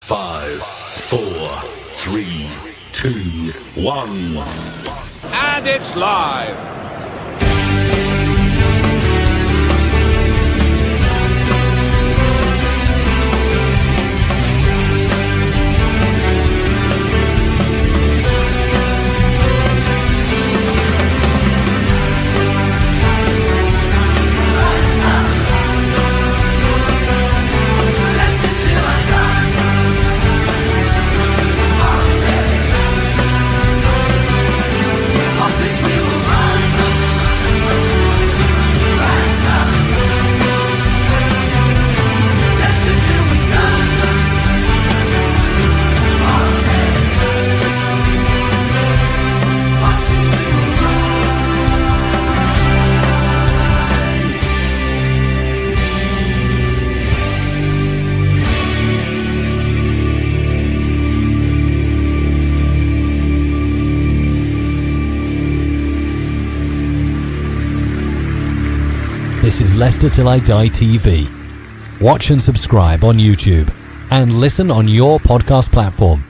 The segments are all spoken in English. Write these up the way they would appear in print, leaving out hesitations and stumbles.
5, 4, 3, 2, 1. And it's live. This is Leicester Till I Die TV. Watch and subscribe on YouTube and listen on your podcast platform.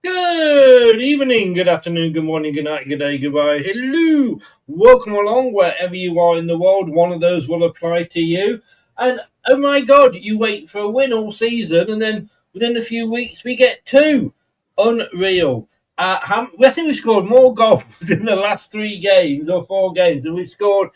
Good evening, good afternoon, good morning, good night, good day, goodbye, hello. Welcome along wherever you are in the world. One of those will apply to you. And oh my God, you wait for a win all season and then within a few weeks we get two. Unreal. I think we scored more goals in the last 3 games or 4 games than we've scored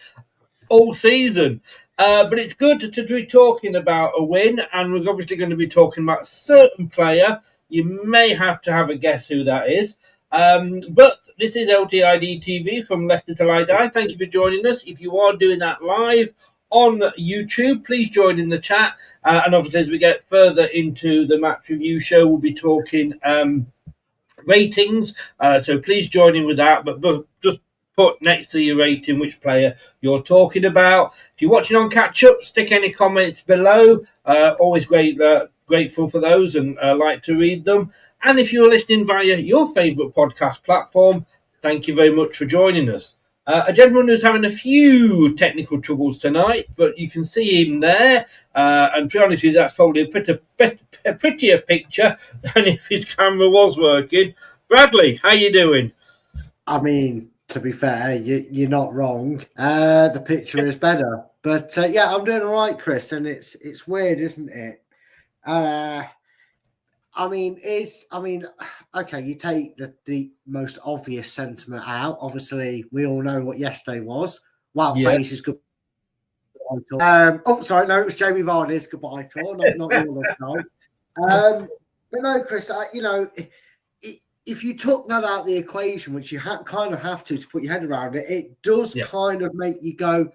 all season. But it's good to be talking about a win, and we're obviously going to be talking about a certain player. You may have to have a guess who that is. But this is LTID TV from Leicester Till I Die. Thank you for joining us. If you are doing that live on YouTube, please join in the chat. And obviously, as we get further into the match review show, we'll be talking ratings, so please join in with that, but just put next to your rating which player you're talking about. If you're watching on catch up, stick any comments below. Always grateful for those and like to read them. And if you're listening via your favourite podcast platform, thank you very much for joining us. A gentleman who's having a few technical troubles tonight, but you can see him there. And to be honest with you, that's probably a prettier picture than if his camera was working. Bradley, how you doing? I mean, to be fair, you're not wrong. The picture is better. But yeah, I'm doing all right, Chris. And it's weird, isn't it? Okay, you take the most obvious sentiment out. Obviously, we all know what yesterday was. Wow, Yeah. Face is good. It was Jamie Vardy's goodbye tour, not your time. But no, Chris, if you took that out of the equation, which you kind of have to put your head around it, it does kind of make you go,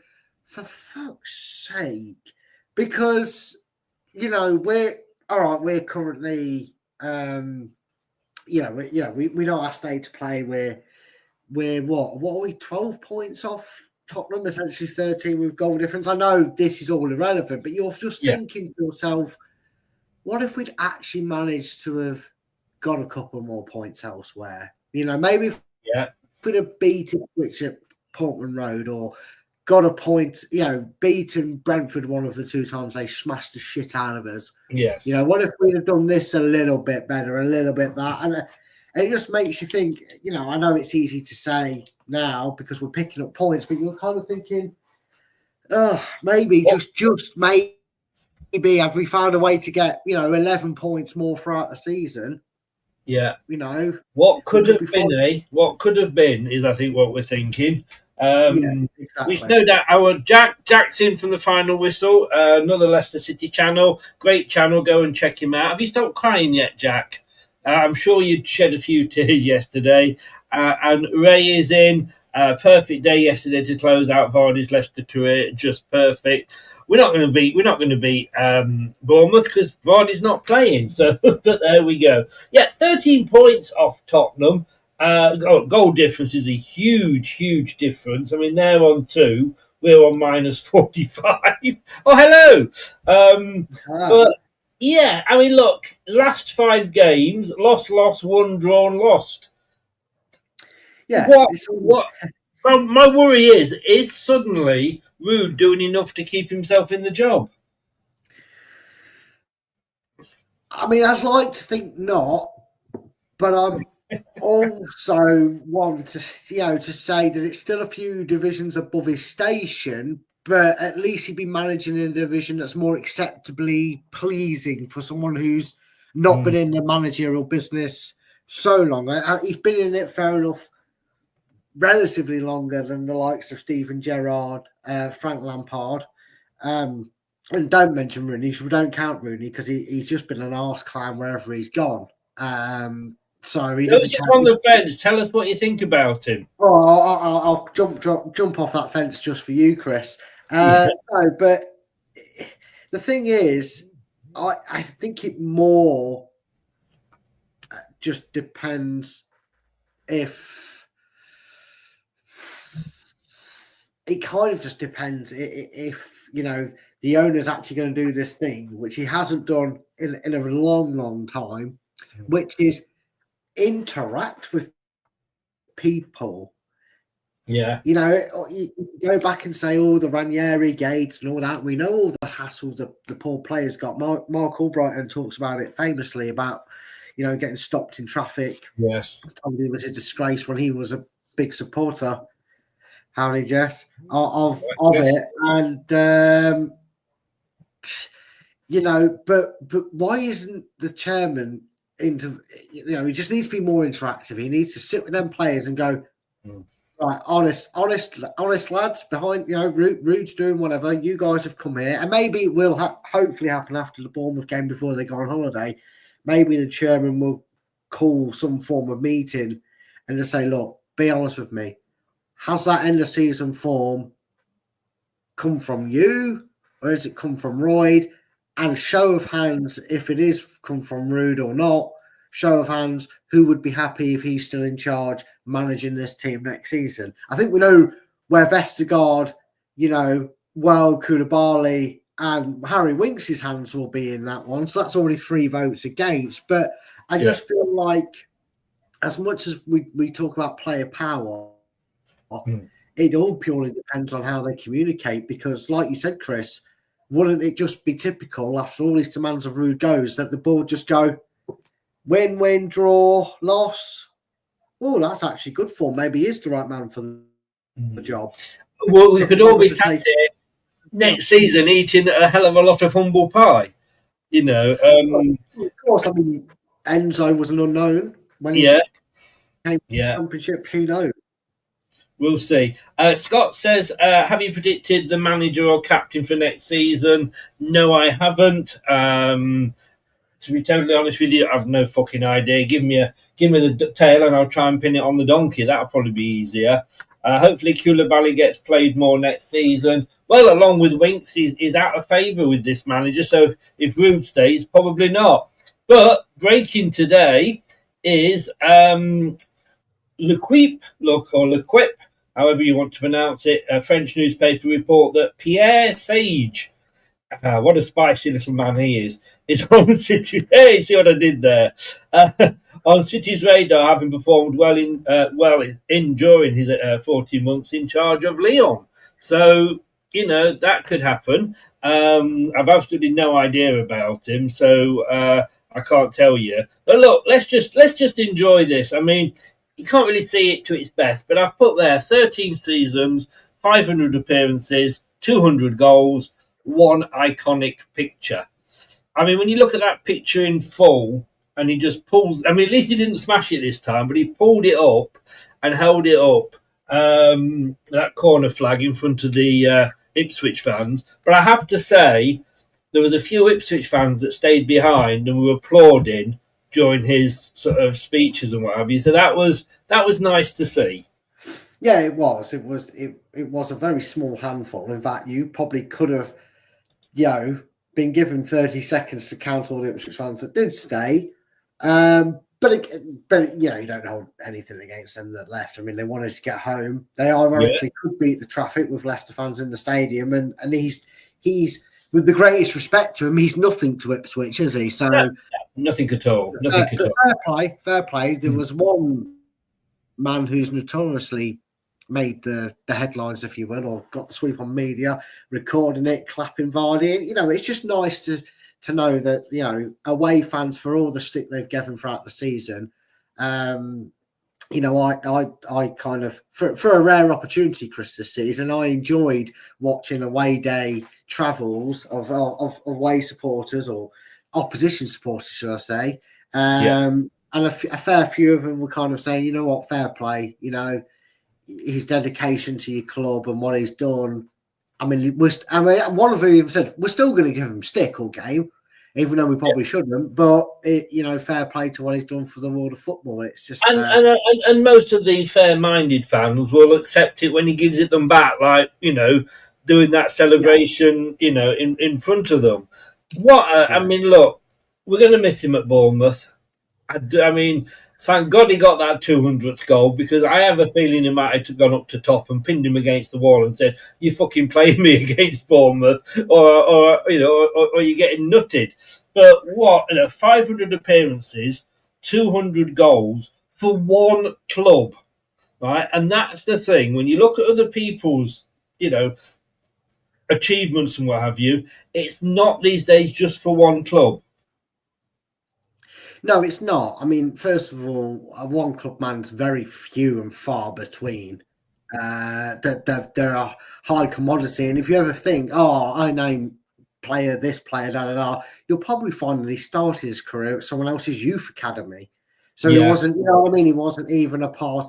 for fuck's sake, because we're currently, we know our state to play. We're what are we? 12 points off Tottenham, essentially 13 with goal difference. I know this is all irrelevant, but you're just thinking to yourself, what if we'd actually managed to have got a couple more points elsewhere? Maybe if we'd have beaten Ipswich at Portman Road or got a point, beaten Brentford one of the 2 times they smashed the shit out of us. Yes. What if we'd have done this a little bit better, a little bit that? And it just makes you think, I know it's easy to say now because we're picking up points, but you're kind of thinking, maybe, just maybe have we found a way to get, 11 points more throughout the season? Yeah. What could have been, What could have been is, I think, what we're thinking. Exactly. We know that our Jack's in from the Final Whistle, another Leicester City channel. Great channel. Go and check him out. Have you stopped crying yet, Jack? I'm sure you'd shed a few tears yesterday. And Ray is in. Perfect day yesterday to close out Vardy's Leicester career. Just perfect. We're not going to beat Bournemouth because Vardy's not playing. So, but there we go. Yeah, 13 points off Tottenham. Goal difference is a huge difference. I mean, they're on 2. We're on minus 45. Oh, hello. But yeah, I mean, look, last 5 games, lost, won, drawn, lost. Yeah. Well, my worry is suddenly Rude doing enough to keep himself in the job? I mean, I'd like to think not, but I'm also want to, to say that it's still a few divisions above his station, but at least he'd be managing in a division that's more acceptably pleasing for someone who's not been in the managerial business so long. He's been in it, fair enough, relatively longer than the likes of Steven Gerrard, Frank Lampard. And don't mention Rooney. We don't count Rooney because he's just been an arse clown wherever he's gone. So he doesn't count. On the fence. Tell us what you think about him. Oh, I'll jump off that fence just for you, Chris. No, but the thing is, I think it more just depends if it kind of just depends if the owner's actually going to do this thing, which he hasn't done in a long time, which is interact with people. Yeah. You go back and say, the Ranieri gates and all that. We know all the hassle that the poor players got. Mark Albrighton talks about it famously about, getting stopped in traffic. Yes. It was a disgrace when he was a big supporter, Harry Jess, of it. And, but why isn't the chairman he just needs to be more interactive. He needs to sit with them players and go, right, honest lads behind, Rude's doing whatever. You guys have come here. And maybe it will hopefully happen after the Bournemouth game before they go on holiday. Maybe the chairman will call some form of meeting and just say, look, be honest with me. Has that end of season form come from you or has it come from Royd? And show of hands, if it is come from Rude or not, show of hands, who would be happy if he's still in charge managing this team next season? I think we know where Vestergaard, Koulibaly and Harry Winks' hands will be in that one. So that's already 3 votes against. But I just feel like as much as we talk about player power, it all purely depends on how they communicate. Because like you said, Chris, wouldn't it just be typical after all these demands of Rude goes that the board just go win, draw, loss? Oh, that's actually good form. Maybe he is the right man for the job. Well, we could all be sat here next season eating a hell of a lot of humble pie. Of course, I mean, Enzo was an unknown when he came to the Championship. Who knows? We'll see. Scott says, have you predicted the manager or captain for next season? No, I haven't. To be totally honest with you, I've no fucking idea. Give me the tail and I'll try and pin it on the donkey. That'll probably be easier. Hopefully Koulibaly gets played more next season. Well, along with Winks, he's out of favour with this manager. So if Rude stays, probably not. But breaking today is L'Equipe, however you want to pronounce it, a French newspaper report that Pierre Sage, what a spicy little man he is on City. Hey, see what I did there? On City's radar, having performed well during his 14 months in charge of Lyon. So that could happen. I've absolutely no idea about him, so I can't tell you. But look, let's just enjoy this. I mean, you can't really see it to its best, but I've put there 13 seasons, 500 appearances, 200 goals, 1 iconic picture. I mean, when you look at that picture in full and he just pulls, I mean, at least he didn't smash it this time, but he pulled it up and held it up, that corner flag in front of the Ipswich fans. But I have to say, there was a few Ipswich fans that stayed behind and were applauding during his sort of speeches and what have you. So that was nice to see. Yeah, it was. It was a very small handful. In fact, you probably could have, been given 30 seconds to count all the Ipswich fans that did stay. But you don't hold anything against them that left. I mean, they wanted to get home. They ironically could beat the traffic with Leicester fans in the stadium, and he's with the greatest respect to him, he's nothing to Ipswich, is he? So nothing at all. Fair play. There was one man who's notoriously made the headlines, if you will, or got the sweep on media, recording it, clapping Vardy. It's just nice to to know that, you know, away fans, for all the stick they've given throughout the season, you know, I kind of, for a rare opportunity, Chris, this season, I enjoyed watching away day travels of away supporters, or opposition supporters, should I say. And a fair few of them were kind of saying, you know what, fair play, you know, his dedication to your club and what he's done. I mean, one of them even said, we're still going to give him stick all game, even though we probably shouldn't. But, you know, fair play to what he's done for the world of football. It's just... And most of the fair-minded fans will accept it when he gives it them back, like, you know, doing that celebration, you know, in front of them. I mean, look, we're going to miss him at Bournemouth. I mean, thank God he got that 200th goal, because I have a feeling he might have gone up to top and pinned him against the wall and said, "You fucking playing me against Bournemouth, or you know, or you're getting nutted." But what, you know, 500 appearances, 200 goals for one club, right? And that's the thing. When you look at other people's, you know, achievements and what have you, it's not these days just for one club. No, it's not. I mean, first of all, a one club man's very few and far between. They're a high commodity, and if you ever think, "Oh, I name player this, player da da da," you'll probably find that he started his career at someone else's youth academy. So he wasn't, you know what I mean? He wasn't even a part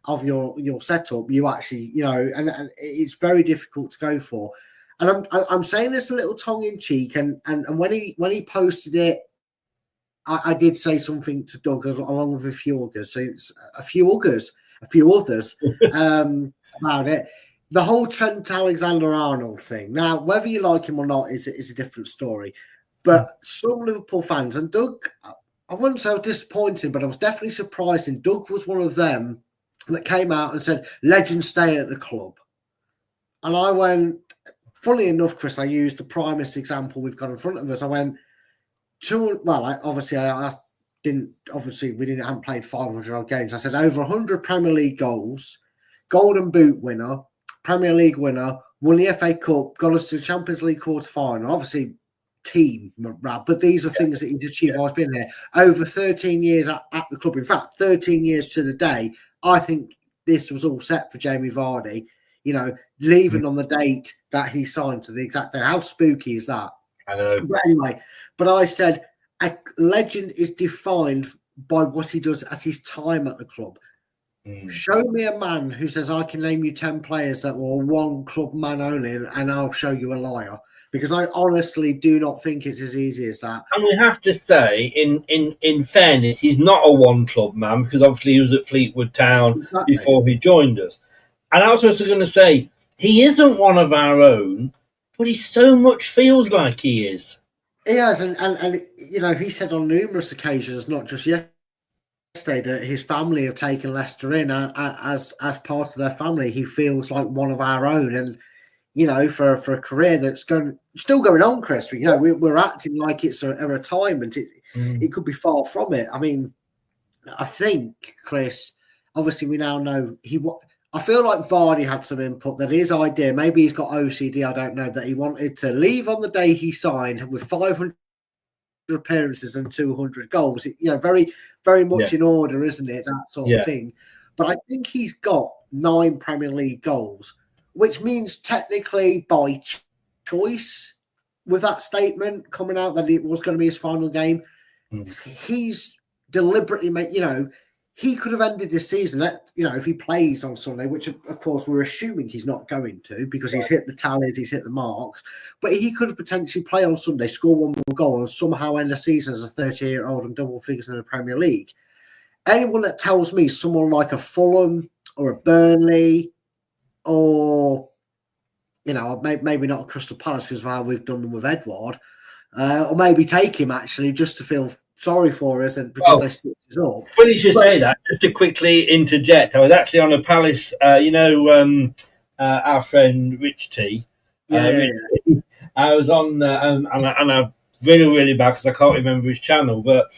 of your setup. You actually, you know, and it's very difficult to go for. And I'm saying this a little tongue in cheek, and when he posted it, I did say something to Doug along with a few others. So it's a few others about it. The whole Trent Alexander-Arnold thing. Now, whether you like him or not is a different story. But some Liverpool fans, and Doug, I wouldn't say I was disappointed, but I was definitely surprised. And Doug was one of them that came out and said, "Legends stay at the club." And I went, funny enough, Chris, I used the primest example we've got in front of us. I went, I hadn't played 500 odd games. I said over 100 Premier League goals, Golden Boot winner, Premier League winner, won the FA Cup, got us to the Champions League quarter final. Obviously, team, but these are things that he's achieved while he's been there. Over 13 years at the club. In fact, 13 years to the day. I think this was all set for Jamie Vardy. You know, leaving on the date that he signed to the exact day. How spooky is that? I know. But anyway, I said a legend is defined by what he does at his time at the club. Show me a man who says, "I can name you 10 players that were one club man only," and I'll show you a liar. Because I honestly do not think it's as easy as that. And we have to say, in fairness, he's not a one club man, because obviously he was at Fleetwood Town before he joined us. And I was also going to say, he isn't one of our own, but he so much feels like he is. He has, and you know, he said on numerous occasions, not just yesterday, that his family have taken Leicester in as part of their family. He feels like one of our own, and you know, for a career that's still going on, Chris. You know, we're acting like it's a retirement. It could be far from it. I mean, I think, Chris, obviously we now know I feel like Vardy had some input that his idea, maybe he's got OCD, I don't know, that he wanted to leave on the day he signed with 500 appearances and 200 goals. You know, very, very much in order, isn't it? That sort of thing. But I think he's got 9 Premier League goals, which means technically by choice, with that statement coming out that it was going to be his final game, he's deliberately made, you know, he could have ended this season, you know, if he plays on Sunday, which of course we're assuming he's not going to, because he's hit the tallies, he's hit the marks. But he could have potentially play on Sunday, score one more goal, and somehow end the season as a 38-year-old and double figures in the Premier League. Anyone that tells me someone like a Fulham or a Burnley, or you know, maybe not a Crystal Palace because of how we've done them with Edward, or maybe take him actually just to feel sorry for us and because they stitched us up. Funny you should say that. Just to quickly interject, I was actually on a Palace. Our friend Rich T. I was on, and I'm really bad because I can't remember his channel, but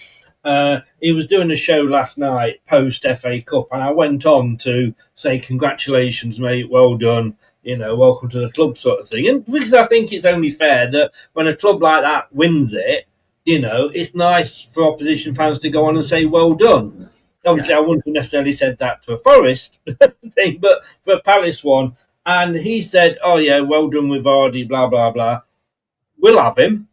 he was doing a show last night post FA Cup, and I went on to say, "Congratulations, mate, well done. welcome to the club sort of thing. And because I think it's only fair that when a club like that wins it, it's nice for opposition fans to go on and say, well done. Obviously, I wouldn't have necessarily said that to a Forest thing, but for a Palace one. And he said, oh, yeah, well done with Vardy, blah, blah, blah. We'll have him.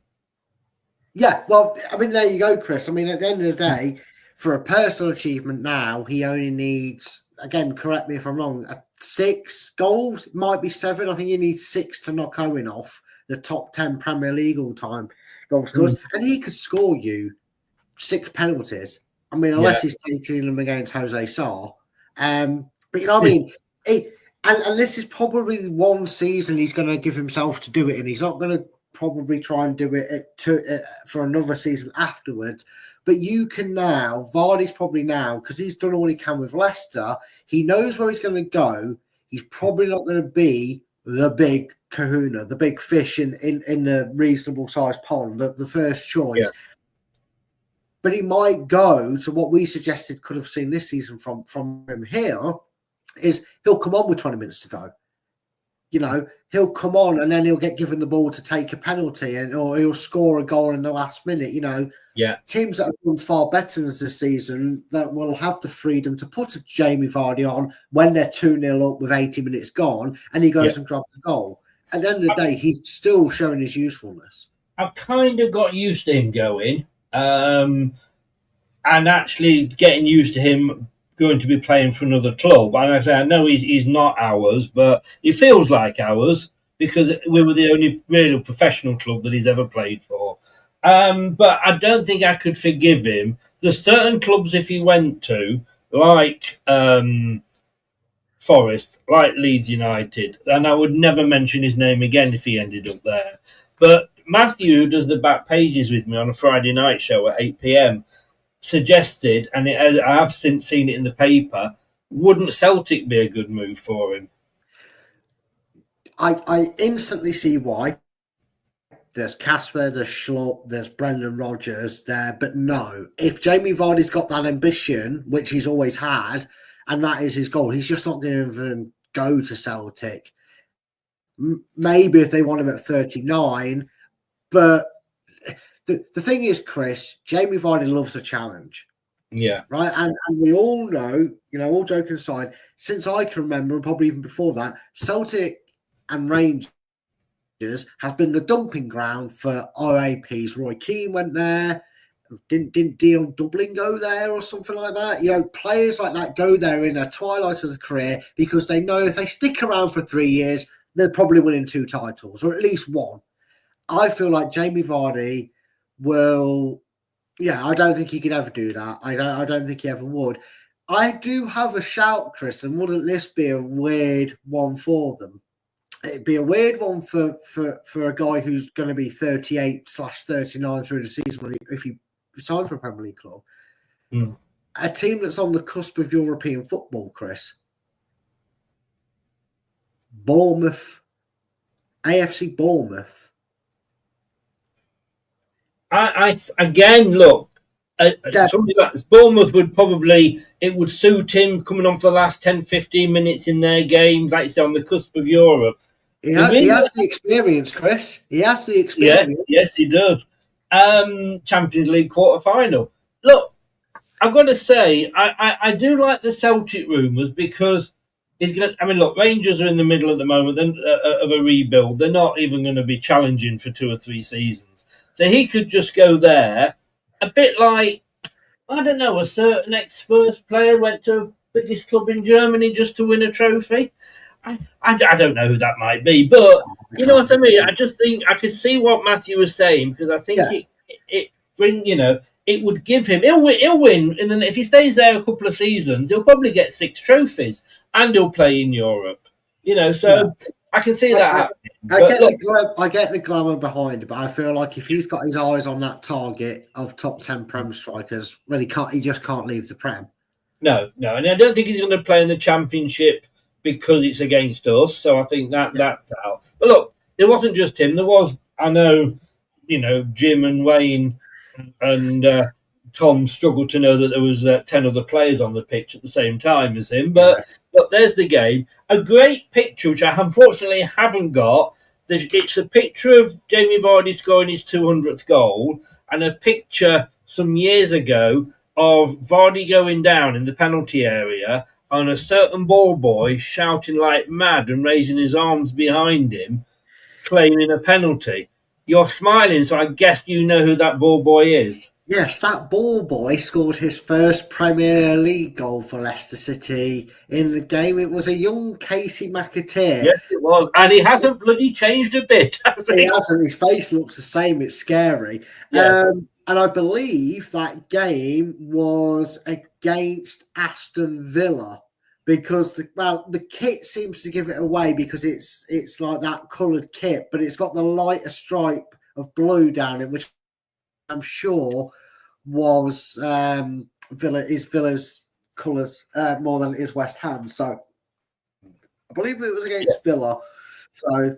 Yeah, well, I mean, there you go, Chris. I mean, at the end of the day, for a personal achievement now, he only needs, again, correct me if I'm wrong, 6 goals. It might be 7. I think he needs 6 to knock Owen off the top 10 Premier League all-time goal scorers. And he could score you 6 penalties. I mean, unless he's taking them against Jose Sarr. But you know what I mean? And this is probably one season he's going to give himself to do it, and he's not going to probably try and do it for another season afterwards. But you can now, Vardy's probably now, because he's done all he can with Leicester, he knows where he's going to go. He's probably not going to be the big kahuna, the big fish in the reasonable sized pond, the first choice. Yeah. But he might go to what we suggested could have seen this season from him here, is he'll come on with 20 minutes to go. He'll come on and then he'll get given the ball to take a penalty or he'll score a goal in the last minute. Teams that have done far better this season that will have the freedom to put a Jamie Vardy on when they're 2-0 up with 80 minutes gone and he goes and grabs the goal. At the end of the day, he's still showing his usefulness. I've kind of got used to him going and actually getting used to him going to be playing for another club. And I say, I know he's not ours, but he feels like ours because we were the only real professional club that he's ever played for. But I don't think I could forgive him. There's certain clubs if he went to, like Forest, like Leeds United, and I would never mention his name again if he ended up there. But Matthew, who does the back pages with me on a Friday night show at 8 p.m, suggested, and I have since seen it in the paper, wouldn't Celtic be a good move for him? I instantly see why. There's Casper, there's Schlott, there's Brendan Rodgers there, but no. If Jamie Vardy's got that ambition, which he's always had, and that is his goal, he's just not going to even go to Celtic. Maybe if they want him at 39, but the thing is, Chris, Jamie Vardy loves a challenge. Yeah. Right? And we all know, all joking aside, since I can remember, and probably even before that, Celtic and Rangers has been the dumping ground for RAPs. Roy Keane went there. Didn't Dion Dublin go there or something like that? Players like that go there in a twilight of the career because they know if they stick around for 3 years, they're probably winning 2 titles or at least 1. I feel like Jamie Vardy will, I don't think he could ever do that. I don't think he ever would. I do have a shout, Chris, and wouldn't this be a weird one for them? It'd be a weird one for a guy who's going to be 38/39 through the season if he signs for a Premier League club. A team that's on the cusp of European football, Chris. Bournemouth, AFC Bournemouth. I again look. Somebody like this, Bournemouth would suit him coming on for the last 10-15 minutes in their games, like you say, on the cusp of Europe. He has the experience, Chris. He has the experience. Yes, he does. Champions League quarter-final. Look, I've got to say, I do like the Celtic rumours because he's going to. I mean, look, Rangers are in the middle at the moment of a rebuild. They're not even going to be challenging for 2 or 3 seasons. So he could just go there, a bit like, I don't know, a certain ex-Spurs player went to the biggest club in Germany just to win a trophy. I don't know who that might be, but you know what I mean? I just think I could see what Matthew was saying because I think it would give him, he'll win, and then if he stays there a couple of seasons, he'll probably get 6 trophies and he'll play in Europe. I can see that happening. I get the glamour behind it, but I feel like if he's got his eyes on that target of top 10 Prem strikers, well, he just can't leave the Prem. No, and I don't think he's going to play in the Championship because it's against us. So I think that's out. But look, it wasn't just him. There was, I know, Jim and Wayne and Tom struggled to know that there was 10 other players on the pitch at the same time as him. But there's the game. A great picture, which I unfortunately haven't got. It's a picture of Jamie Vardy scoring his 200th goal, and a picture some years ago of Vardy going down in the penalty area and a certain ball boy shouting like mad and raising his arms behind him, claiming a penalty. You're smiling, so I guess you know who that ball boy is. Yes, that ball boy scored his first Premier League goal for Leicester City in the game. It was a young Casey McAteer. Yes, it was. And he hasn't bloody changed a bit, has he? He hasn't. His face looks the same. It's scary. Yes. And I believe that game was against Aston Villa because the kit seems to give it away because it's like that coloured kit, but it's got the lighter stripe of blue down it, which I'm sure was Villa's colours more than it is West Ham. So I believe it was against Villa. So,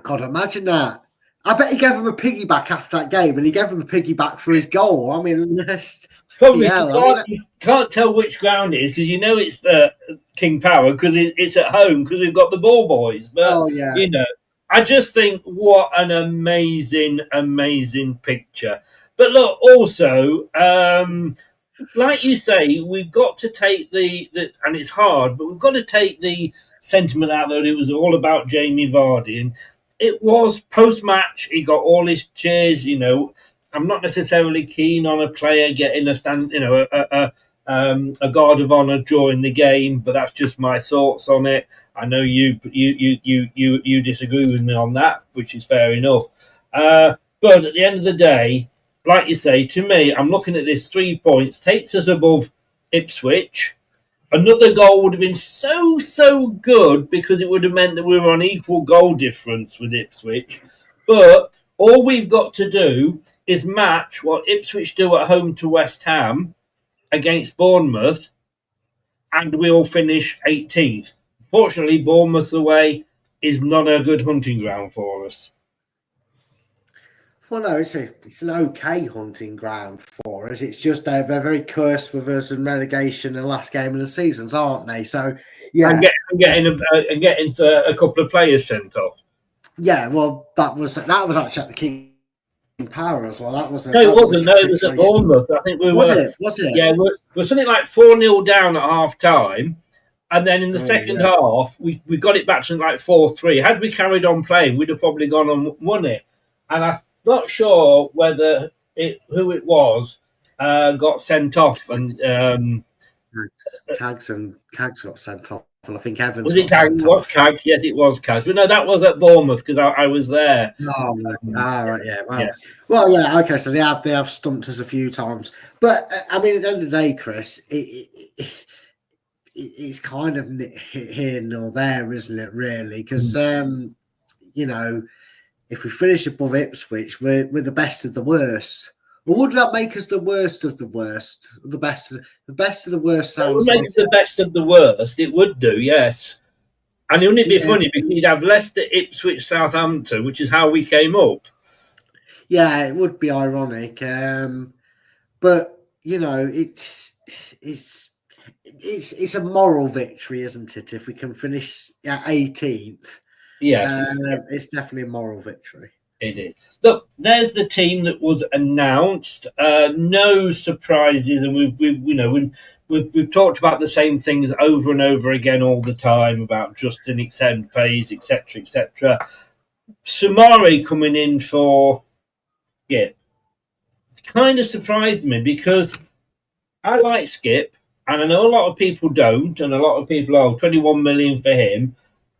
God, imagine that. I bet he gave him a piggyback after that game, and he gave him a piggyback for his goal. I mean, Probably you can't tell which ground it is because you know it's the King Power because it's at home because we've got the ball boys. But, you know, I just think what an amazing, amazing picture. But look, also, like you say, we've got to take the and it's hard, but we've got to take the sentiment out that it was all about Jamie Vardy. And it was post-match, he got all his cheers, you know. I'm not necessarily keen on a player getting a guard of honour during the game, but that's just my thoughts on it. I know you disagree with me on that, which is fair enough. But at the end of the day, like you say, to me, I'm looking at this 3 points, takes us above Ipswich. Another goal would have been so good because it would have meant that we were on equal goal difference with Ipswich. But all we've got to do is match what Ipswich do at home to West Ham against Bournemouth, and we'll finish 18th. Fortunately, Bournemouth away is not a good hunting ground for us. Well, no, it's an okay hunting ground for us. It's just they're very cursed with us and relegation in the last game of the seasons, aren't they? So, yeah. And getting a couple of players sent off. Yeah, well, that was actually at the King Power as well. That was it wasn't. No, it was at Bournemouth. I think we were. Was it? Yeah, we're something like 4-0 down at half time. And then in the second half, we got it back to like 4-3. Had we carried on playing, we'd have probably gone and won it. And I'm not sure whether who it was got sent off. And Cags got sent off. And I think Evans was it Cags? Was Cags? Yes, it was Cags. But no, that was at Bournemouth because I was there. Oh, right, yeah. Well, yeah. Okay, so they have stumped us a few times. But I mean, at the end of the day, Chris, it's kind of here nor there, isn't it? Really, because you know, if we finish above Ipswich, we're the best of the worst. Or would that make us the worst of the worst? The best of the worst sounds. It would make us the best of the worst. It would do, yes. And wouldn't it be funny because you'd have Leicester, Ipswich, Southampton, which is how we came up. Yeah, it would be ironic, but you know, it's a moral victory, isn't it? If we can finish at 18th, yes, it's definitely a moral victory. It is. Look, there's the team that was announced. No surprises, and we've talked about the same things over and over again all the time about Justin extend phase, etc., etc. Sumari coming in for Skip kind of surprised me because I like Skip, and I know a lot of people don't, and a lot of people 21 million for him.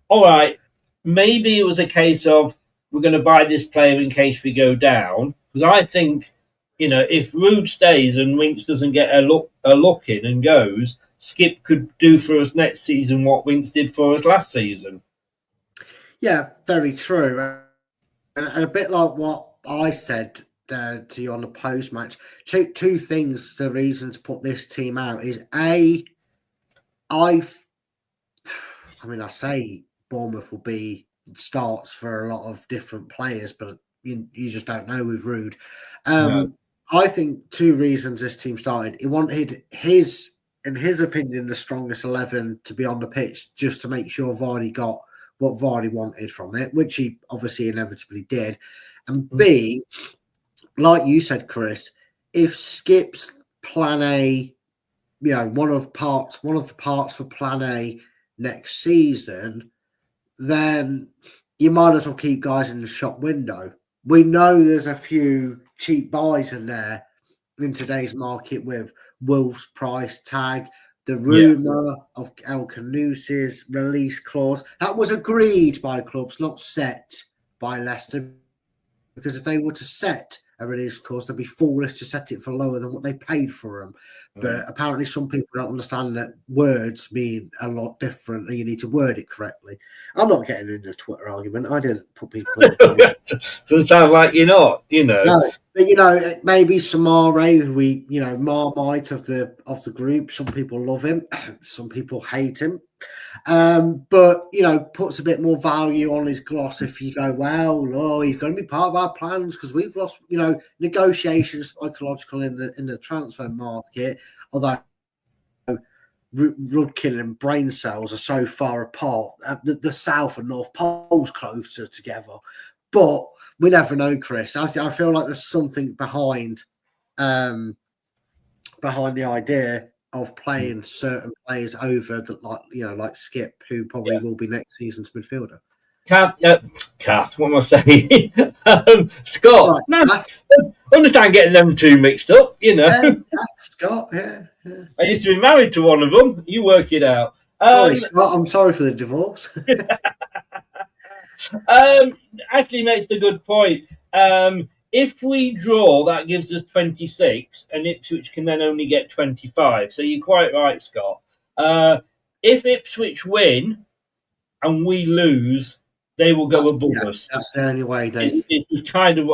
All right, maybe it was a case of we're going to buy this player in case we go down. Because I think, you know, if Rude stays and Winks doesn't get a look in and goes, Skip could do for us next season what Winks did for us last season. Yeah, very true. And a bit like what I said to you on the post-match, two things, the reason to put this team out is I say Bournemouth will be starts for a lot of different players, but you just don't know with Rude. No. I think two reasons this team started. He wanted in his opinion, the strongest 11 to be on the pitch just to make sure Vardy got what Vardy wanted from it, which he obviously inevitably did. And B, like you said, Chris, if Skip's plan A, one of the parts for plan A next season, then you might as well keep guys in the shop window. We know there's a few cheap buys in there in today's market with Wolves price tag, the rumour of El Canuse's release clause. That was agreed by clubs, not set by Leicester, because if they were to set a release clause, they'd be foolish to set it for lower than what they paid for them. But apparently some people don't understand that words mean a lot different and you need to word it correctly. I'm not getting into a Twitter argument. I didn't put people in. So it sounds like you're not, No, but maybe Samare, who Marmite of the group. Some people love him, some people hate him. But puts a bit more value on his gloss if you go, well, he's going to be part of our plans because we've lost, negotiations psychological in the transfer market. Although Rudkin and brain cells are so far apart, the South and North Poles closer together. But we never know, Chris. I feel like there's something behind the idea of playing certain players over like Skip, who probably will be next season's midfielder. Kath, what am I saying? Scott, right, understand getting them two mixed up, Scott, yeah. I used to be married to one of them. You work it out. Sorry, Scott, I'm sorry for the divorce. Actually makes a good point. If we draw, that gives us 26, and Ipswich can then only get 25. So you're quite right, Scott. If Ipswich win and we lose, they will go above us. That's the only way, Dave. It's kind of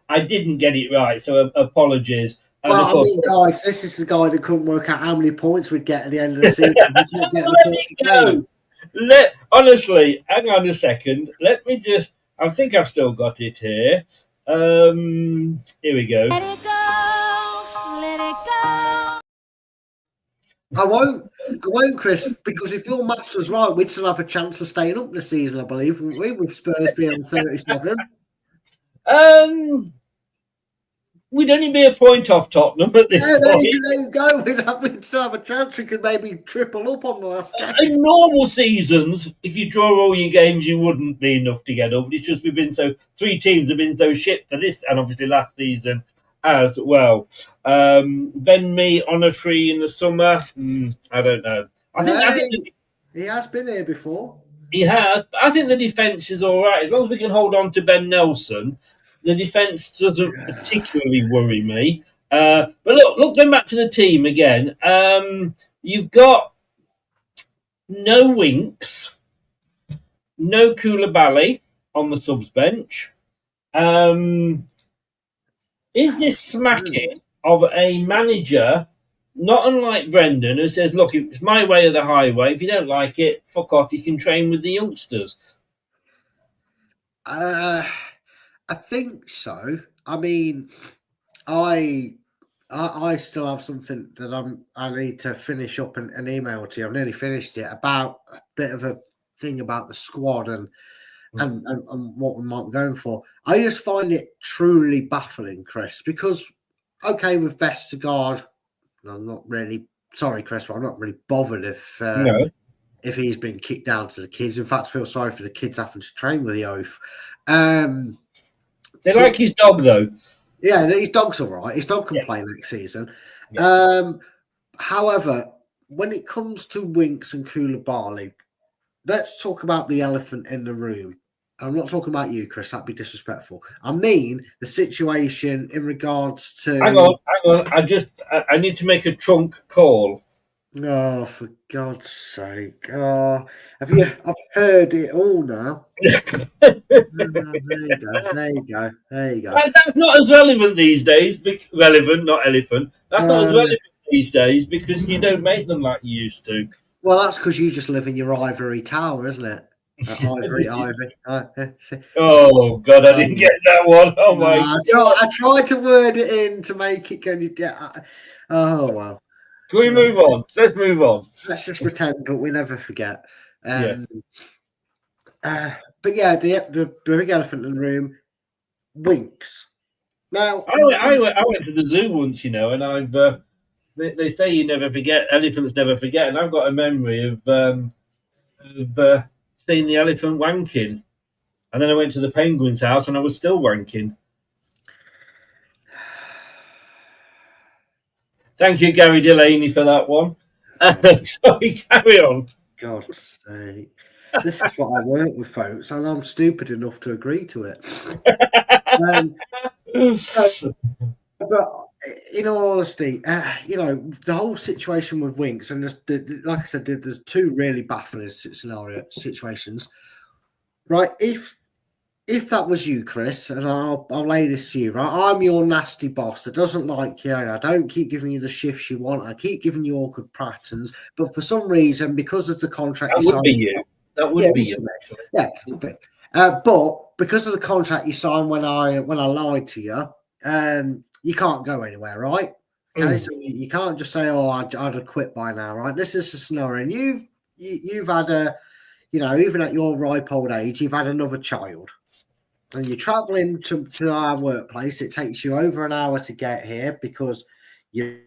I didn't get it right, so apologies. Well, guys, this is the guy that couldn't work out how many points we'd get at the end of the season. Honestly, hang on a second. Let me just. I think I've still got it here. Here we go. Let it go, let it go. I won't, Chris, because if your maths was right, we'd still have a chance of staying up this season, I believe, wouldn't we? With Spurs being on 37. We'd only be a point off Tottenham at this point. There you go. We'd still have a chance. We could maybe triple up on the last game. In normal seasons, if you draw all your games, you wouldn't be enough to get up. It's just three teams have been so shit for this, and obviously last season as well. Ben Mee on a free in the summer. I don't know. I think he has been here before. He has. But I think the defence is all right. As long as we can hold on to Ben Nelson, the defence doesn't particularly worry me. But look, going back to the team again, you've got no Winks, no Koulibaly on the subs bench. Is this smacking of a manager, not unlike Brendan, who says, look, it's my way or the highway. If you don't like it, fuck off. You can train with the youngsters. I think so. I mean, I still have something that I need to finish up an email to you. I've nearly finished it about a bit of a thing about the squad and what we might be going for. I just find it truly baffling, Chris, because with Vestergaard, I'm not really sorry, Chris, but I'm not really bothered if he's been kicked down to the kids. In fact, I feel sorry for the kids having to train with the oath. They like his dog, though. Yeah, his dog's all right. His dog can play next season. Yeah. However, when it comes to Winks and Koulibaly, let's talk about the elephant in the room. I'm not talking about you, Chris. That'd be disrespectful. I mean the situation in regards to... Hang on. I need to make a trunk call. Oh, for God's sake. Oh, I've heard it all now. There you go. That's not as relevant these days. Relevant, not elephant. That's not as relevant these days because you don't make them like you used to. Well, that's because you just live in your ivory tower, isn't it? Ivy. Oh God, I didn't get that one. Oh my God! I tried to word it in to make it. Oh well. Can we move on? Let's move on. Let's just pretend, but we never forget. Yeah. But yeah, the big elephant in the room, Winks. Now, I went to the zoo once, and I've they say you never forget, elephants never forget, and I've got a memory of seeing the elephant wanking, and then I went to the penguin's house and I was still wanking. Thank you, Gary Delaney, for that one. Sorry, carry on. God's sake. This is what I work with, folks, and I'm stupid enough to agree to it. But in all honesty, the whole situation with Winks, and like I said, there's two really baffling situations. Right, if that was you, Chris, and I'll lay this to you, right? I'm your nasty boss that doesn't like you, and I don't keep giving you the shifts you want. I keep giving you awkward patterns, but for some reason, because of the contract, that would be you. That would be you. Yeah, but because of the contract you signed when I lied to you, you can't go anywhere, right? Okay, so you can't just say, "Oh, I'd have quit by now," right? This is a scenario, and you've had even at your ripe old age, you've had another child. And you're travelling to our workplace. It takes you over an hour to get here because your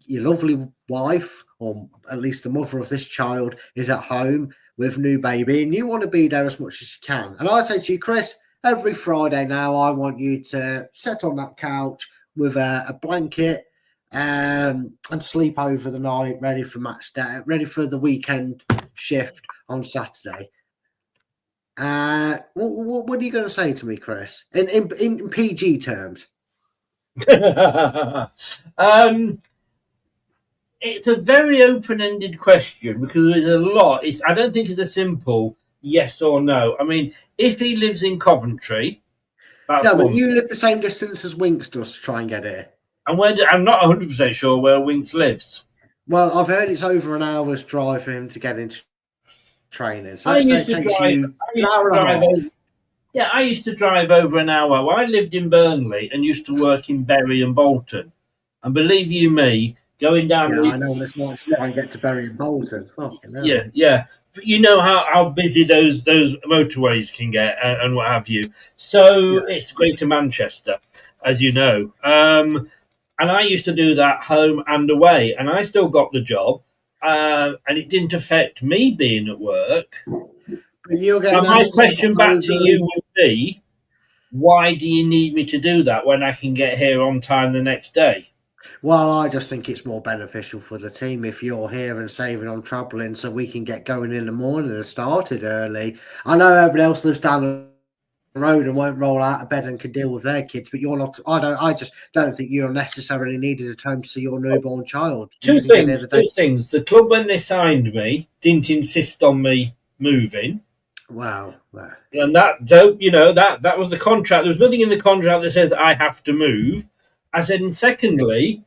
lovely wife, or at least the mother of this child, is at home with new baby, and you want to be there as much as you can. And I say to you, Chris, every Friday now, I want you to sit on that couch with a blanket and sleep over the night, ready for match day, ready for the weekend shift on Saturday. What are you going to say to me, Chris? In PG terms? It's a very open-ended question because there's a lot. I don't think it's a simple yes or no. I mean, if he lives in Coventry, but you live the same distance as Winks does to try and get here. And I'm not 100% sure where Winks lives. Well, I've heard it's over an hour's drive for him to get into training. So I used to drive over an hour. Well, I lived in Burnley and used to work in Bury and Bolton. And believe you me, going down... Yeah, I know what it's like to try and get to Bury and Bolton. Yeah. But you know how busy those motorways can get and what have you. So it's Greater Manchester, as you know. And I used to do that home and away. And I still got the job. And it didn't affect me being at work. But my question back to you would be, why do you need me to do that when I can get here on time the next day? Well, I just think it's more beneficial for the team if you're here and saving on travelling so we can get going in the morning and started early. I know everybody else lives down the road and won't roll out of bed and can deal with their kids, but you're not. I just don't think you're necessarily needed at home to see your newborn child. Two things. The club, when they signed me, didn't insist on me moving. Wow. And that was the contract. There was nothing in the contract that says I have to move. I said, and secondly,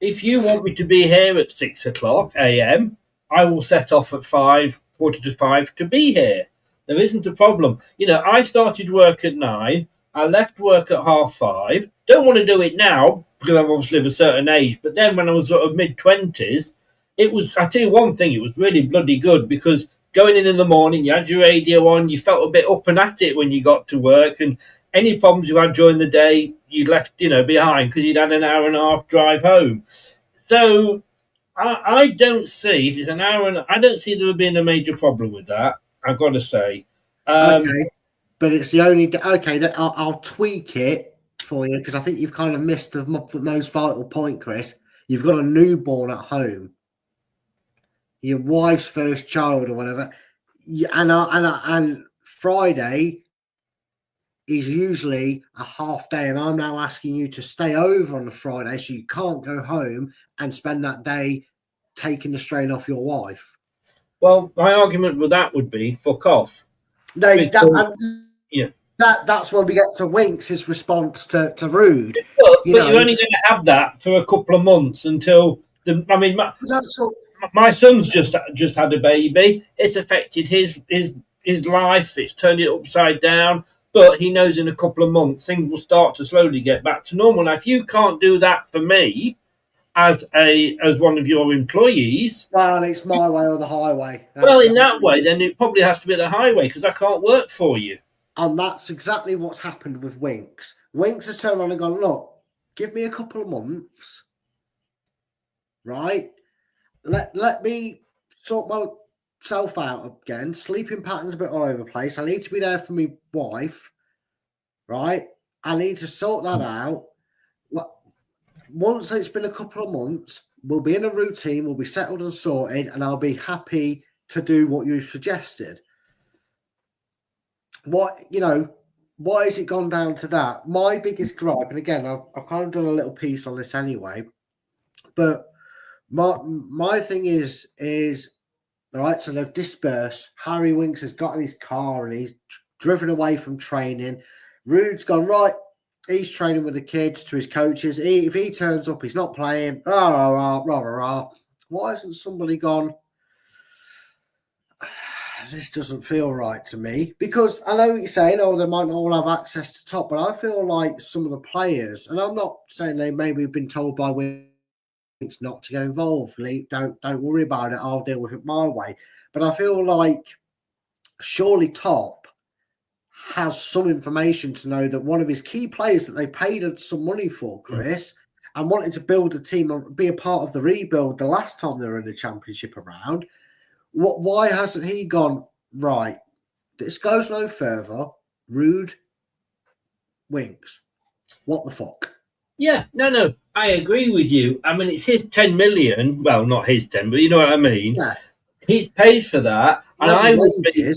if you want me to be here at 6:00 a.m., I will set off at 5:45 to be here. There isn't a problem. I started work at 9. I left work at 5:30. Don't want to do it now because I'm obviously of a certain age. But then when I was sort of mid-20s, I tell you one thing, it was really bloody good because going in the morning, you had your radio on, you felt a bit up and at it when you got to work, and any problems you had during the day, you'd left, behind because you'd had an hour and a half drive home. So I don't see, if it's an hour, I don't see there being a major problem with that, I've got to say. Okay, but it's the only... Okay, I'll tweak it for you because I think you've kind of missed the most vital point, Chris. You've got a newborn at home. Your wife's first child or whatever. And Friday is usually a half day, and I'm now asking you to stay over on the Friday so you can't go home and spend that day taking the strain off your wife. Well, my argument with that would be fuck off. No, that's when we get to Winks' response to Rude. But you're only going to have that for a couple of months until my son's just had a baby. It's affected his his life. It's turned it upside down. But he knows in a couple of months things will start to slowly get back to normal. Now, if you can't do that for me as one of your employees, well, it's my way or the highway. well, in that way, then it probably has to be the highway because I can't work for you. And that's exactly what's happened with Winks. Winks has turned around and gone, look, give me a couple of months, right? Let me sort myself out again. Sleeping patterns a bit all over the place. I need to be there for my wife, right? I need to sort that out. Once it's been a couple of months, we'll be in a routine, we'll be settled and sorted, and I'll be happy to do what you suggested. Why has it gone down to that? My biggest gripe, and again, I've kind of done a little piece on this anyway, but my thing is all right, so they've dispersed. Harry Winks has got in his car and he's driven away from training. Rude's gone, right, he's training with the kids to his coaches. If he turns up, he's not playing. Rah, rah, rah, rah, rah. Why hasn't somebody gone, this doesn't feel right to me? Because I know what you're saying, they might not all have access to top, but I feel like some of the players, and I'm not saying they maybe have been told by Winks not to get involved. Don't worry about it. I'll deal with it my way. But I feel like surely Top has some information to know that one of his key players that they paid some money for, Chris, and wanted to build a team and be a part of the rebuild the last time they were in the championship around. Why hasn't he gone, right, this goes no further, Rude, Winks, what the fuck? Yeah, no, I agree with you. I mean, it's his 10 million. Well, not his 10, but you know what I mean. Yeah. He's paid for that. And I would be,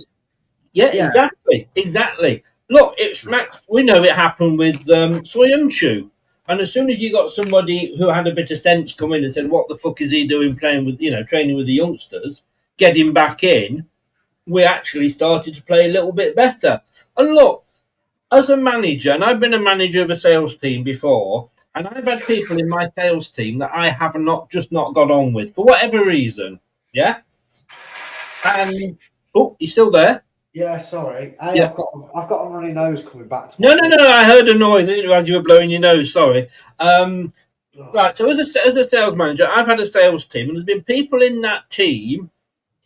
yeah, exactly. Look, it's Max. We know it happened with Soyuncu. And as soon as you got somebody who had a bit of sense come in and said, what the fuck is he doing playing with, training with the youngsters, get him back in, we actually started to play a little bit better. And look, as a manager, and I've been a manager of a sales team before, and I've had people in my sales team that I have not got on with for whatever reason. Yeah. And you still there? Yeah, sorry. Yeah. I've got a runny nose coming back. No. I heard a noise. I didn't realize you were blowing your nose. Sorry. Right. So as a sales manager, I've had a sales team, and there's been people in that team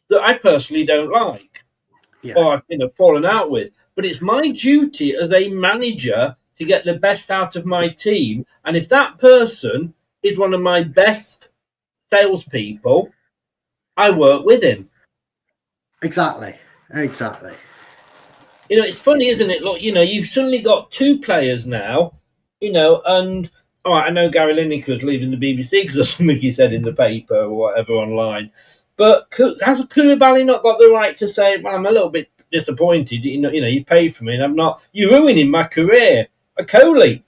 that I personally don't like, or I've fallen out with. But it's my duty as a manager to get the best out of my team. And if that person is one of my best salespeople, I work with him. Exactly. It's funny, isn't it? Look, you've suddenly got two players now, and all right, I know Gary Lineker's leaving the BBC because of something he said in the paper or whatever online. But has Koulibaly not got the right to say, well, I'm a little bit disappointed, you paid for me and I'm not, you're ruining my career? A Coley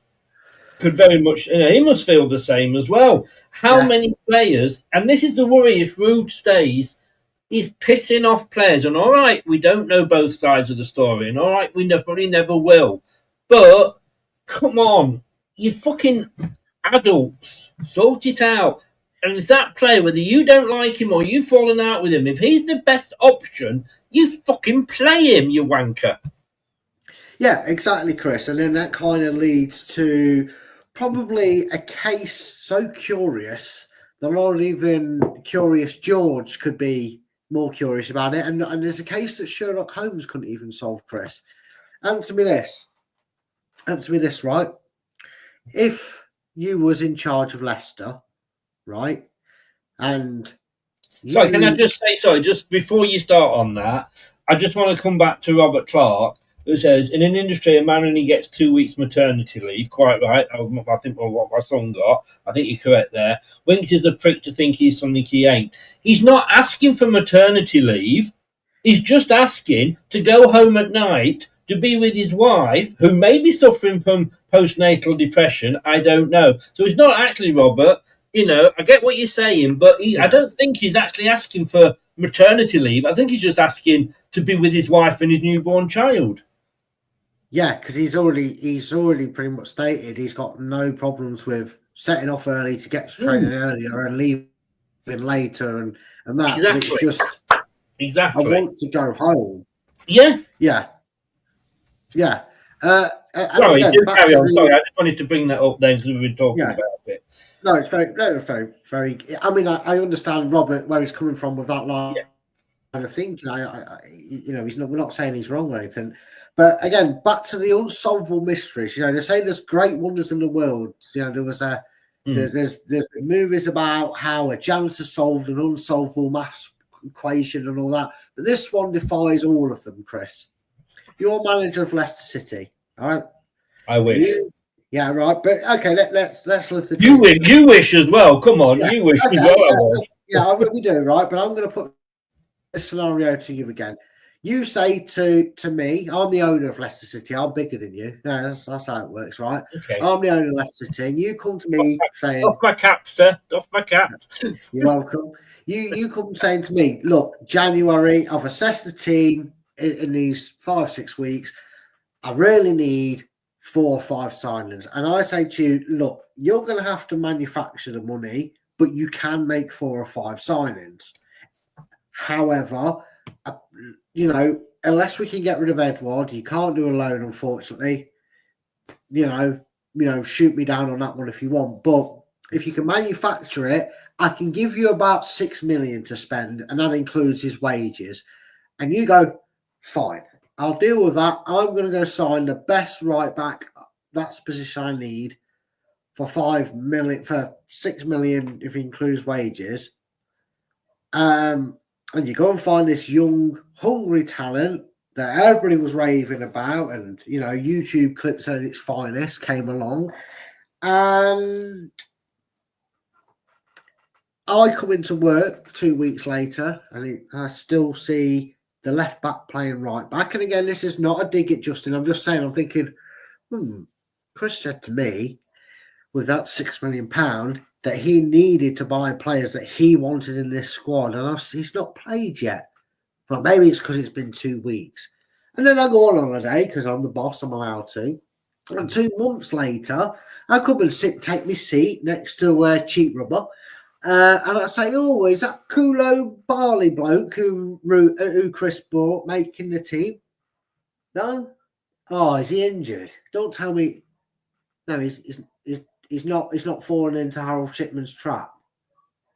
could very much, he must feel the same as well. How many players, and this is the worry if Rude stays, he's pissing off players. And all right, we don't know both sides of the story, and all right, we probably never will. But come on, you fucking adults, sort it out. And if that player, whether you don't like him or you've fallen out with him, if he's the best option, you fucking play him, you wanker. Yeah, exactly, Chris. And then that kind of leads to probably a case so curious that not even Curious George could be more curious about it. And there's a case that Sherlock Holmes couldn't even solve, Chris. Answer me this, right? If you was in charge of Leicester, right, and Sorry, can I just say, just before you start on that, I just want to come back to Robert Clark, who says, in an industry, a man only gets 2 weeks maternity leave. Quite right. I think what my son got. I think you're correct there. Winks is a prick to think he's something he ain't. He's not asking for maternity leave. He's just asking to go home at night to be with his wife, who may be suffering from postnatal depression. I don't know. So he's not actually, Robert, I get what you're saying, but I don't think he's actually asking for maternity leave. I think he's just asking to be with his wife and his newborn child. Yeah, because he's already pretty much stated he's got no problems with setting off early to get to training earlier and leaving later and that. Exactly. It's just, I want to go home. Yeah. Yeah. Sorry, again, do back carry to on. the, Sorry, I just wanted to bring that up then because we've been talking yeah. about it. No, it's very. I mean, I understand Robert where he's coming from with that line of thinking. We're not saying he's wrong or anything, but again, back to the unsolvable mysteries. They say there's great wonders in the world. There was there's movies about how a janitor solved an unsolvable maths equation and all that, but this one defies all of them. Chris, you're manager of Leicester City, all right? I wish. Yeah, right. But okay, let's live the You dream. wish. You wish as well. Come on, Yeah. you wish Okay, as well. I was. we do, right? But I'm going to put this scenario to you again. You say to me, I'm the owner of Leicester City. I'm bigger than you. No, that's how it works, right? Okay. I'm the owner of Leicester City, and you come to me saying, "Off my cap, sir. Off my cap." "You're welcome." You come saying to me, "Look, January. I've assessed the team in these 5-6 weeks. I really need 4 or 5 signings." And I say to you, "Look, you're going to have to manufacture the money, but you can make 4 or 5 signings. However, unless we can get rid of Edward, you can't do a loan, unfortunately. Shoot me down on that one if you want. But if you can manufacture it, I can give you about 6 million to spend, and that includes his wages." And you go, "Fine, I'll deal with that. I'm going to go sign the best right back. That's the position I need for 5 million, for 6 million if he includes wages." And you go and find this young, hungry talent that everybody was raving about, and YouTube clips at its finest came along, and I come into work 2 weeks later, and I still see the left back playing right back. And again, this is not a dig at Justin. I'm just saying, I'm thinking, Chris said to me, with that £6 million, that he needed to buy players that he wanted in this squad, and he's not played yet. But maybe it's because it's been 2 weeks. And then I go on holiday because I'm the boss, I'm allowed to. And 2 months later, I come and take my seat next to Cheap Rubber. And I say, "Oh, is that Kulo Barley bloke who Chris bought making the team?" "No." "Oh, is he injured?" "Don't tell me." "No, he's not. He's not fallen into Harold Shipman's trap."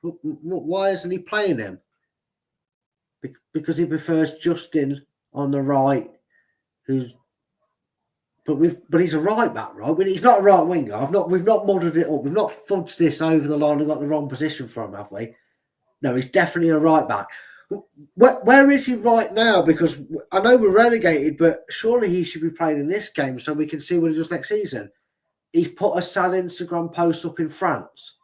"Why isn't he playing him?" Because he prefers Justin on the right, but he's a right back, right? But he's not a right winger. We've not muddled it up. We've not fudged this over the line and got the wrong position for him, have we? No, he's definitely a right back. Where is he right now? Because I know we're relegated, but surely he should be playing in this game so we can see what he does next season. He's put a sad Instagram post up in France.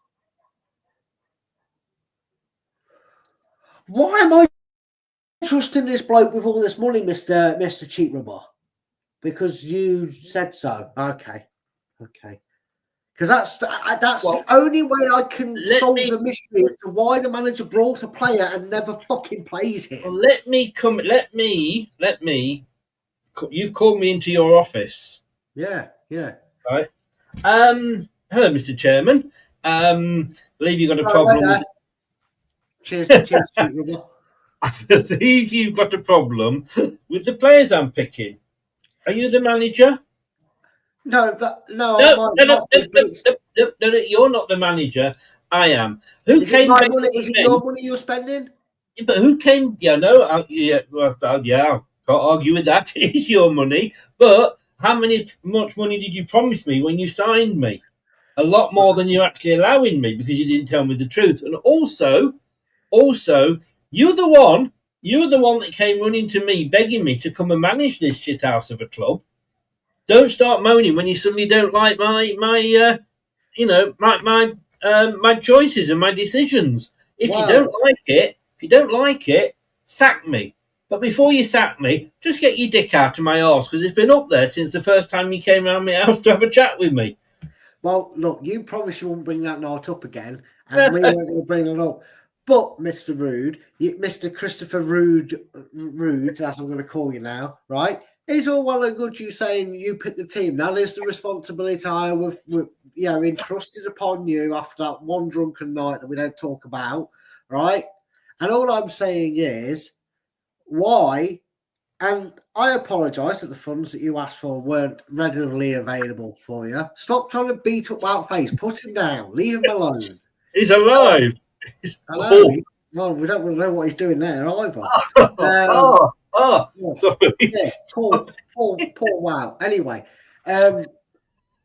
Why am I trusting this bloke with all this money, Mr. Cheap Rubber? Because you said so. Okay. Because that's the only way I can solve the mystery as to why the manager brought a player and never fucking plays him. Well, let me. You've called me into your office. Yeah. Right. Hello, Mr. Chairman. Believe you've got a problem. Cheers, Cheap Rubber. I believe you've got a problem with the players I'm picking. Are you the manager? No. No, you're not the manager. I am. Is it your money you're spending? But who came? Yeah, no. I can't argue with that. It's your money. But how much money did you promise me when you signed me? A lot more than you're actually allowing me because you didn't tell me the truth. And also, you're the one that came running to me begging me to come and manage this shit house of a club. Don't start moaning when you suddenly don't like my choices and my decisions. If you don't like it, sack me. But before you sack me, just get your dick out of my arse because it's been up there since the first time you came around my house to have a chat with me. Well, look, you promised you wouldn't bring that night up again, and we weren't going to bring it up. But, Mr. Rude, Mr. Christopher Rude, that's what I'm going to call you now, right? It's all well and good you saying you pick the team. Now, there's the responsibility I have entrusted upon you after that one drunken night that we don't talk about, right? And all I'm saying is, why And I apologise that the funds that you asked for weren't readily available for you. Stop trying to beat up Wout Face. Put him down. Leave him alone. He's alive. I know. Well, we don't really know what he's doing there either. Sorry. Yeah, poor Wout. Anyway,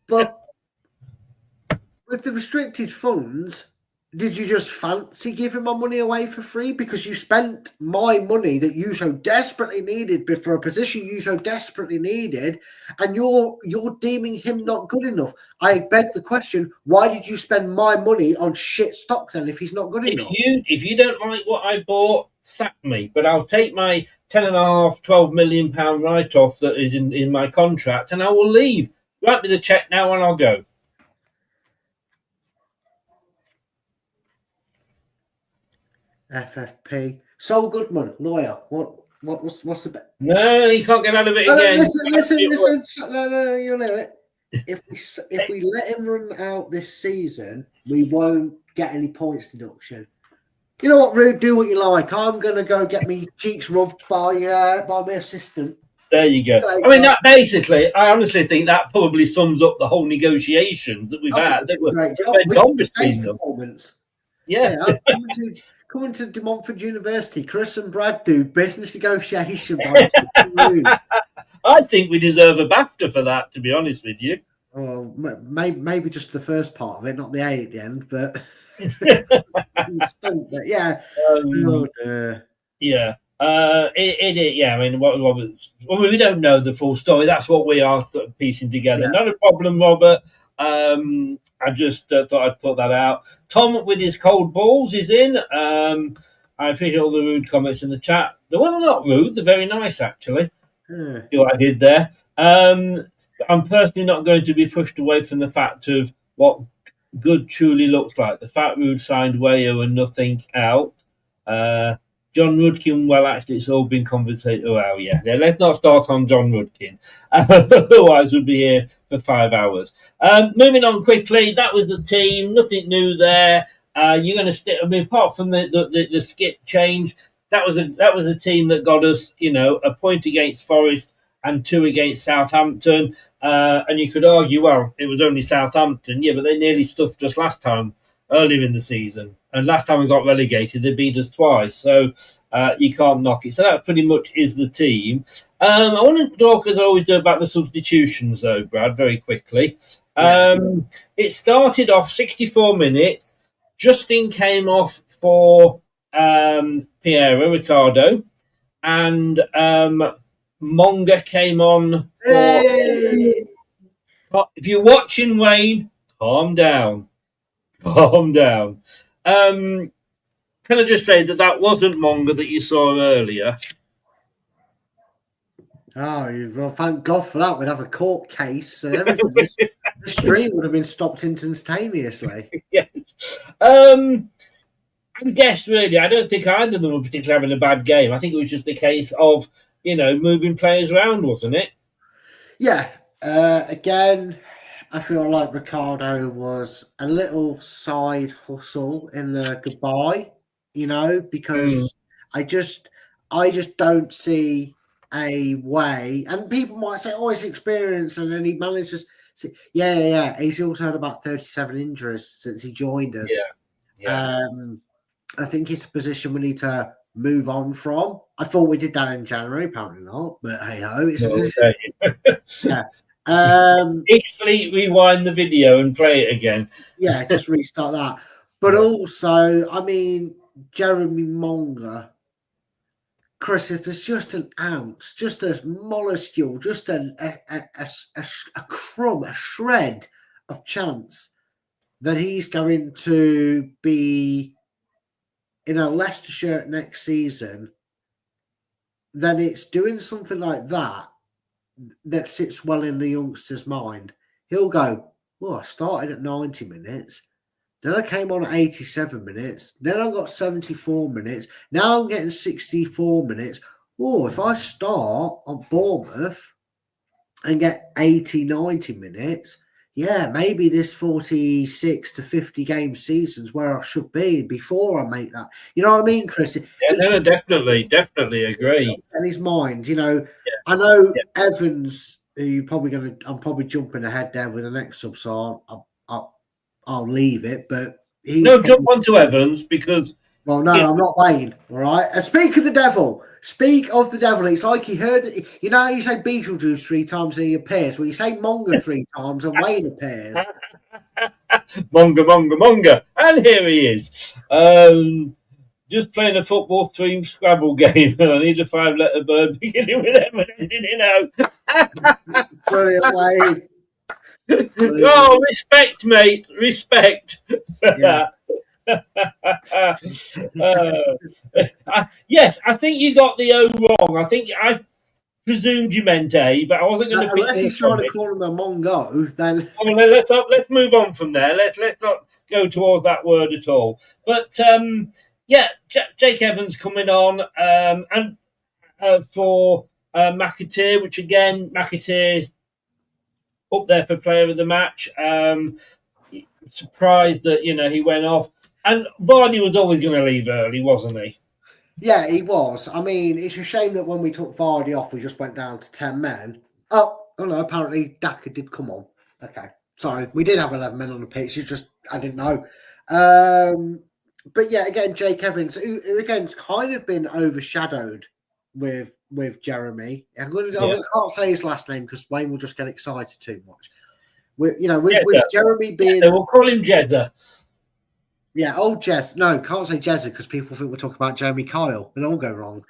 but with the restricted funds, did you just fancy giving my money away for free because you spent my money that you so desperately needed for a position you so desperately needed, and you're deeming him not good enough? I beg the question: why did you spend my money on shit stock then if he's not good enough? If you don't like what I bought, sack me. But I'll take my 10.5, 12 million pound write off that is in my contract, and I will leave. Write me the check now, and I'll go. FFP. Saul Goodman, lawyer. What's the bet? No, he can't get out of it again. Listen. No, you'll know it. If we let him run out this season, we won't get any points deduction. You know what, Rude? Do what you like. I'm gonna go get me cheeks rubbed by my assistant. There you go. I mean, that basically, I honestly think that probably sums up the whole negotiations that we've had. That were on between them. Yes. Coming to De Montfort University, Chris and Brad do business negotiation. I think we deserve a BAFTA for that, to be honest with you. Well, maybe just the first part of it, not the A at the end, but yeah. Yeah. Yeah. I mean, we don't know the full story. That's what we are piecing together. Yeah. Not a problem, Robert. I just thought I'd put that out. Tom with his cold balls is in. I appreciate all the rude comments in the chat. They're not rude. They're very nice, actually. See what I did there. I'm personally not going to be pushed away from the fact of what good truly looks like. The fact Rude signed Wayo and nothing out. John Rudkin, well, actually, it's all been conversated. Oh, well, yeah. Let's not start on John Rudkin. Otherwise, we'll be here for 5 hours. Moving on quickly, that was the team. Nothing new there. You're going to stick. I mean, apart from the skip change, that was a team that got us, a point against Forest and 2 against Southampton. And you could argue, well, it was only Southampton, but they nearly stuffed us last time earlier in the season. And last time we got relegated, they beat us twice. So you can't knock it. So that pretty much is the team. I want to talk, as I always do, about the substitutions, though, Brad, very quickly. It started off 64 minutes. Justin came off for Ricardo. And Monga came on for... If you're watching, Wayne, calm down. Calm down. Can I just say that wasn't Monga that you saw earlier? Oh, well, thank God for that. We'd have a court case and everything. The stream would have been stopped instantaneously. Yes. I guess, really, I don't think either of them were particularly having a bad game. I think it was just a case of, moving players around, wasn't it? Yeah. Again, I feel like Ricardo was a little side hustle in the goodbye, because I just don't see a way. And people might say, oh, it's experience, and then he manages to, yeah. He's also had about 37 injuries since he joined us. Yeah. I think it's a position we need to move on from. I thought we did that in January, apparently not, but hey ho, it's yeah. Ixley, rewind the video and play it again. Yeah, just restart that. But also, I mean, Jeremy Monga, Chris, if there's just an ounce, just a molecule, just a crumb, a shred of chance that he's going to be in a Leicester shirt next season, then it's doing something like that sits well in the youngster's mind. He'll go, well, I started at 90 minutes. Then I came on at 87 minutes. Then I got 74 minutes. Now I'm getting 64 minutes. Oh, if I start on Bournemouth and get 80, 90 minutes, yeah, maybe this 46 to 50 game season's where I should be before I make that. You know what I mean, Chris? Yeah, no, definitely agree. In his mind, you know, I Yes. know Yeah. Evans, who you're probably I'm probably jumping ahead there with the next sub, so I'll leave it. But he's No, jump onto Evans because well, no, I'm not Wayne. All right. And speak of the devil. It's like he heard it. You know, you say Beetlejuice 3 times and he appears. Well, you say Monga 3 times and Wayne appears. Monga, and here he is. Just playing a football theme Scrabble game, and I need a 5-letter word beginning with M and ending in O. Brilliant, Wayne. Oh, respect, mate. Respect for that. Yes, I think you got the O wrong. I presumed you meant A, but I wasn't going to. Unless he's trying to call him a Mongo, then. Well, let's move on from there. Let's not go towards that word at all. But yeah, Jake Evans coming on, and for McAteer, which again McAteer up there for player of the match. Surprised that he went off. And Vardy was always going to leave early, wasn't he? Yeah, he was. I mean, it's a shame that when we took Vardy off, we just went down to 10 men. Oh no, apparently Daka did come on. Okay, sorry. We did have 11 men on the pitch. It's just, I didn't know. But yeah, again, Jake Evans, who again's kind of been overshadowed with Jeremy. I can't say his last name because Wayne will just get excited too much. With Jeremy being... we'll call him Jezza. Yeah, old Jez. No, can't say Jezza because people think we're talking about Jeremy Kyle. It'll all go wrong.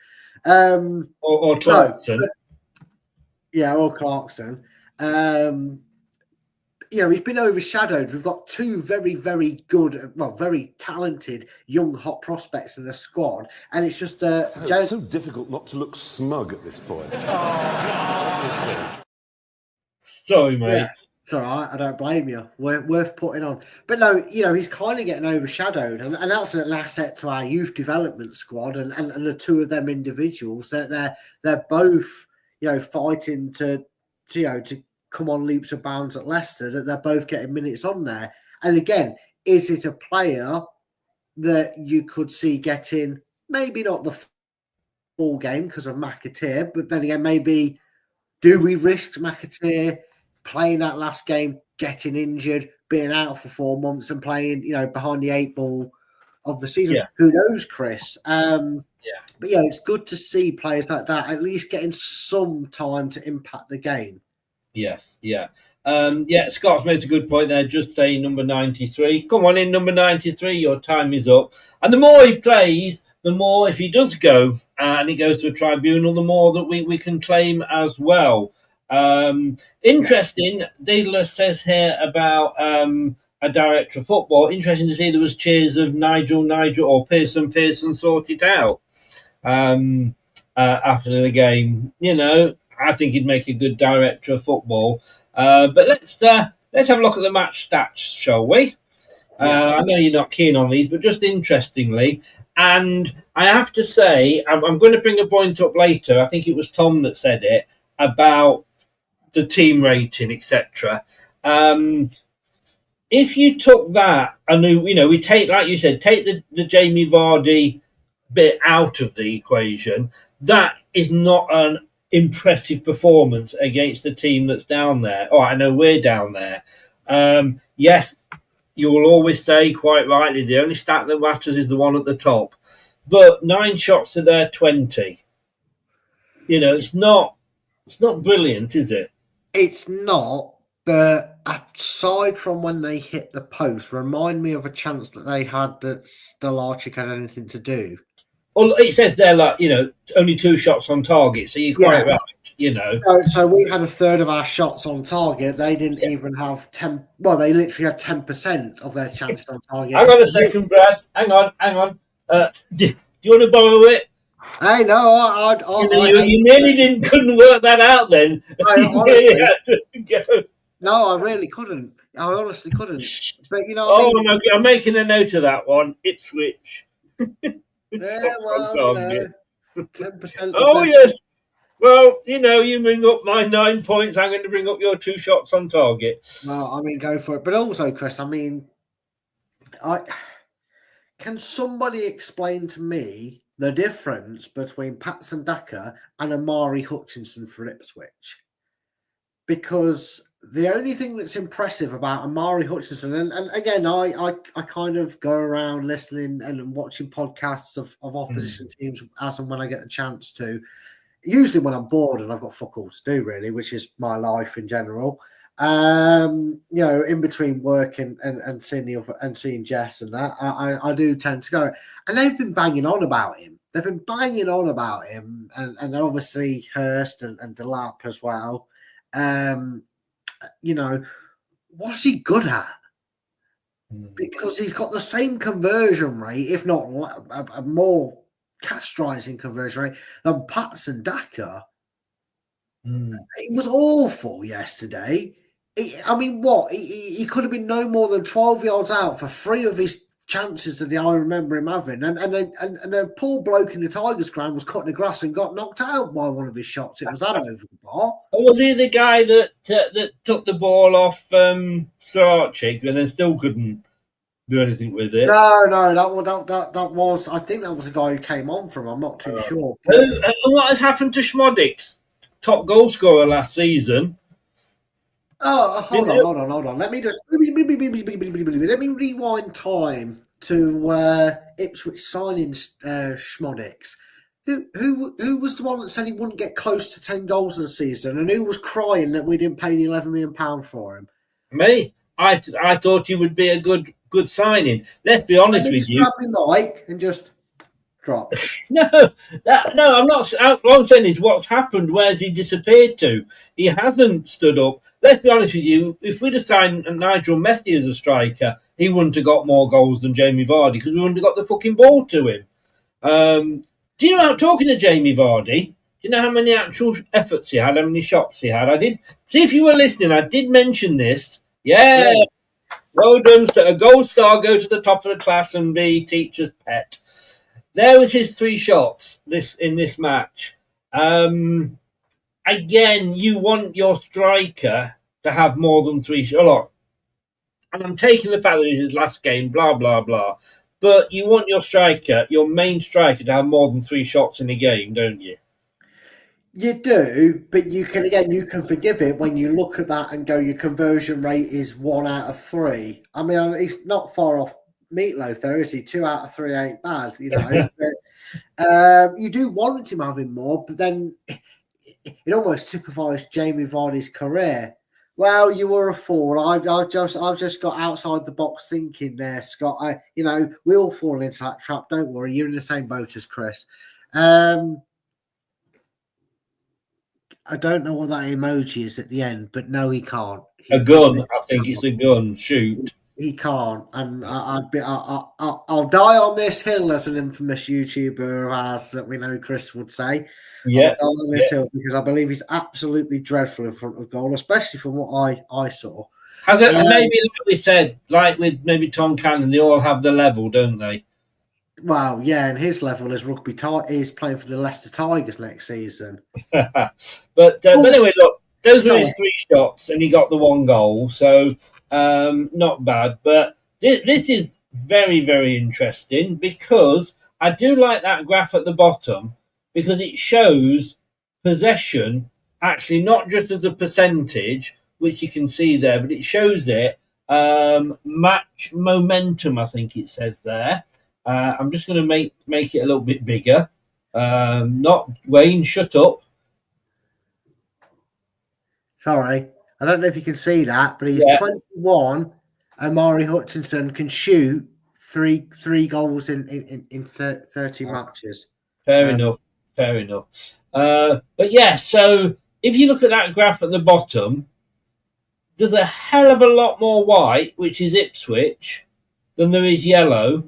Or Clarkson. Or Clarkson. He's been overshadowed. We've got 2 very, very good, very talented young hot prospects in the squad. And it's just... it's so difficult not to look smug at this point. Sorry, mate. Yeah. It's all right. I don't blame you. Worth putting on. But no, he's kind of getting overshadowed. And that's an asset to our youth development squad. And the 2 of them individuals, that they're both, fighting to come on leaps and bounds at Leicester, that they're both getting minutes on there. And again, is it a player that you could see getting maybe not the full game because of McAteer, but then again, maybe do we risk McAteer playing that last game, getting injured, being out for 4 months and playing, behind the 8 ball of the season? Yeah. Who knows, Chris? Yeah. But yeah, it's good to see players like that at least getting some time to impact the game. Yes, yeah. Scott's made a good point there. Just say number 93. Come on in, number 93. Your time is up. And the more he plays, the more, if he does go and he goes to a tribunal, the more that we can claim as well. Interesting, Daedalus says here about a director of football. Interesting to see there was cheers of Nigel or Pearson sort it out after the game. I think he'd make a good director of football. But let's have a look at the match stats, shall we? I know you're not keen on these, but just interestingly, and I have to say, I'm going to bring a point up later. I think it was Tom that said it about the team rating, etc. If you took that and we take, like you said, take the Jamie Vardy bit out of the equation, that is not an impressive performance against the team that's down there. Oh, I know we're down there. Yes, you will always say quite rightly the only stat that matters is the one at the top, but 9 shots to their 20. It's not brilliant, is it? It's not, but aside from when they hit the post, remind me of a chance that they had that Stelarczyk had anything to do. Well, it says there, only 2 shots on target, so you're quite right, So we had a third of our shots on target. They didn't even have 10. Well, they literally had 10% of their chances on target. Hang on a second, Brad. Hang on. Do you want to borrow it? Hey, no, you couldn't work that out then. No, I really couldn't. I honestly couldn't. But I'm making a note of that one. Ipswich. Yeah, well, 10%. Oh, Oh, yes. Well, you bring up my 9 points. I'm going to bring up your 2 shots on target. Well, I mean, go for it. But also, Chris, I mean, can somebody explain to me the difference between Patson Daka and Amari Hutchinson for Ipswich? Because the only thing that's impressive about Amari Hutchinson, and again, I kind of go around listening and watching podcasts of opposition teams as and when I get the chance to. Usually when I'm bored and I've got fuck all to do, really, which is my life in general. In between work and seeing Jess and that, I do tend to go. And they've been banging on about him. And obviously Hurst and Delap as well. What's he good at? Because he's got the same conversion rate, if not a more castrising conversion rate than Patson Daka. It was awful yesterday. He could have been no more than 12 yards out for 3 of his chances that I remember him having. And the poor bloke in the Tigers ground was cutting the grass and got knocked out by one of his shots. It was that over the bar. Or was he the guy that took the ball off Sarachik and then still couldn't do anything with it? No, that was. I think that was the guy who came on from. I'm not too sure. And what has happened to Schmodix, top goal scorer last season? Oh, hold on. Let me rewind time to Ipswich signing Schmodix. Who was the one that said he wouldn't get close to 10 goals in the season, and who was crying that we didn't pay the £11 million for him? Me? I thought he would be a good signing. Let's be honest with you. Grab my mic and just drop. No, I'm not. What I'm saying is, what's happened? Where's he disappeared to? He hasn't stood up. Let's be honest with you. If we'd have signed Nigel Messi as a striker, he wouldn't have got more goals than Jamie Vardy because we wouldn't have got the fucking ball to him. Do you know? Talking to Jamie Vardy, do you know how many actual efforts he had? How many shots he had? I did see if you were listening. I did mention this. Yeah. Well done. So a gold star, go to the top of the class and be teacher's pet. There was his 3 shots in this match. Again, you want your striker to have more than 3 shots. And I'm taking the fact that it's his last game, blah, blah, blah. But you want your striker, your main striker, to have more than 3 shots in a game, don't you? You do, but you can forgive it when you look at that and go, your conversion rate is 1 out of 3. I mean, he's not far off Meatloaf there, is he? 2 out of 3 ain't bad, but, you do want him having more, but then it almost typifies Jamie Vardy's career. Well, you were a fool. I've just got outside the box thinking there, Scott. We all fall into that trap. Don't worry, you're in the same boat as Chris. I don't know what that emoji is at the end, but no, he can't. A gun. I think it's a gun. Shoot. He can't, and I'll die on this hill, as an infamous YouTuber has that we know Chris would say. Yeah, I'll die on this hill because I believe he's absolutely dreadful in front of goal, especially from what I saw. Has it maybe like we said, like with maybe Tom Cannon, they all have the level, don't they? Well, yeah, and his level is rugby. He's playing for the Leicester Tigers next season. But anyway, look, those were his 3 shots, and he got the 1 goal, so not bad. But this is very, very interesting because I do like that graph at the bottom because it shows possession actually not just as a percentage, which you can see there, but it shows it match momentum. I think it says there. I'm just going to make it a little bit bigger. Not Wayne, shut up. Sorry, I don't know if you can see that, but he's 21. Amari Hutchinson can shoot three goals in 30 matches. Fair enough. But yeah, so if you look at that graph at the bottom, there's a hell of a lot more white, which is Ipswich, than there is yellow.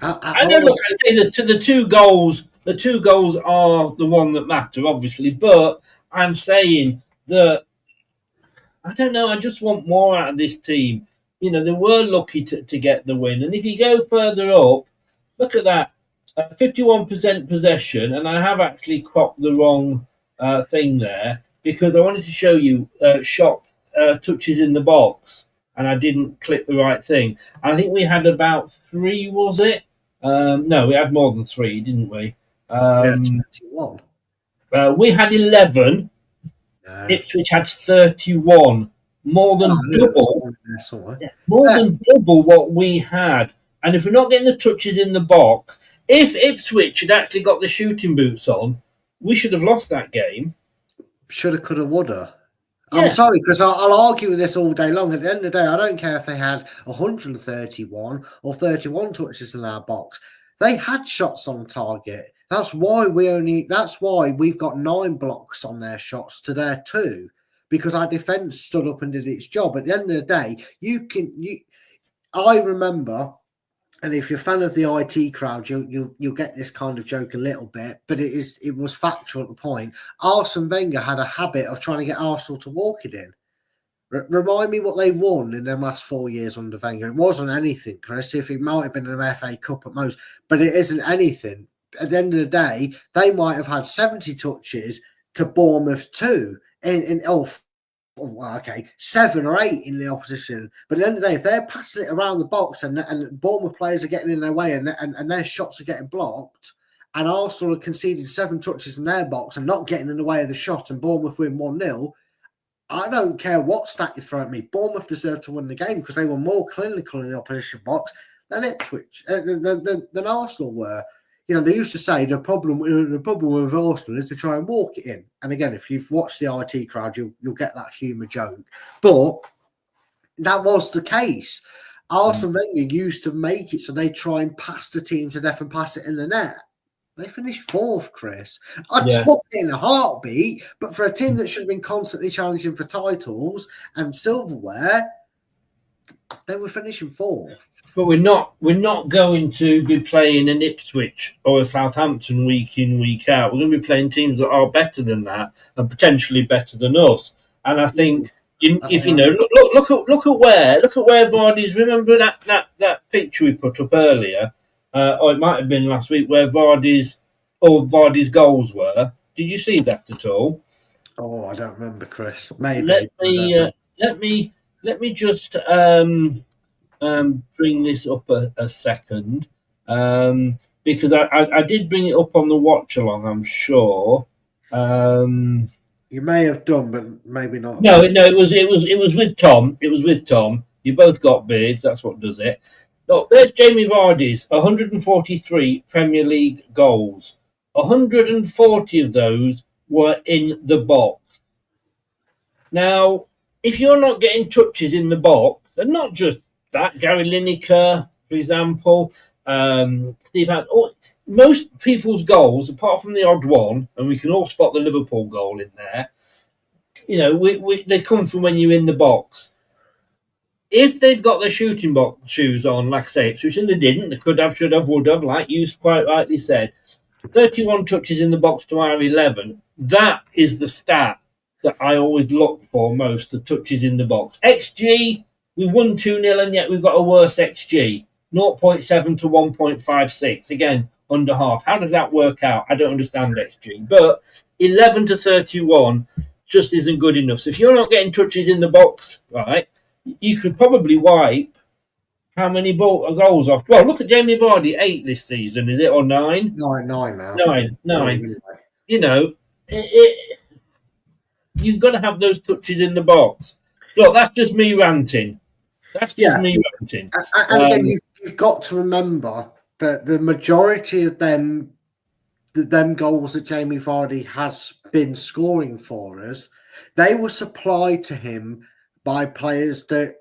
I don't look. I say that to the 2 goals. The 2 goals are the one that matter, obviously. But I'm saying that I don't know. I just want more out of this team. They were lucky to get the win, and if you go further up, Look at that. 51% possession, and I have actually cropped the wrong thing there because I wanted to show you shot touches in the box, and I didn't click the right thing. I think we had about 3, was it? No, we had more than 3, didn't we? Yeah, 21. We had 11. No. Ipswich had 31. More than double. More than double what we had. And if we're not getting the touches in the box, if Ipswich had actually got the shooting boots on, we should have lost that game. Shoulda, coulda, woulda. Yeah. I'm sorry, Chris. I'll argue with this all day long. At the end of the day, I don't care if they had 131 or 31 touches in our box. They had shots on target. That's why we've got 9 blocks on their shots to their 2, because our defence stood up and did its job. At the end of the day, I remember. And if you're a fan of the IT crowd, you'll get this kind of joke a little bit, but it was factual at the point. Arsene Wenger had a habit of trying to get Arsenal to walk it in. Remind me what they won in their last 4 years under Wenger. It wasn't anything, Chris. If it might have been an FA Cup at most, but it isn't anything. At the end of the day, they might have had 70 touches to Bournemouth 2 okay, 7 or 8 in the opposition. But at the end of the day, if they're passing it around the box and Bournemouth players are getting in their way and their shots are getting blocked, and Arsenal are conceding 7 touches in their box and not getting in the way of the shot, and Bournemouth win 1-0, I don't care what stat you throw at me. Bournemouth deserved to win the game because they were more clinical in the opposition box than Ipswich, than Arsenal were. You know, they used to say the problem with Arsenal is to try and walk it in. And again, if you've watched the IT crowd, you'll get that humour joke. But that was the case. Arsene Wenger used to make it so they try and pass the team to death and pass it in the net. They finished 4th, Chris. I'd swap it in a heartbeat, but for a team that should have been constantly challenging for titles and silverware, they were finishing 4th. But we're not going to be playing an Ipswich or a Southampton week in, week out. We're going to be playing teams that are better than that and potentially better than us. And I think look at where Vardy's. Remember that picture we put up earlier, or it might have been last week, where Vardy's goals were. Did you see that at all? Oh, I don't remember, Chris. Maybe. Let me just bring this up a second, because I did bring it up on the watch along, I'm sure. You may have done, but maybe not. No, it was with Tom. It was with Tom. You both got beards. That's what does it. Look, there's Jamie Vardy's 143 Premier League goals. 140 of those were in the box. Now, if you're not getting touches in the box, and not just that, Gary Lineker, for example, Steve Hunt, most people's goals, apart from the odd one, and we can all spot the Liverpool goal in there, you know, they come from when you're in the box. If they'd got their shooting box shoes on, like I say, Ipswich, and they didn't, they could have, should have, would have, like you quite rightly said, 31 touches in the box to our 11, that is the stat that I always look for most, the touches in the box. XG, we won 2-0 and yet we've got a worse XG, 0.7 to 1.56, again, under half. How does that work out? I don't understand XG. But 11 to 31 just isn't good enough. So if you're not getting touches in the box, right, you could probably wipe how many goals off? Well, look at Jamie Vardy, 8 this season, is it, or 9? 9 now. 9. You know, you've got to have those touches in the box. Look, that's just me ranting. That's just me ranting. And again, you've got to remember that the majority of them goals that Jamie Vardy has been scoring for us, they were supplied to him by players that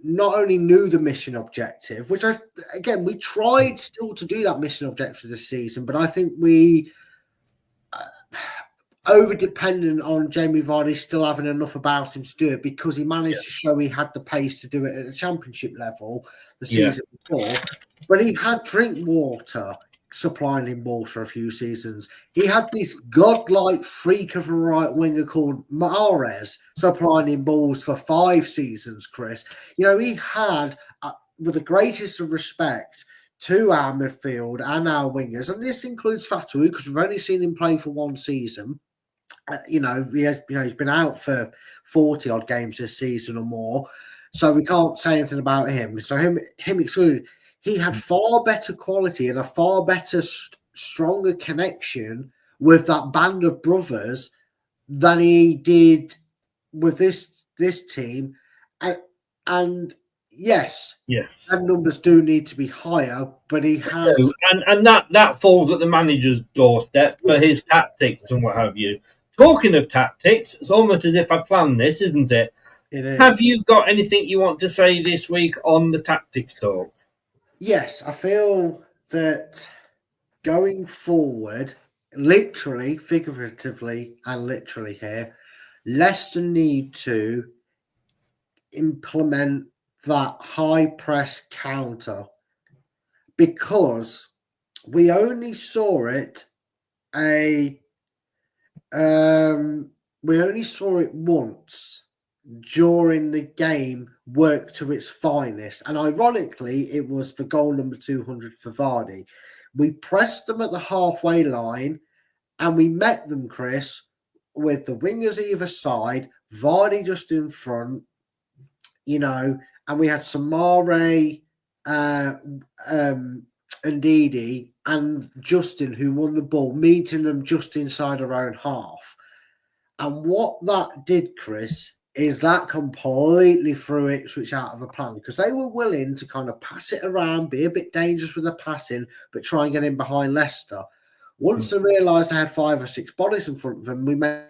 not only knew the mission objective, which we tried still to do that mission objective this season, but I think we over-dependent on Jamie Vardy still having enough about him to do it, because he managed to show he had the pace to do it at a championship level the season before. But he had Drinkwater supplying him balls for a few seasons. He had this godlike freak of a right winger called Mahrez supplying him balls for 5 seasons, Chris. You know, he had, with the greatest of respect to our midfield and our wingers, and this includes Fatawu because we've only seen him play for one season. He's been out for 40 odd games this season or more, so we can't say anything about him. So him excluded, he had far better quality and a far better, stronger connection with that band of brothers than he did with this team, and yes, them numbers do need to be higher, but he has, and that falls at the manager's doorstep for his tactics and what have you. Talking of tactics, it's almost as if I planned this, isn't it? It is. Have you got anything you want to say this week on the tactics talk? Yes, I feel that going forward, literally, figuratively, and literally here, Leicester need to implement that high press counter, because we only saw it once during the game work to its finest, and ironically it was for goal number 200 for Vardy. We pressed them at the halfway line and we met them, Chris, with the wingers either side, Vardy just in front, and we had Samare, Ndidi and Justin, who won the ball, meeting them just inside our own half. And what that did, Chris, is that completely threw Ipswich out of a plan, because they were willing to kind of pass it around, be a bit dangerous with the passing, but try and get in behind Leicester. Once they realised they had 5 or 6 bodies in front of them, we made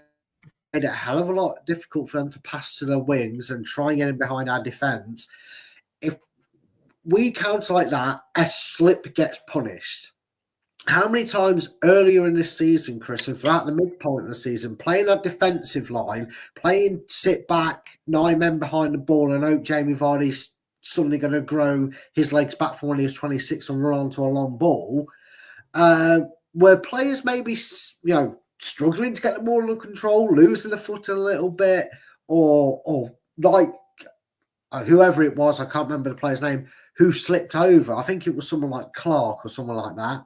it a hell of a lot difficult for them to pass to their wings and try and get in behind our defence. If we counter like that, a slip gets punished. How many times earlier in this season, Chris, and throughout the midpoint of the season, playing that defensive line, playing sit back, 9 men behind the ball, and hope Jamie Vardy's suddenly going to grow his legs back from when he was 26 and run onto a long ball, where players may be, struggling to get the ball under control, losing the foot a little bit, or like whoever it was, I can't remember the player's name, who slipped over. I think it was someone like Clark or someone like that.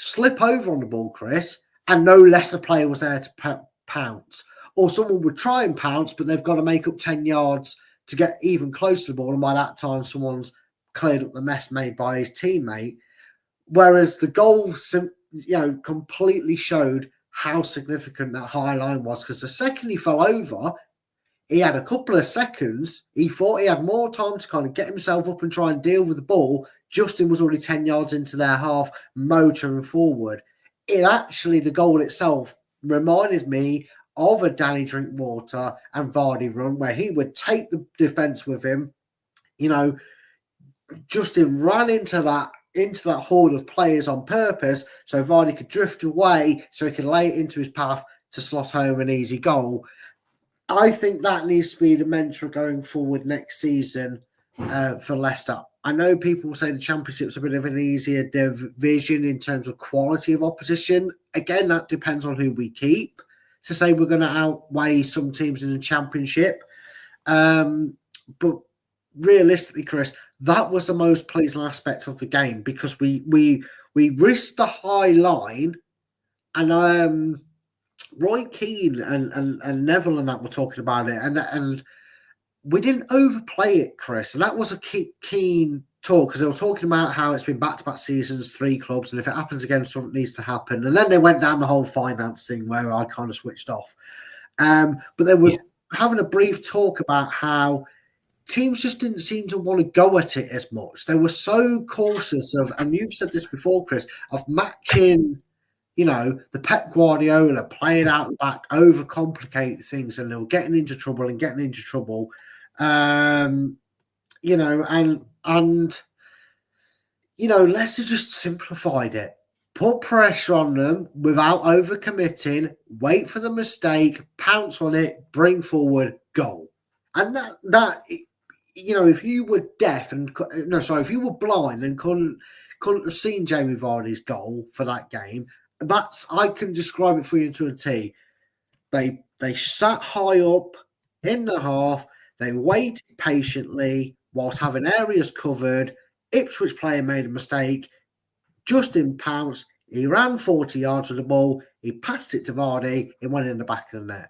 Slip over on the ball, Chris, and no Leicester player was there to pounce. Or someone would try and pounce, but they've got to make up 10 yards to get even close to the ball, and by that time someone's cleared up the mess made by his teammate. Whereas the goal, completely showed how significant that high line was, because the second he fell over, he had a couple of seconds. He thought he had more time to kind of get himself up and try and deal with the ball. Justin was already 10 yards into their half, motoring forward. The goal itself reminded me of a Danny Drinkwater and Vardy run, where he would take the defence with him. Justin ran into that horde of players on purpose, so Vardy could drift away, so he could lay it into his path to slot home an easy goal. I think that needs to be the mantra going forward next season for Leicester. I know people will say the Championship's a bit of an easier division in terms of quality of opposition. Again, that depends on who we keep. To say we're going to outweigh some teams in the Championship. But realistically, Chris, that was the most pleasing aspect of the game, because we risked the high line, and Roy Keane and Neville and that were talking about it, and we didn't overplay it, Chris, and that was a keen talk, because they were talking about how it's been back-to-back seasons, 3 clubs, and if it happens again, something needs to happen. And then they went down the whole finance thing where I kind of switched off. But they were having a brief talk about how teams just didn't seem to want to go at it as much. They were so cautious of, and you've said this before, Chris, of matching, the Pep Guardiola, play it out the back, overcomplicate things, and they were getting into trouble. Leicester just simplified it. Put pressure on them without overcommitting, wait for the mistake, pounce on it, bring forward, goal. And that if you were if you were blind and couldn't have seen Jamie Vardy's goal for that game, I can describe it for you to a T. They sat high up in the half, they waited patiently whilst having areas covered, Ipswich player made a mistake. Justin pounced. He ran 40 yards with the ball. He passed it to Vardy. It went in the back of the net.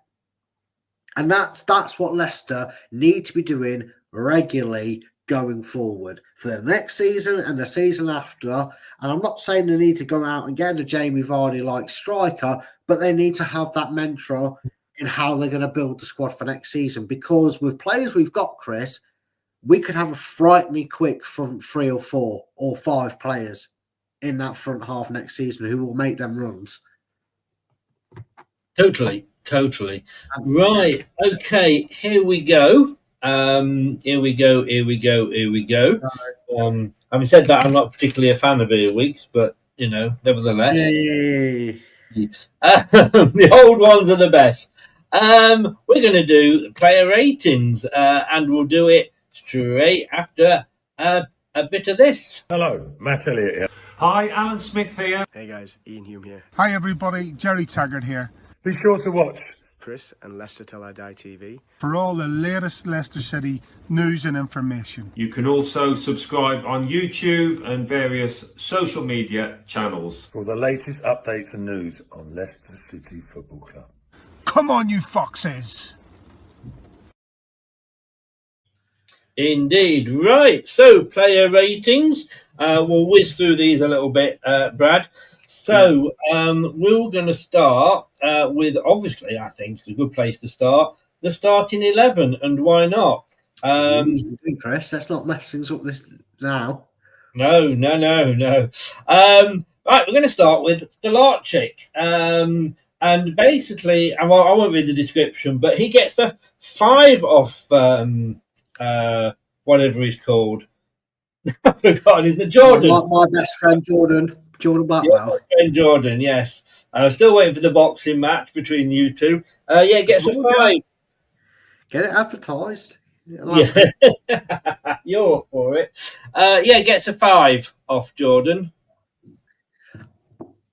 And that's what Leicester need to be doing regularly going forward for the next season and the season after. And I'm not saying they need to go out and get a Jamie Vardy-like striker, but they need to have that mantra in how they're going to build the squad for next season. Because with players we've got, Chris, we could have a frighteningly quick front 3 or 4 or 5 players in that front half next season who will make them runs. Totally. Right. Okay. Here we go. Having said that, I'm not particularly a fan of earwigs, but nevertheless, the old ones are the best. We're going to do player ratings, and we'll do it straight after a bit of this. Hello, Matt Elliott here. Hi, Alan Smith here. Hey guys, Ian Hume here. Hi everybody, Jerry Taggart here. Be sure to watch Chris and Leicester Till I Die TV for all the latest Leicester City news and information. You can also subscribe on YouTube and various social media channels for the latest updates and news on Leicester City Football Club. Come on, you foxes! Indeed. Right. So, player ratings. We'll whiz through these a little bit, Brad. So, we're going to start with, obviously, I think it's a good place to start, the starting 11, and why not? Chris, let's not mess things up this now. No. Right, we're going to start with Stelarczyk. And basically, I won't read the description, but he gets the 5 off whatever he's called. I've forgotten, isn't it? Jordan. My best friend, Jordan Blackwell. Jordan, yes. I'm still waiting for the boxing match between you two. Gets a 5. Get it advertised. Yeah. You're up for it. Gets a 5 off Jordan.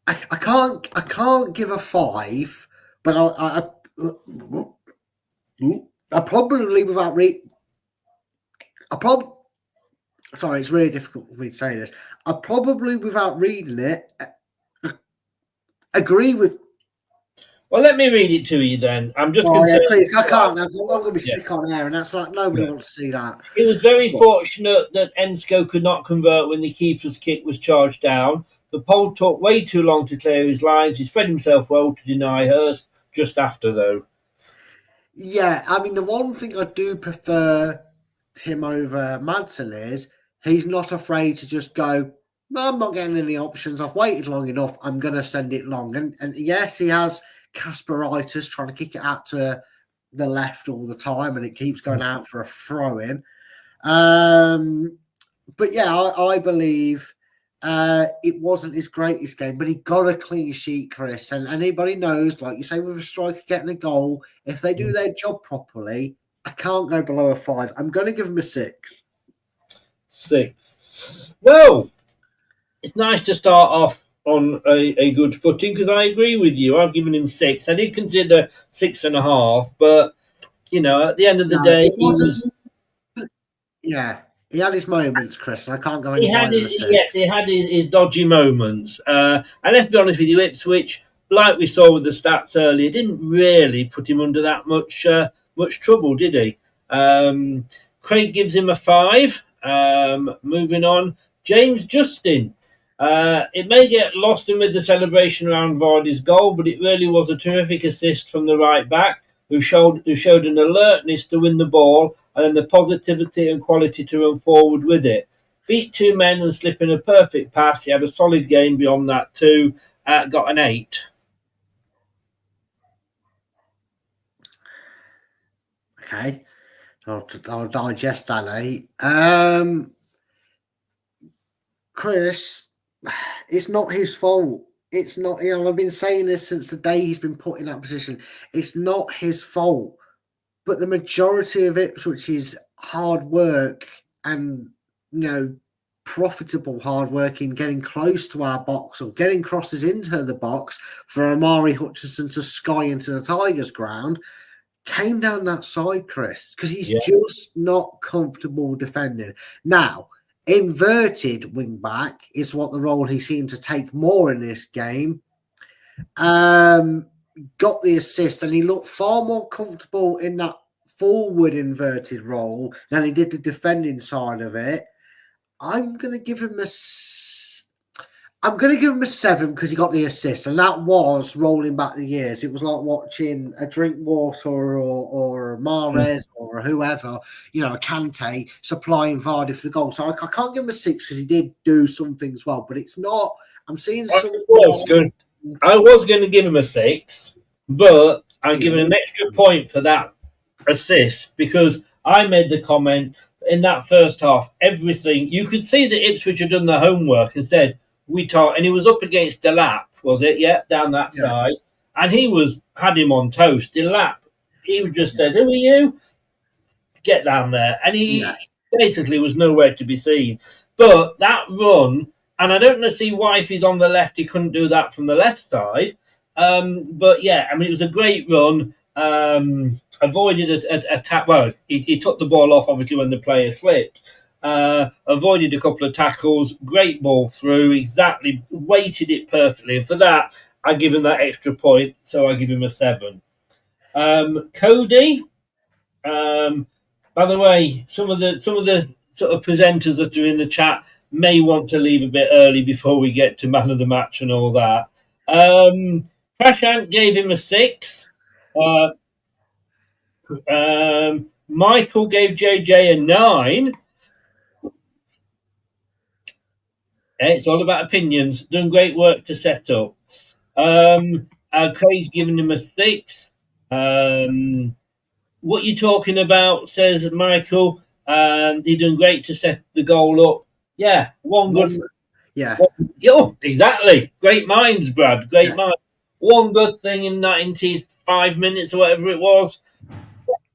I can't give a 5, but I probably sorry, it's really difficult for me to say this. I probably, without reading it, agree with. Well, let me read it to you then. I'm just concerned. Yeah, please, I can't. I'm going to be sick on air, and that's like nobody wants to see that. It was very fortunate that Ensko could not convert when the keeper's kick was charged down. The pole took way too long to clear his lines. He spread himself well to deny Hurst just after, though. Yeah, I mean, the one thing I do prefer him over Madsen is he's not afraid to just go, no, I'm not getting any options. I've waited long enough. I'm going to send it long. And yes, he has Kasperitis trying to kick it out to the left all the time, and it keeps going out for a throw-in. But yeah, I believe it wasn't his greatest game, but he got a clean sheet, Chris. And anybody knows, like you say, with a striker getting a goal, if they do their job properly, I can't go below a 5. I'm going to give him a 6. 6. Well, it's nice to start off on a good footing because I agree with you. I've given him 6. I did consider 6.5, but at the end of the day, yeah, he had his moments, Chris. And I can't go any higher than a 6. Yes, he had his dodgy moments. And let's be honest with you, Ipswich, like we saw with the stats earlier, didn't really put him under that much trouble, did he? Craig gives him a 5. Moving on, James Justin. It may get lost in with the celebration around Vardy's goal, but it really was a terrific assist from the right back who showed an alertness to win the ball and then the positivity and quality to run forward with it. Beat 2 men and slip in a perfect pass. He had a solid game beyond that too. Got an 8. Okay. I'll digest that 8. Chris, it's not his fault. It's not, I've been saying this since the day he's been put in that position. It's not his fault. But the majority of Ipswich is hard work and, profitable hard work in getting close to our box or getting crosses into the box for Amari Hutchinson to sky into the Tigers' ground. Came down that side, Chris, because he's just not comfortable defending. Now, Inverted wing back is what the role he seemed to take more in this game. Got the assist, and he looked far more comfortable in that forward inverted role than he did the defending side of it. I'm going to give him a 7 because he got the assist, and that was rolling back the years. It was like watching a Drinkwater or Mahrez or whoever, a Kante supplying Vardy for the goal. So I can't give him a 6 because he did do some things well, but it's not. I'm seeing some. I was going to give him a 6, but I'm giving an extra point for that assist because I made the comment in that first half. Everything you could see that Ipswich had done their homework. Instead, and he was up against Delap, was it? Yeah, down that side, and he had him on toast. Delap, he just said, "Who are you? Get down there," and he basically was nowhere to be seen. But that run. And I don't see why, if he's on the left, he couldn't do that from the left side. But yeah, I mean, it was a great run. Avoided a tap. Well, he took the ball off, obviously, when the player slipped. Avoided a couple of tackles. Great ball through. Exactly. Weighted it perfectly. And for that, I give him that extra point. So I give him a 7. Cody. By the way, some of the sort of presenters that are in the chat may want to leave a bit early before we get to man of the match and all that. Prashant gave him a 6. Michael gave JJ a 9. It's all about opinions. Done great work to set up. Craig's given him a 6. What you talking about, says Michael. He done great to set the goal up. Yeah, one good. Exactly. Great minds, Brad. Great minds. One good thing in 95 minutes or whatever it was,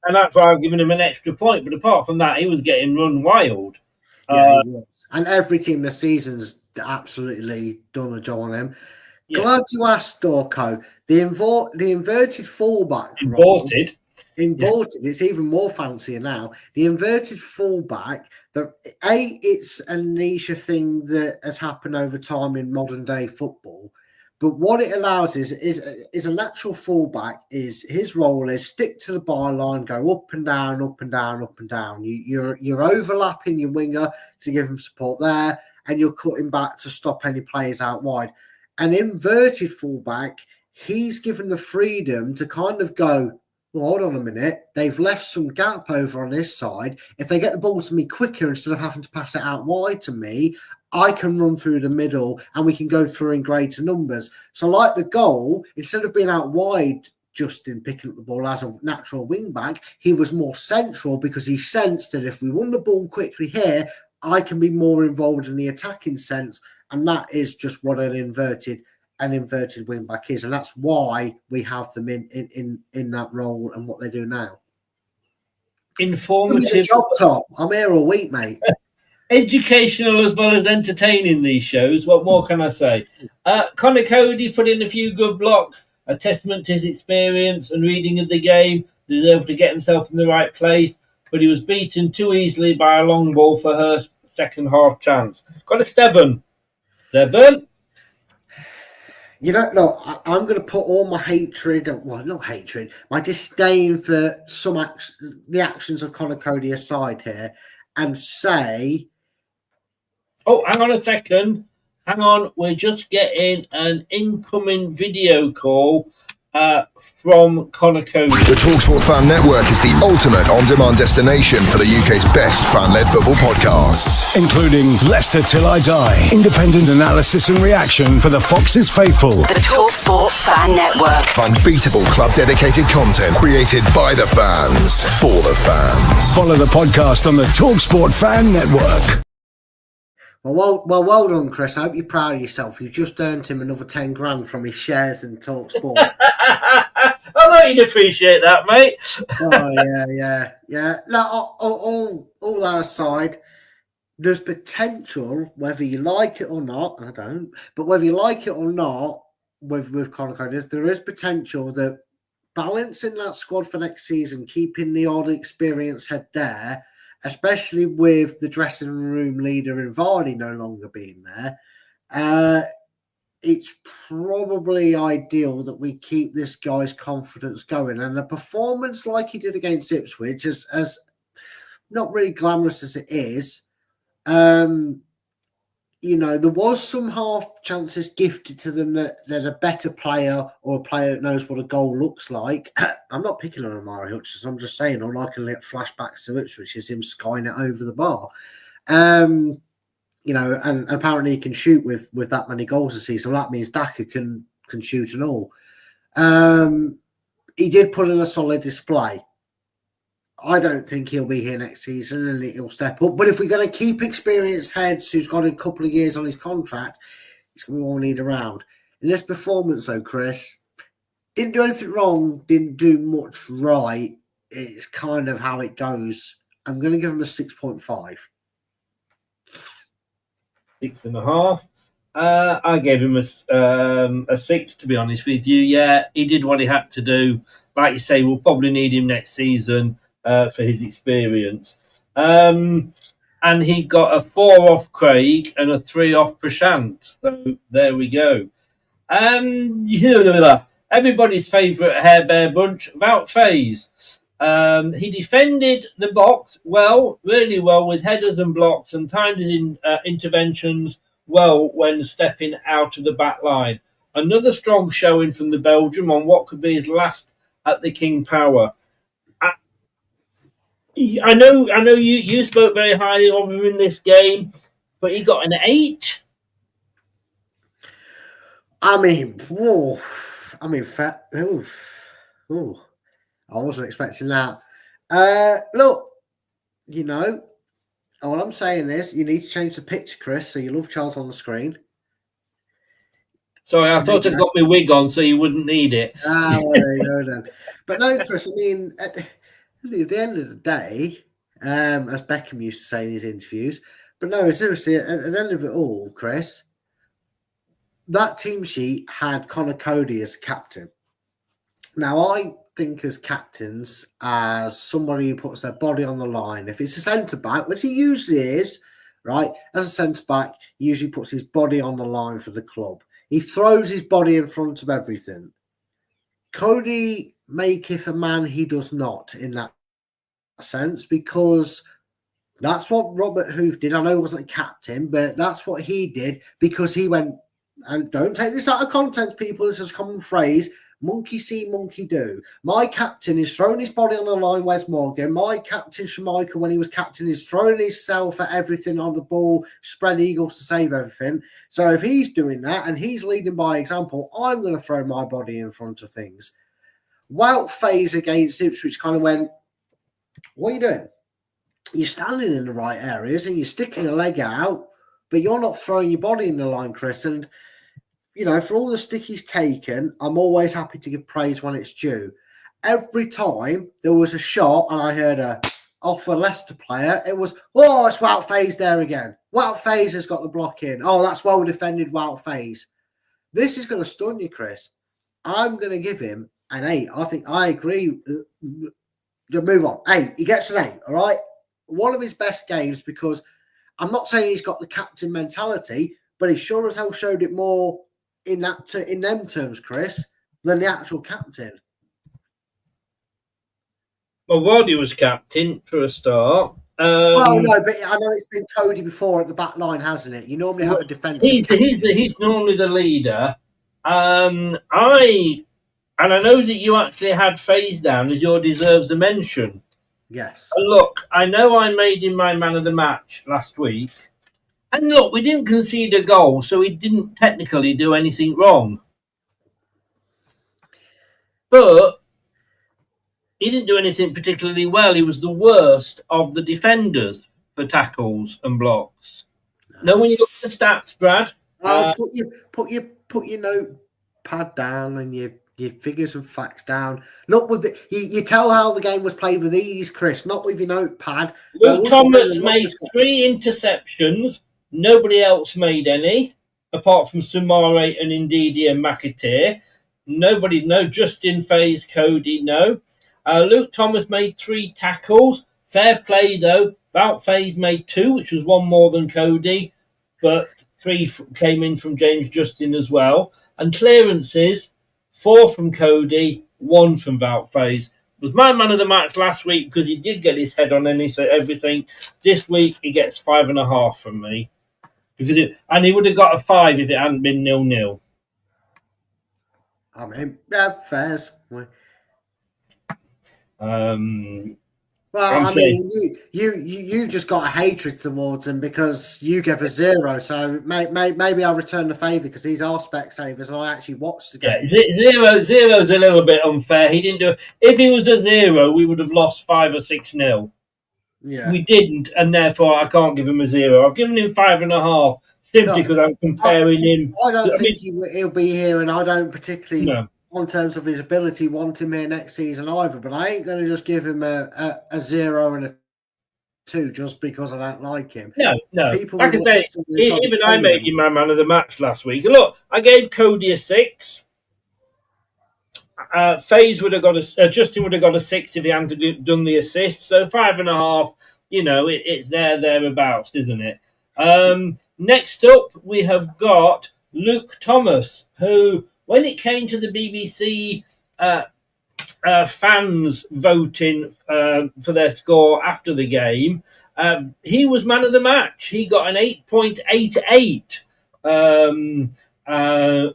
and that's why I've given him an extra point. But apart from that, he was getting run wild. And every team this season's absolutely done a job on him. Glad you asked, Dorco. The inverted fullback. Inverted, it's even more fancier now. The inverted fullback, it's a niche thing that has happened over time in modern day football. But what it allows is a natural fullback. Is his role is stick to the byline, go up and down, up and down, up and down. You're overlapping your winger to give him support there, and you're cutting back to stop any players out wide. An inverted fullback, he's given the freedom to kind of go, well, hold on a minute. They've left some gap over on this side. If they get the ball to me quicker instead of having to pass it out wide to me, I can run through the middle and we can go through in greater numbers. So like the goal, instead of being out wide, Justin picking up the ball as a natural wing back, he was more central because he sensed that if we won the ball quickly here, I can be more involved in the attacking sense. And that is just what an inverted wing back is, and that's why we have them in that role and what they do now. Informative job top. I'm here all week, mate. Educational as well as entertaining, these shows. What more can I say? Connor Cody put in a few good blocks, a testament to his experience and reading of the game. He was able to get himself in the right place, but he was beaten too easily by a long ball for her second half chance. Got a 7. 7. I'm going to put all my hatred, well, not hatred, my disdain for the actions of Connor Cody aside here and say... Oh, hang on a second. Hang on. We're just getting an incoming video call from Connor Cody. The TalkSport Fan Network is the ultimate on-demand destination for the UK's best fan-led football podcasts, including Leicester Till I Die, independent analysis and reaction for the Foxes faithful. The TalkSport Fan Network. Unbeatable club-dedicated content created by the fans, for the fans. Follow the podcast on the TalkSport Fan Network. Well done, Chris. I hope you're proud of yourself. You've just earned him another 10 grand from his shares in TalkSport. I thought you'd appreciate that, mate. Yeah. No, all that aside, there's potential, whether you like it or not, I don't, but whether you like it or not, with Connor Cody, there is potential that balancing that squad for next season, keeping the odd experienced head there, especially with the dressing room leader in Vardy no longer being there, it's probably ideal that we keep this guy's confidence going. And a performance like he did against Ipswich, as not really glamorous as it is, you know, there was some half chances gifted to them that a better player or a player that knows what a goal looks like. I'm not picking on Amari Hutchison. I'm just saying all I can get flashbacks to Ipswich is him skying it over the bar. You know, and apparently he can shoot with that many goals a season. So that means Daka can shoot and all. He did put in a solid display. I don't think he'll be here next season and he'll step up. But if we're going to keep experienced heads who's got a couple of years on his contract, it's going to be all we need around. In this performance, though, Chris, didn't do anything wrong, didn't do much right. It's kind of how it goes. I'm going to give him a 6.5. 6.5. I gave him a 6, to be honest with you. Yeah, he did what he had to do. Like you say, we'll probably need him next season for his experience. And he got a 4 off Craig and a 3 off Prashant. So there we go. Everybody's favourite Hair Bear bunch, Wout Faes. He defended the box well, really well, with headers and blocks, and timed his interventions well when stepping out of the back line. Another strong showing from the Belgium on what could be his last at the King Power. I know you spoke very highly of him in this game, but he got an 8. I mean, I wasn't expecting that. Look, you know, all I'm saying is you need to change the picture, Chris, so you love Charles on the screen. Sorry, I thought I'd got my wig on so you wouldn't need it. Well, there you go then. But no, Chris, I mean, at the end of the day, as Beckham used to say in his interviews, but no, seriously, at the end of it all, Chris, that team sheet had Connor Cody as captain. Now, I think as captains, as somebody who puts their body on the line, if it's a centre-back, which he usually is, right, as a centre-back, he usually puts his body on the line for the club. He throws his body in front of everything. Cody maketh a man he does not in that sense, because that's what Robert Hoof did. I know he wasn't a captain, but that's what he did, because he went, and don't take this out of context, people, this is a common phrase, monkey see, monkey do. My captain is throwing his body on the line, Wes Morgan. My captain, Shamaika, when he was captain, is throwing himself at everything on the ball, spread eagles to save everything. So if he's doing that and he's leading by example, I'm going to throw my body in front of things. Wout Faes against Ipswich kind of went, what are you doing? You're standing in the right areas and you're sticking a leg out, but you're not throwing your body in the line, Chris. And you know, for all the stick he's taken, I'm always happy to give praise when it's due. Every time there was a shot and I heard a off a Leicester player, it was, oh, it's Wout Faes there again. Wout Faes has got the block in. Oh, that's well defended, Wout Faes. This is going to stun you, Chris. I'm going to give him an 8. I think I agree. Move on. 8. He gets an 8, all right? One of his best games, because I'm not saying he's got the captain mentality, but he sure as hell showed it more in them terms, Chris, than the actual captain. Well, Vardy was captain for a start. Well, no, but I know it's been Cody before at the back line, hasn't it? You normally have a defensive. He's normally the leader. I know that you actually had Faes down as your deserves a mention. Yes. Look, I know I made him my man of the match last week. And look, we didn't concede a goal, so he didn't technically do anything wrong. But he didn't do anything particularly well. He was the worst of the defenders for tackles and blocks. No, when you look at the stats, Brad. Put your notepad down and your figures and facts down. Look with you tell how the game was played with ease, Chris, not with your notepad. Luke Thomas made 3 interceptions. Nobody else made any, apart from Sumare and Ndidi and McAteer. No Justin Faes, Cody, no. Luke Thomas made 3 tackles. Fair play, though. Wout Faes made 2, which was 1 more than Cody, but 3 came in from James Justin as well. And clearances, 4 from Cody, 1 from Wout Faes. Was my man of the match last week because he did get his head on everything. This week, he gets 5.5 from me. And he would have got a 5 if it hadn't been 0-0. I mean, yeah, fairs. Well, I mean, you just got a hatred towards him because you gave a 0. So maybe I'll return the favour because he's our Specsavers and I actually watched the game. Yeah, zero's a little bit unfair. He didn't do it. If he was a 0, we would have lost 5 or 6-0. Yeah, we didn't, and therefore I can't give him a 0. I've given him 5.5 simply because I'm comparing him. I don't think he'll be here, and I don't particularly. No. On terms of his ability, want him here next season either. But I ain't going to just give him a 0 and a 2 just because I don't like him. No. People like I say, even I made him my man of the match last week. Look, I gave Cody a 6. Faes would have got Justin would have got a 6 if he hadn't done the assist. So 5.5. It's thereabouts, isn't it? Next up, we have got Luke Thomas, who, when it came to the BBC fans voting for their score after the game, he was man of the match. He got an 8.88,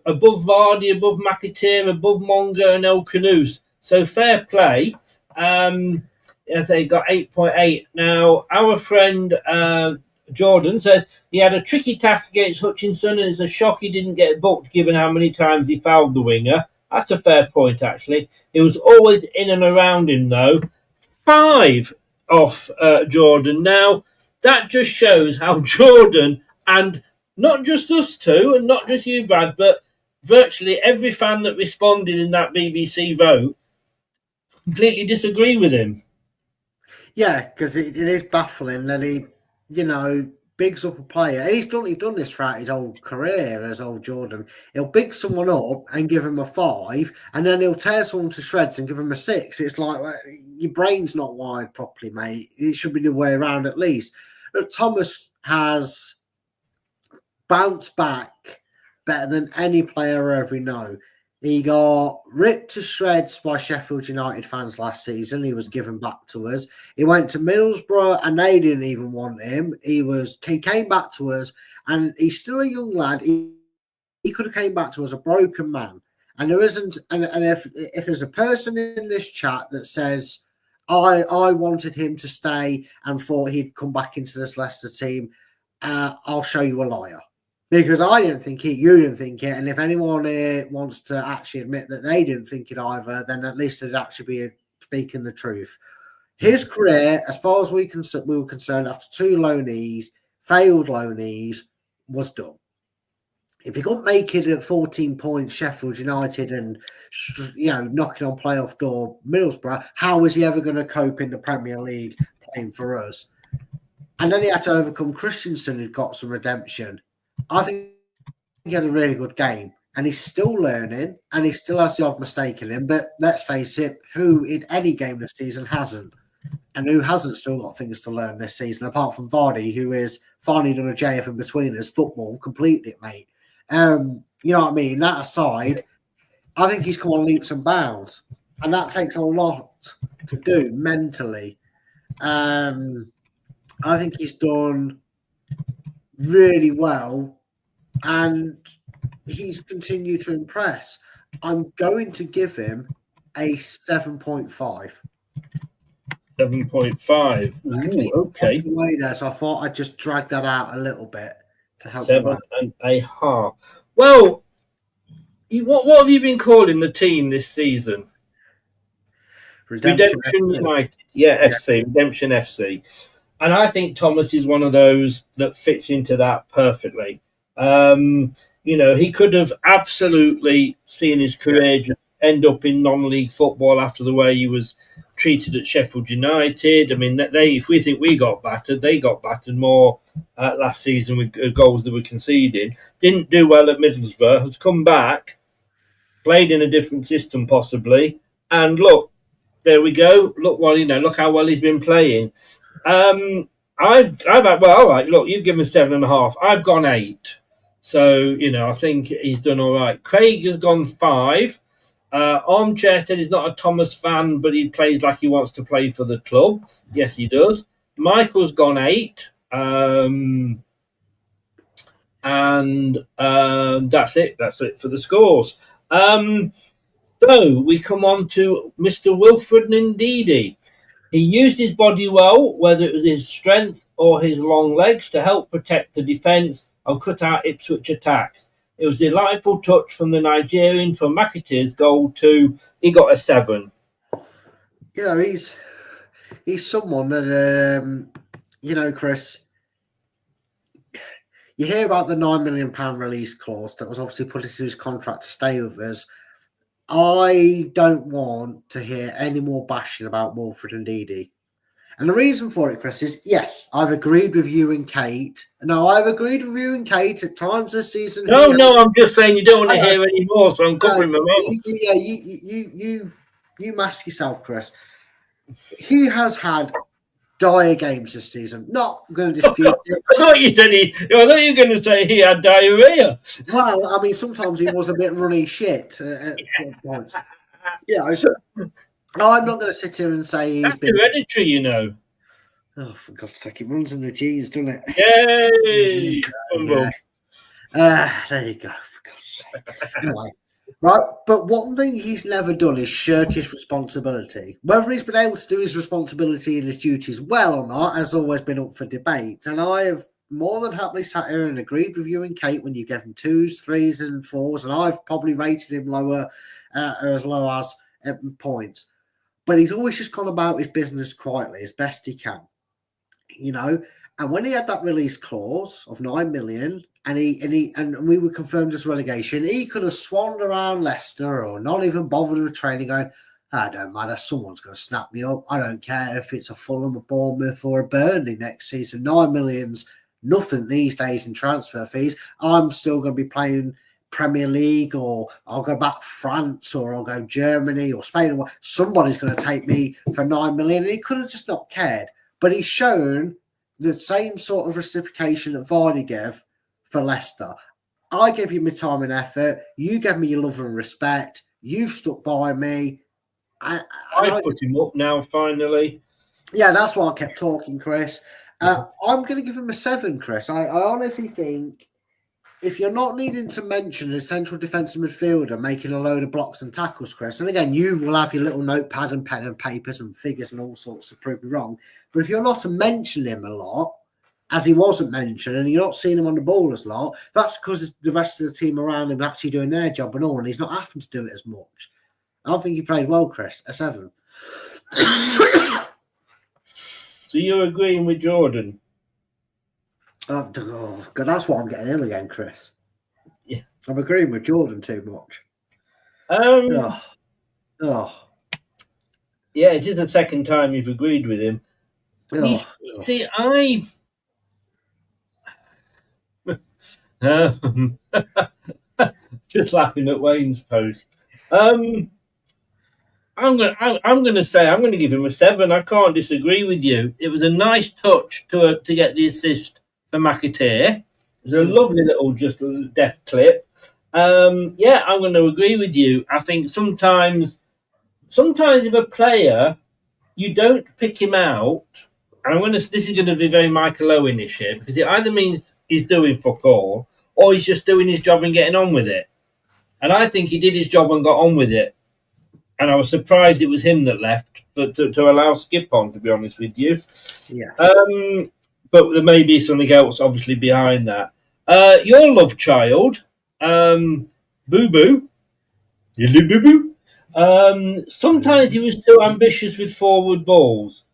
above Vardy, above McAteer, above Monga and El Canoes. So fair play. They got 8.8. Now, our friend Jordan says he had a tricky task against Hutchinson and it's a shock he didn't get booked given how many times he fouled the winger. That's a fair point, actually. He was always in and around him, though. 5 off Jordan. Now, that just shows how Jordan, and not just us two, and not just you, Brad, but virtually every fan that responded in that BBC vote completely disagree with him. Yeah, because it is baffling that he, bigs up a player. He's done this throughout his whole career as old Jordan. He'll big someone up and give him a 5, and then he'll tear someone to shreds and give him a 6. It's like, your brain's not wired properly, mate. It should be the way around at least. But Thomas has bounced back better than any player I ever know. He got ripped to shreds by Sheffield United fans last season. He was given back to us. He went to Middlesbrough and they didn't even want him. He came back to us, and he's still a young lad. He could have came back to us a broken man. And there isn't. And if there's a person in this chat that says I wanted him to stay and thought he'd come back into this Leicester team, I'll show you a liar. Because I didn't think it, you didn't think it, and if anyone here wants to actually admit that they didn't think it either, then at least they'd actually be speaking the truth. His career, as far as we were concerned, after 2 failed loanees, was done. If he couldn't make it at 14 points, Sheffield United, and knocking on playoff door Middlesbrough, how was he ever going to cope in the Premier League playing for us? And then he had to overcome Christensen, who got some redemption. I think he had a really good game, and he's still learning, and he still has the odd mistake in him. But let's face it, who in any game this season hasn't? And who hasn't still got things to learn this season, apart from Vardy, who is finally done a JF in between us, football, completed it, mate. You know what I mean? That aside, I think he's come on leaps and bounds, and that takes a lot to do mentally. I think he's done really well, and he's continued to impress. I'm going to give him a 7.5. 7.5. Okay. There, so I thought I'd just drag that out a little bit to help. 7.5. Well, what have you been calling the team this season? Redemption United. Yeah, FC. Redemption FC. And I think Thomas is one of those that fits into that perfectly. He could have absolutely seen his career just end up in non-league football after the way he was treated at Sheffield United. I mean, if we think we got battered, they got battered more last season with goals that were conceded. Didn't do well at Middlesbrough, has come back, played in a different system possibly, and look, there we go. Look, look how well he's been playing. I've had, well, all right. Look, you've given 7.5. I've gone 8. So I think he's done all right. Craig has gone 5. Armchair said he's not a Thomas fan, but he plays like he wants to play for the club. Yes, he does. Michael's gone 8. And that's it. That's it for the scores. So we come on to Mr. Wilfred Ndidi. He used his body well, whether it was his strength or his long legs, to help protect the defence and cut out Ipswich attacks. It was a delightful touch from the Nigerian for McAteer's goal too. He got a 7. He's someone that Chris. You hear about the £9 million release clause that was obviously put into his contract to stay with us. I don't want to hear any more bashing about Wilfred Ndidi. And the reason for it, Chris, is yes, I've agreed with you and Kate. No, I've agreed with you and Kate at times this season. No, I'm just saying you don't want to hear any more, so I'm covering my mouth. Yeah, you mask yourself, Chris. He has had dire games this season. Not going to dispute it. I thought you were going to say he had diarrhea. Well, I mean, sometimes he was a bit runny shit at points. I'm not going to sit here and say he's been hereditary, Oh, for God's sake, it runs in the genes, doesn't it? Yay! There you go. For God's sake. Anyway. Right, but one thing he's never done is shirk his responsibility. Whether he's been able to do his responsibility and his duties well or not has always been up for debate. And I have more than happily sat here and agreed with you and Kate when you gave him 2s, 3s and 4s, and I've probably rated him lower or as low as points. But he's always just gone about his business quietly as best he can. And when he had that release clause of 9 million and we were confirmed as relegation, he could have swanned around Leicester or not even bothered with training, going, "I don't matter, someone's going to snap me up. I don't care if it's a Fulham, a Bournemouth or a Burnley next season. 9 million's nothing these days in transfer fees. I'm still going to be playing Premier League, or I'll go back to France, or I'll go Germany or Spain. Or somebody's going to take me for 9 million." And he could have just not cared. But he's shown the same sort of reciprocation that Vardy gave for Leicester. I gave you my time and effort. You gave me your love and respect. You've stuck by me. I put him up now, finally. Yeah, that's why I kept talking, Chris. I'm going to give him a 7, Chris. I honestly think if you're not needing to mention a central defensive midfielder making a load of blocks and tackles, Chris, and again, you will have your little notepad and pen and papers and figures and all sorts to prove me wrong. But if you're not to mention him a lot, as he wasn't mentioned, and you're not seeing him on the ball as a lot, that's because the rest of the team around him are actually doing their job and all, and he's not having to do it as much. I think he played well, Chris. A 7. So you're agreeing with Jordan? Oh, God, that's what I'm getting ill again, Chris. Yeah. I'm agreeing with Jordan too much. Yeah, it is the second time you've agreed with him. See, I've... just laughing at Wayne's post. I'm going to give him a 7. I can't disagree with you. It was a nice touch to get the assist for McAteer. It was a lovely little deft clip. I'm going to agree with you. I think sometimes if a player, you don't pick him out, and this is going to be very Michael Owen-ish here, because it either means he's doing fuck all, or he's just doing his job and getting on with it. And I think he did his job and got on with it. And I was surprised it was him that left to allow Skip on, to be honest with you. Yeah. But there may be something else, obviously, behind that. Your love child, Boo Boo. Boo Boo. Sometimes he was too ambitious with forward balls.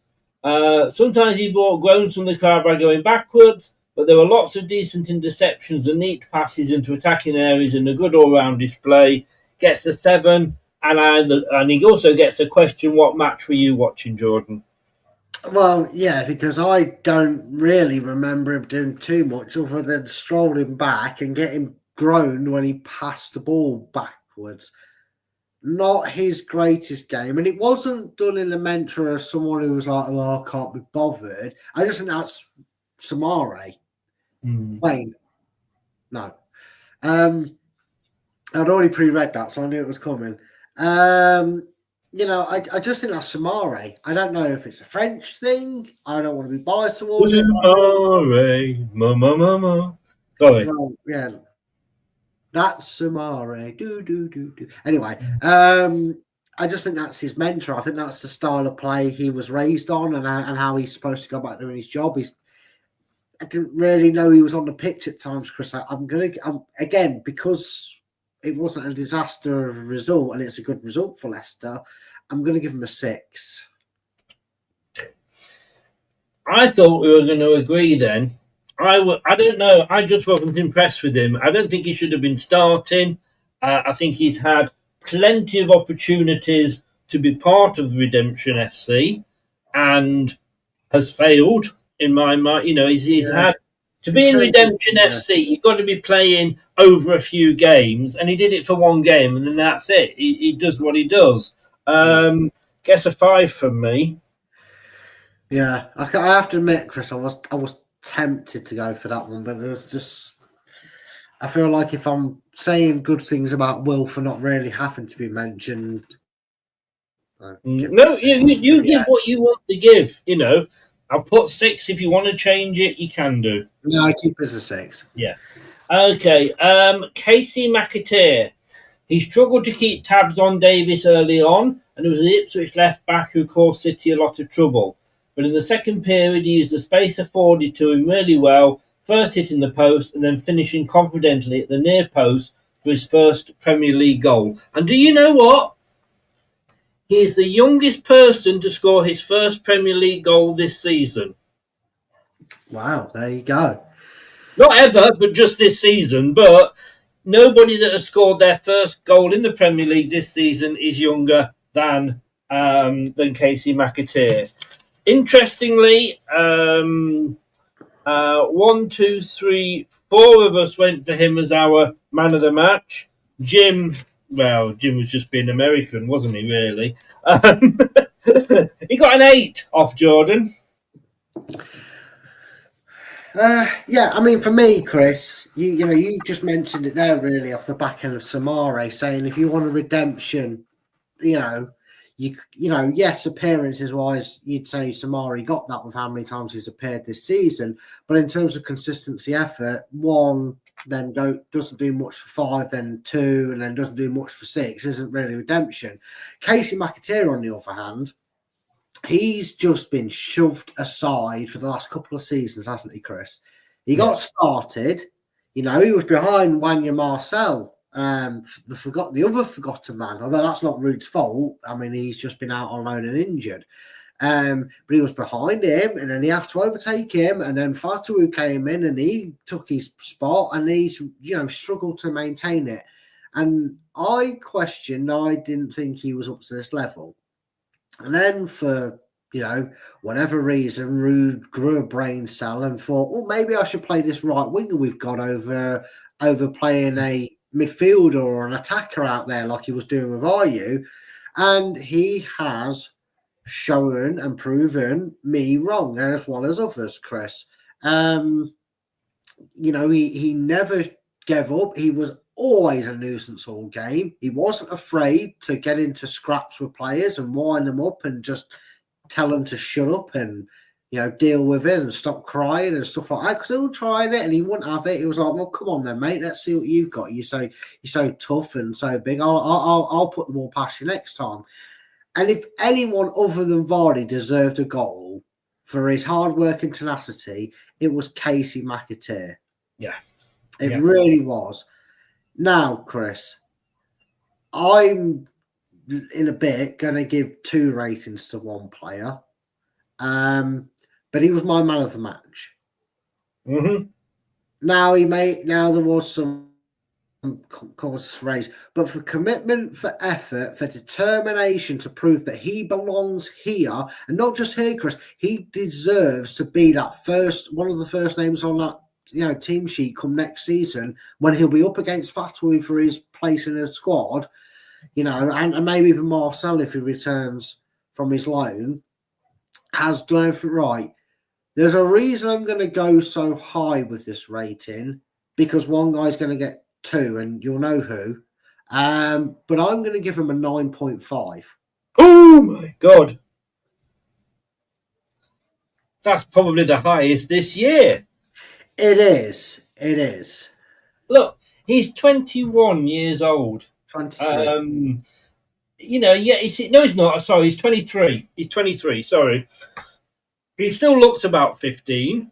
Sometimes he brought groans from the crowd by going backwards, but there were lots of decent interceptions and neat passes into attacking areas and a good all-round display. Gets a 7, and he also gets a question, what match were you watching, Jordan? Well, yeah, because I don't really remember him doing too much other than strolling back and getting groaned when he passed the ball backwards. not his greatest game, and it wasn't done in the mantra of someone who was like, "Oh, I can't be bothered." I just think that's Samare. Wayne, no. I'd already pre-read that, so I knew it was coming. I just think that's Samare. I don't know if it's a French thing. I don't want to be biased towards it. Samare, ma. Sorry. Well, yeah, that's Samare. Do. Anyway, I just think that's his mentor. I think that's the style of play he was raised on, and how he's supposed to go back doing his job. I didn't really know he was on the pitch at times, Chris. I'm again, because it wasn't a disaster of a result, and it's a good result for Leicester, I'm going to give him a 6. I thought we were going to agree then. I don't know. I just wasn't impressed with him. I don't think he should have been starting. I think he's had plenty of opportunities to be part of Redemption FC and has failed, in my mind. He's had to be in Redemption FC, you've got to be playing over a few games, and he did it for one game, and then that's it. He does what he does. Guess a 5 from me. Yeah, I have to admit, Chris, I was tempted to go for that one, but it was just, I feel like if I'm saying good things about Will for not really having to be mentioned, no, you give what you want to give. I'll put 6. If you want to change it, you can do. No, I keep it as a 6. Yeah. Okay. Casey McAteer. He struggled to keep tabs on Davis early on, and it was the Ipswich left back who caused City a lot of trouble. But in the second period, he used the space afforded to him really well, first hitting the post and then finishing confidently at the near post for his first Premier League goal. And do you know what? He is the youngest person to score his first Premier League goal this season. Wow, there you go. Not ever, but just this season. But nobody that has scored their first goal in the Premier League this season is younger than Casey McAteer. Interestingly, 1, 2, 3, 4 of us went for him as our man of the match. Jim was just being American, wasn't he, really? He got an 8 off Jordan. Yeah, I mean, for me, Chris, you just mentioned it there, really, off the back end of Samare, saying if you want a redemption, yes, appearances-wise, you'd say Samari got that with how many times he's appeared this season. But in terms of consistency effort, 1, then doesn't do much for 5, then 2, and then doesn't do much for 6, isn't really redemption. Casey McAteer, on the other hand, he's just been shoved aside for the last couple of seasons, hasn't he, Chris? He got started, he was behind Wanya Marcel. The other forgotten man, although that's not Rude's fault. I mean, he's just been out on loan and injured. But he was behind him, and then he had to overtake him, and then Fatu came in and he took his spot, and he's struggled to maintain it. And I didn't think he was up to this level. And then for whatever reason, Rude grew a brain cell and thought, well, maybe I should play this right winger we've got over playing a midfielder or an attacker out there like he was doing with Ayew, and he has shown and proven me wrong, as well as others, Chris. He never gave up. He was always a nuisance all game. He wasn't afraid to get into scraps with players and wind them up and just tell them to shut up and deal with it and stop crying and stuff like that, because they were trying it and he wouldn't have it. He was like, well, come on then, mate, let's see what you've got. You're so tough and so big. I'll put the ball past you next time. And if anyone other than Vardy deserved a goal for his hard work and tenacity, it was Casey McAteer. Yeah. It really was. Now, Chris, I'm in a bit going to give 2 ratings to one player. But he was my man of the match. Mm-hmm. Now there was some cause for raise, but for commitment, for effort, for determination to prove that he belongs here, and not just here, Chris. He deserves to be one of the first names on that team sheet come next season when he'll be up against Fatui for his place in the squad. and maybe even Marcel, if he returns from his loan, has done everything right. There's a reason I'm going to go so high with this rating, because one guy's going to get 2, and you'll know who. But I'm going to give him a 9.5. Oh my God. That's probably the highest this year. It is. It is. Look, he's 21 years old. 23. He's not. Sorry, he's 23. He's 23, sorry. He still looks about 15.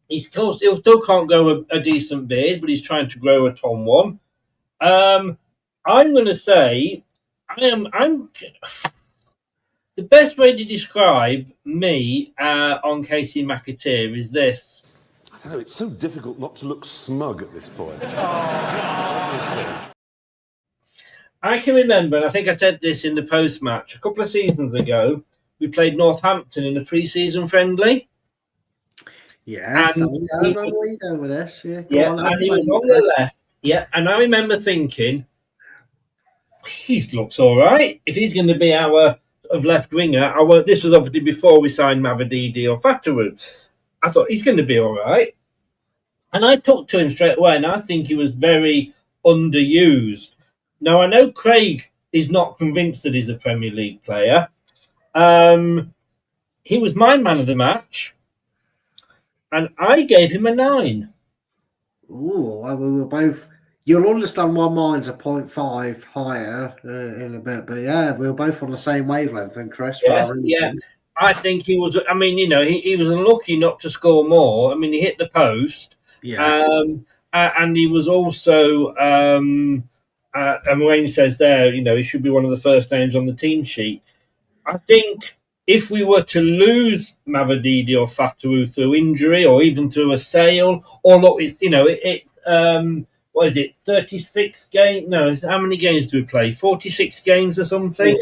He still can't grow a decent beard, but he's trying to grow a Tom one. I'm going to say, I'm the best way to describe me on Casey McAteer is this. I don't know, it's so difficult not to look smug at this point. I can remember, and I think I said this in the post-match, a couple of seasons ago, we played Northampton in a pre-season friendly. Yeah, I remember where you're going with this. Yeah, he was on the left. Yeah, and I remember thinking, he looks all right. If he's going to be our left winger, this was obviously before we signed Mavididi or Fatawu. I thought he's going to be all right. And I talked to him straight away, and I think he was very underused. Now, I know Craig is not convinced that he's a Premier League player. He was my man of the match, and I gave him a 9. Ooh, we were both. You'll understand why mine's a 0.5 higher in a bit, but yeah, we were both on the same wavelength. And Chris, yes, yeah, I think he was. I mean, he was unlucky not to score more. I mean, he hit the post, and he was also. And Wayne says there, he should be one of the first names on the team sheet. I think if we were to lose Mavididi or Fatawu through injury or even through a sale, or look, it's what is it? 36 games? No, how many games do we play? 46 games or something?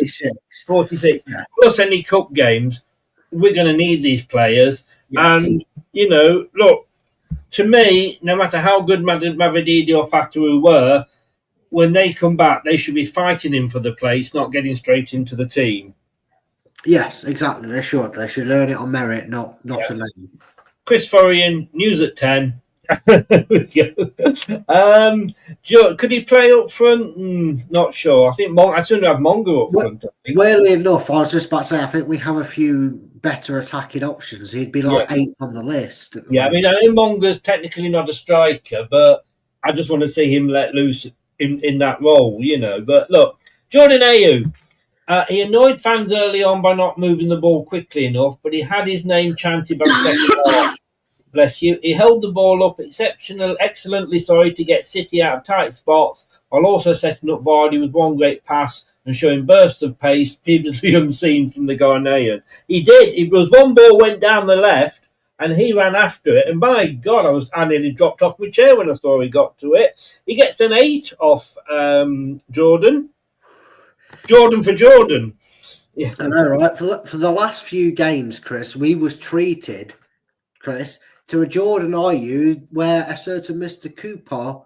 46. Yeah. Plus any cup games. We're going to need these players. Yes. And look, to me, no matter how good Mavididi or Fatawu were, when they come back, they should be fighting him for the place, not getting straight into the team. Yes, exactly. They should. They should earn it on merit, not a name. Chris Forian, news at 10. There we go. Could he play up front? Not sure. I think I'd sooner have Mongo up front. Weirdly enough, I was just about to say, I think we have a few better attacking options. He'd be like 8th on the list. Yeah, I mean, I know Mongo's technically not a striker, but I just want to see him let loose in that role, But look, Jordan Ayew, he annoyed fans early on by not moving the ball quickly enough, but he had his name chanted by the second half. Bless you. He held the ball up excellently to get City out of tight spots, while also setting up Vardy with one great pass and showing bursts of pace previously unseen from the Ghanaian. He did. It was one ball went down the left, and he ran after it. And my God, I nearly dropped off my chair when I saw he got to it. He gets an 8 off Jordan. Jordan for Jordan. Yeah. I know, right? For the last few games, Chris, we was treated, to a Jordan Ayew where a certain Mr. Cooper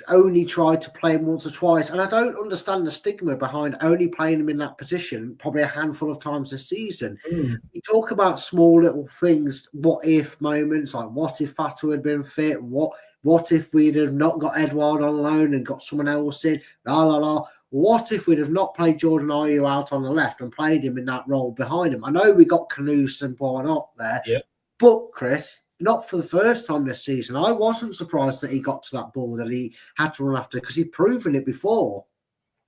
only tried to play him once or twice. And I don't understand the stigma behind only playing him in that position probably a handful of times this season. You talk about small little things, what if moments, like what if Fatu had been fit? What if we'd have not got Edouard on loan and got someone else in? What if we'd have not played Jordan Ayew out on the left and played him in that role behind him? I know we got Canoes and Barnott there, but Chris, not for the first time this season. I wasn't surprised that he got to that ball that he had to run after, because he'd proven it before.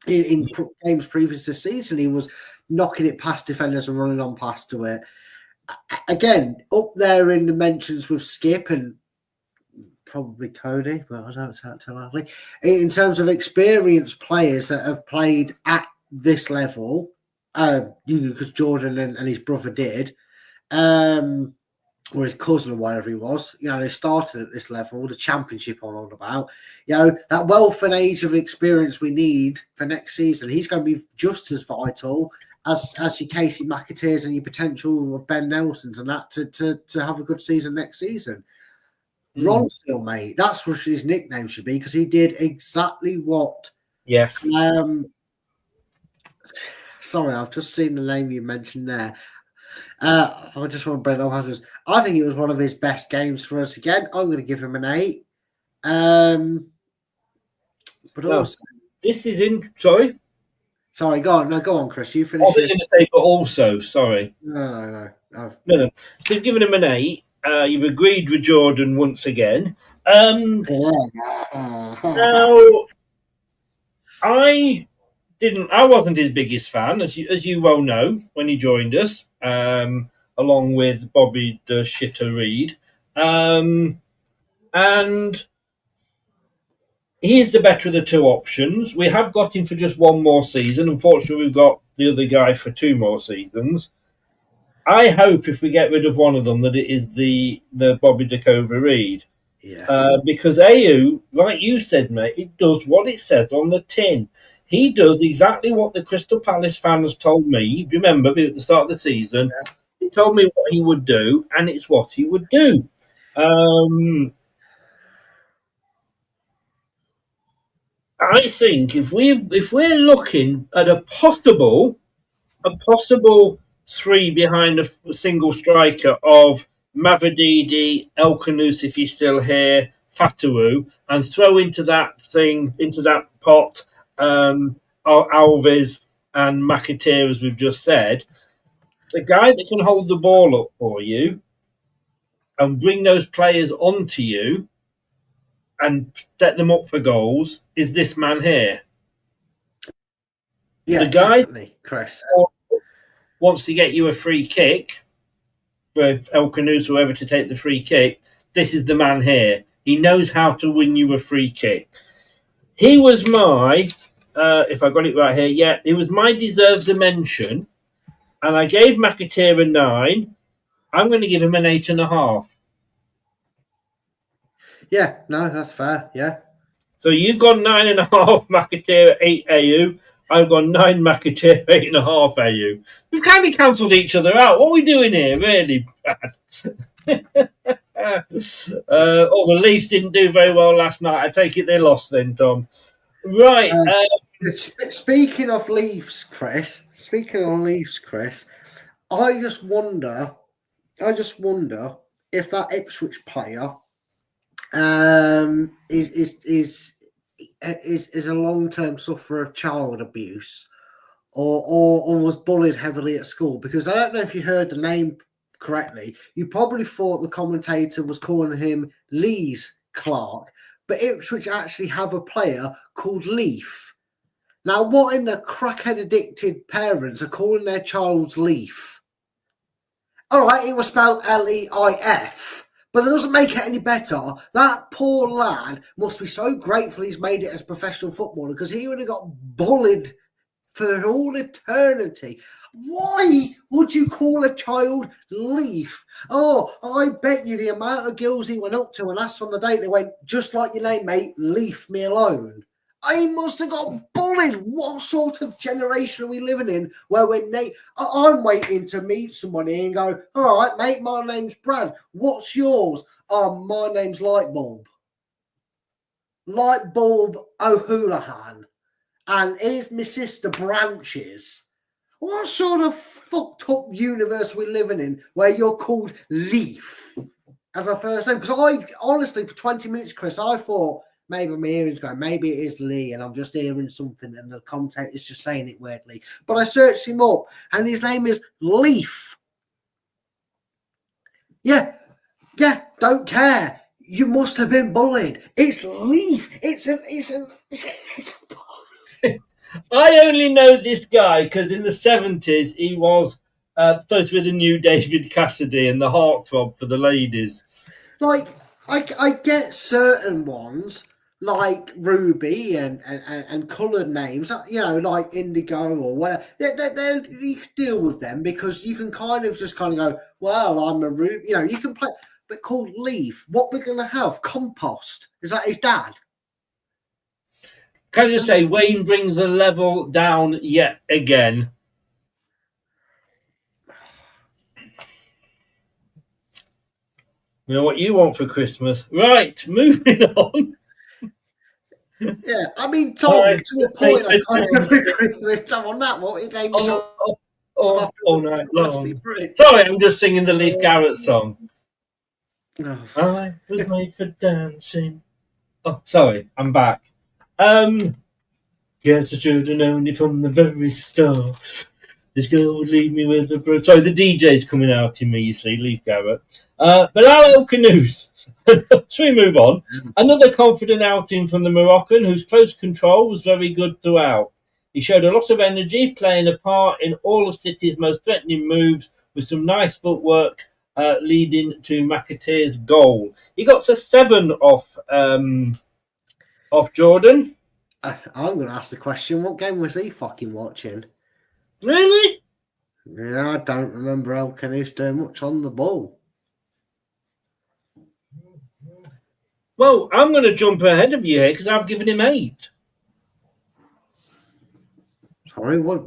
In games previous this season, he was knocking it past defenders and running on past to it. Again, up there in the mentions with Skip and probably Cody, but I don't sound too likely. In terms of experienced players that have played at this level, because Jordan and his brother did, or his cousin or whatever he was, they started at this level, the championship I'm on about, that wealth and age of experience we need for next season. He's going to be just as vital as your Casey McAteers and your potential of Ben Nelsons and that to have a good season next season. Ronstill, mate, that's what his nickname should be, because he did exactly what Yes. Sorry, I've just seen the name you mentioned there. I just want to bring it up. I think it was one of his best games for us again. I'm going to give him an 8. But also, this is in. Sorry, go on. No, go on, Chris. You I finish. was going to say, but also, sorry. No. No. So you've given him an 8. You've agreed with Jordan once again. Now, I wasn't his biggest fan, as you well know, when he joined us, along with Bobby the Shitter Reed. And he's the better of the two options. We have got him for just one more season. Unfortunately, we've got the other guy for 2 more seasons. I hope if we get rid of one of them that it is the Bobby Dakova Reed. Yeah. Because AU, like you said, mate, it does what it says on the tin. He does exactly what the Crystal Palace fans told me. Remember, at the start of the season, he told me what he would do, and it's what he would do. I think if we're looking at a possible 3 behind a single striker of Mavadidi, El Kanous if he's still here, Fatawu, and throw into that pot, Alves and McAteer, as we've just said, the guy that can hold the ball up for you and bring those players onto you and set them up for goals is this man here. Yeah, the guy definitely, Chris. Wants to get you a free kick for El Kanous, whoever, to take the free kick. This is the man here. He knows how to win you a free kick. He was my, if I got it right here, he was my deserves a mention, and I gave McAteer a 9. I'm going to give him an 8.5. Yeah, no, that's fair. Yeah. So you've got 9.5 McAteer, 8 AU. I've got 9 McAteer, 8.5 AU. We've kind of cancelled each other out. What are we doing here? Really bad. The Leafs didn't do very well last night. I take it they lost then, Tom. Right. Speaking of Leafs, Chris. I just wonder if that Ipswich player is a long-term sufferer of child abuse or was bullied heavily at school, because I don't know if you heard the name correctly. You probably thought the commentator was calling him Lees Clark, but Ipswich actually have a player called Leaf. Now, what in the crackhead addicted parents are calling their child's Leaf? All right, it was spelled Leif, but it doesn't make it any better. That poor lad must be so grateful he's made it as a professional footballer, because he would have got bullied for all eternity. Why would you call a child Leaf? Oh, I bet you the amount of girls he went up to and asked on the date, they went, just like your name, mate, leave me alone. I must have got bullied. What sort of generation are we living in where I'm waiting to meet somebody and go, all right, mate, my name's Brad. What's yours? My name's Lightbulb. Lightbulb O'Houlihan. And here's my sister Branches. What sort of fucked up universe are we living in where you're called Leaf as a first name? Because I honestly, for 20 minutes, Chris, I thought maybe my hearing's going, maybe it is Lee, and I'm just hearing something and the commentator is just saying it weirdly. But I searched him up and his name is Leaf. Yeah, don't care. You must have been bullied. It's Leaf. It's a I only know this guy because in the 70s he was supposed to be the new David Cassidy and the heartthrob for the ladies. Like, I get certain ones like Ruby and coloured names, like Indigo or whatever. You can deal with them because you can kind of go, well, I'm a Ruby. You can play, but called Leaf. What we're going to have? Compost. Is that his dad? Can I just say, Wayne brings the level down yet again. You know what you want for Christmas. Right, moving on. Yeah, I mean, Tom, I to a just point, I made kind for of agree with Tom on that. What he named himself all night long. Bridge. Sorry, I'm just singing the Leif Garrett song. Oh. I was made for dancing. Oh, sorry, I'm back. Guess I should have known it from the very start. This girl would leave me with a... Sorry, the DJ's coming out in me, you see, Leif Garrett. But our canoes. So we move on. Another confident outing from the Moroccan, whose close control was very good throughout. He showed a lot of energy, playing a part in all of City's most threatening moves, with some nice footwork leading to McAteer's goal. He got to 7 off Jordan. I'm going to ask the question, what game was he fucking watching? Really? Yeah, I don't remember El Canoes doing much on the ball. Well, I'm going to jump ahead of you here because I've given him 8. Sorry, what?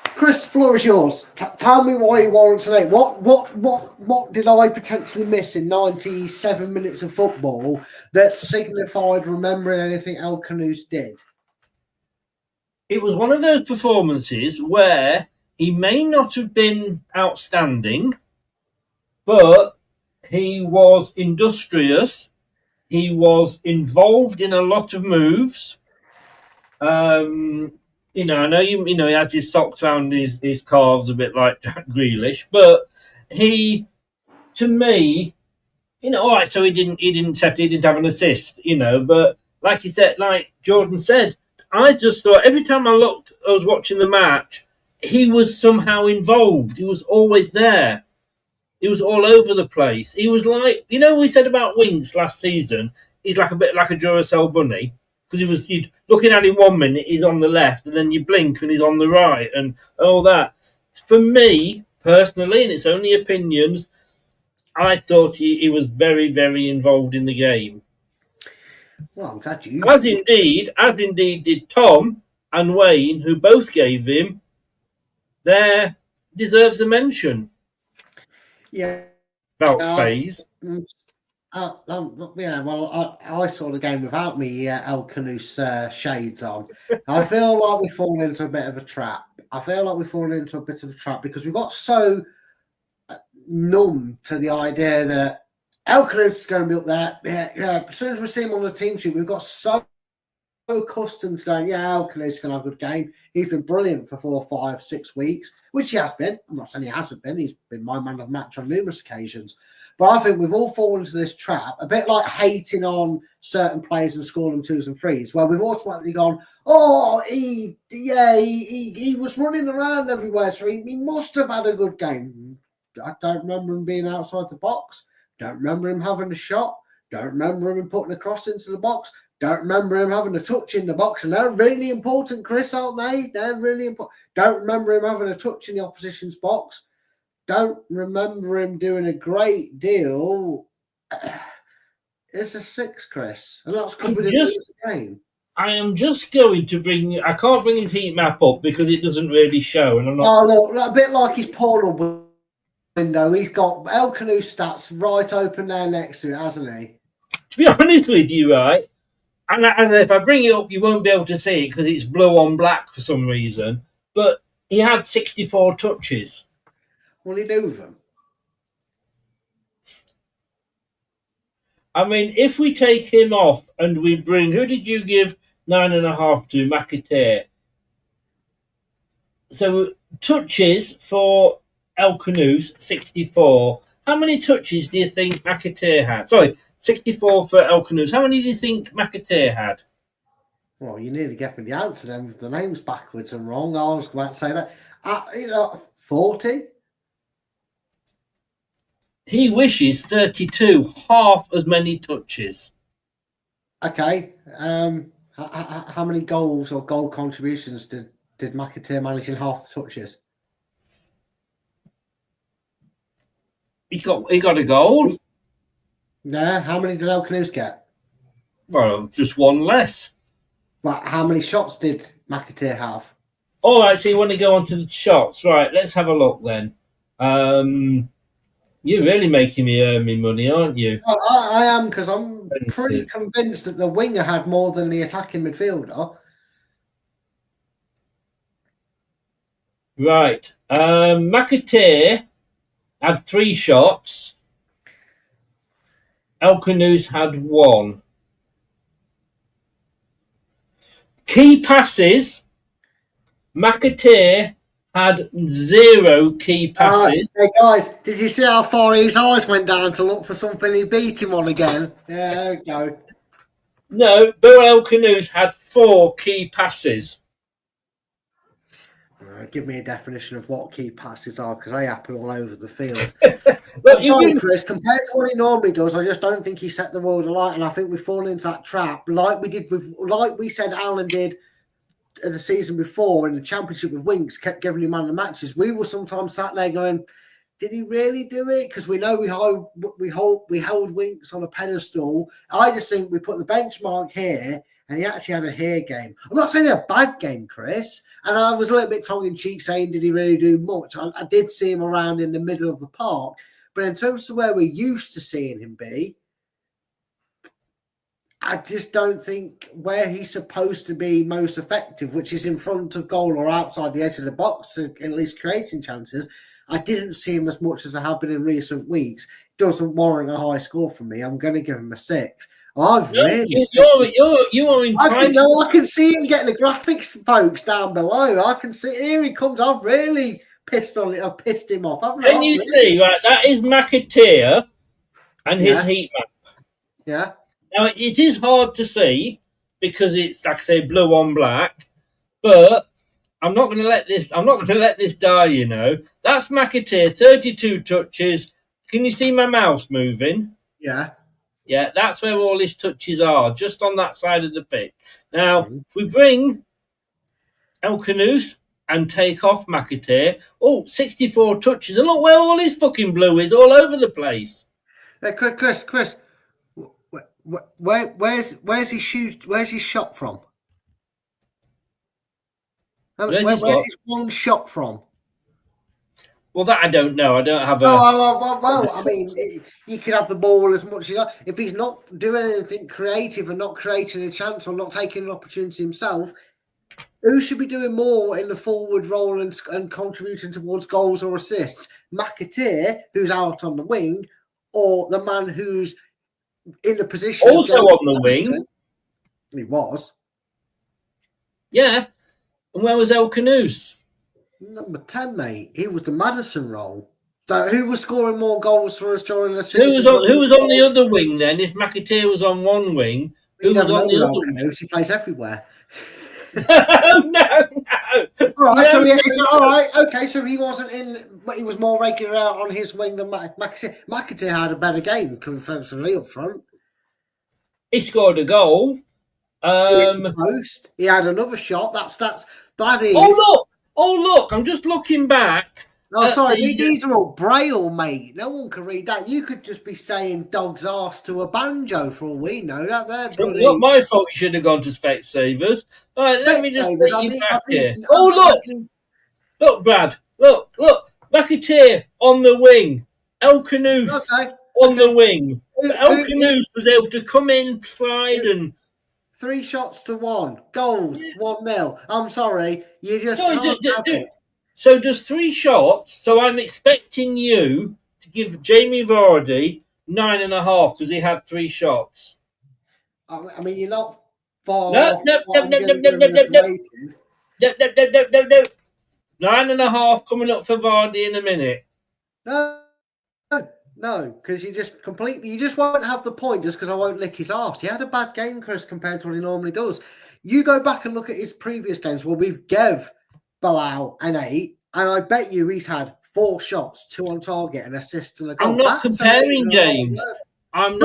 Chris, floor is yours. Tell me why you warrants an 8. What did I potentially miss in 97 minutes of football that signified remembering anything El Canoes did? It was one of those performances where he may not have been outstanding, but he was industrious. He was involved in a lot of moves. I know he has his socks around his calves a bit like Jack Grealish, but to me, all right. So he didn't have an assist, but like he said, like Jordan said, I just thought every time I was watching the match, he was somehow involved. He was always there. He was all over the place. He was like, we said about Winks last season. He's like a bit like a Duracell bunny because you'd looking at him 1 minute, he's on the left, and then you blink and he's on the right, and all that. For me personally, and it's only opinions, I thought he was very, very involved in the game. Well, I'm glad you. As indeed did Tom and Wayne, who both gave him their deserves a mention. Yeah. About phase. I saw the game without me El Canoes shades on. I feel like we've fallen into a bit of a trap. Because we got so numb to the idea that El Canoes is going to be up there. Yeah. As soon as we see him on the team sheet, we've got so accustomed to going, El Canoes is going to have a good game. He's been brilliant for 4, 5, 6 weeks, which he has been. I'm not saying he hasn't been. He's been my man of the match on numerous occasions. But I think we've all fallen into this trap, a bit like hating on certain players and scoring them 2s and 3s, where we've automatically gone, he was running around everywhere, so he must have had a good game. I don't remember him being outside the box. Don't remember him having a shot. Don't remember him putting a cross into the box. Don't remember him having a touch in the box. And they're really important, Chris, aren't they? They're really important. Don't remember him having a touch in the opposition's box. Don't remember him doing a great deal. It's a 6, Chris. And that's because we didn't lose the game. I am just going to I can't bring his heat map up because it doesn't really show. And I'm not. Oh, look, a bit like his portal window. He's got El Canoes stats right open there next to it, hasn't he? To be honest with you, right? And if I bring it up, you won't be able to see it because it's blue on black for some reason. But he had 64 touches. What did he do with them? I mean, if we take him off and we bring... Who did you give 9.5 to? McAteer. So, touches for El Canoes, 64. How many touches do you think McAteer had? Sorry, 64 for El Canoes. How many do you think McAteer had? Well, you nearly get me the answer then with the names backwards and wrong. I was about to say that. 40? He wishes 32, half as many touches. Okay. How many goals or goal contributions did McAteer manage in half the touches? He got a goal. Yeah. How many did El Canoes get? Well, just one less. But how many shots did McAteer have? All right, so you want to go on to the shots. Right, let's have a look then. You're really making me earn me money, aren't you? I am, because I'm pretty convinced that the winger had more than the attacking midfielder. Right. McAteer had 3 shots. Elkanous had 1. Key passes. McAteer had 0 key passes. Hey guys, did you see how far his eyes went down to look for something he beat him on again? Yeah, there we go. No, Bill Elkanous had 4 key passes. Give me a definition of what key passes are, because they happen all over the field. Look, I'm sorry, Chris, compared to what he normally does, I just don't think he set the world alight, and I think we've fallen into that trap, like we said Alan did the season before in the Championship with Winks, kept giving him man of the matches. We were sometimes sat there going, did he really do it? Because we know we held Winks on a pedestal. I just think we put the benchmark here, and he actually had a here game. I'm not saying a bad game, Chris. And I was a little bit tongue-in-cheek saying, did he really do much? I did see him around in the middle of the park. But in terms of where we're used to seeing him be, I just don't think where he's supposed to be most effective, which is in front of goal or outside the edge of the box, at least creating chances. I didn't see him as much as I have been in recent weeks. Doesn't warrant a high score from me. I'm going to give him a 6. You are entitled. I can see him getting the graphics, folks, down below. I can see, here he comes. I've really pissed him off. Can you see, right? That is McAteer and his heat map. Yeah. Now it is hard to see because it's, like I say, blue on black, but I'm not going to let this die. You know, that's McAteer, 32 touches. Can you see my mouse moving? Yeah. Yeah, that's where all his touches are, just on that side of the pitch. Now, if we bring Elkanous and take off McAteer, 64 touches, and look where all his fucking blue is, all over the place. Chris, where's his shoot? Where's his shot from? Where's his one shot from? Well, that I don't know. I don't have a. Well, I mean, you can have the ball as much as you like. If he's not doing anything creative and not creating a chance or not taking an opportunity himself, who should be doing more in the forward role and contributing towards goals or assists? McAteer, who's out on the wing, or the man who's in the position also on the wing? He was. Yeah. And where was Elkanous? Number 10, mate. He was the Madison role. So who was scoring more goals for us during the season? Who was on the other wing then? If McAteer was on one wing, who was on the other wing? He plays everywhere. No. All right, okay, so he wasn't in, but he was more regular out on his wing than McAteer. McAteer had a better game conventionally up front. He scored a goal. He had another shot. That is. Oh look! I'm just looking back. Oh, sorry, these are all braille, mate. No one can read that. You could just be saying dog's arse to a banjo for all we know. That bloody... Not my fault. You should have gone to Specsavers. All right, let me just take you back here. Look, Brad. Look. McAteer on the wing. Elkanous on the wing. Elkanous was able to come in, slide, and 3 shots to 1 goals, 1-0. I'm sorry, you just can't have it. So just 3 shots. So I'm expecting you to give Jamie Vardy 9.5 because he had 3 shots. I mean, you're not far. No. 9.5 coming up for Vardy in a minute. No, because you just won't have the point just because I won't lick his arse. He had a bad game, Chris, compared to what he normally does. You go back and look at his previous games. Well, we've gave Bilal an 8, and I bet you he's had 4 shots, 2 on target, an assist and a goal. I'm not comparing games. I am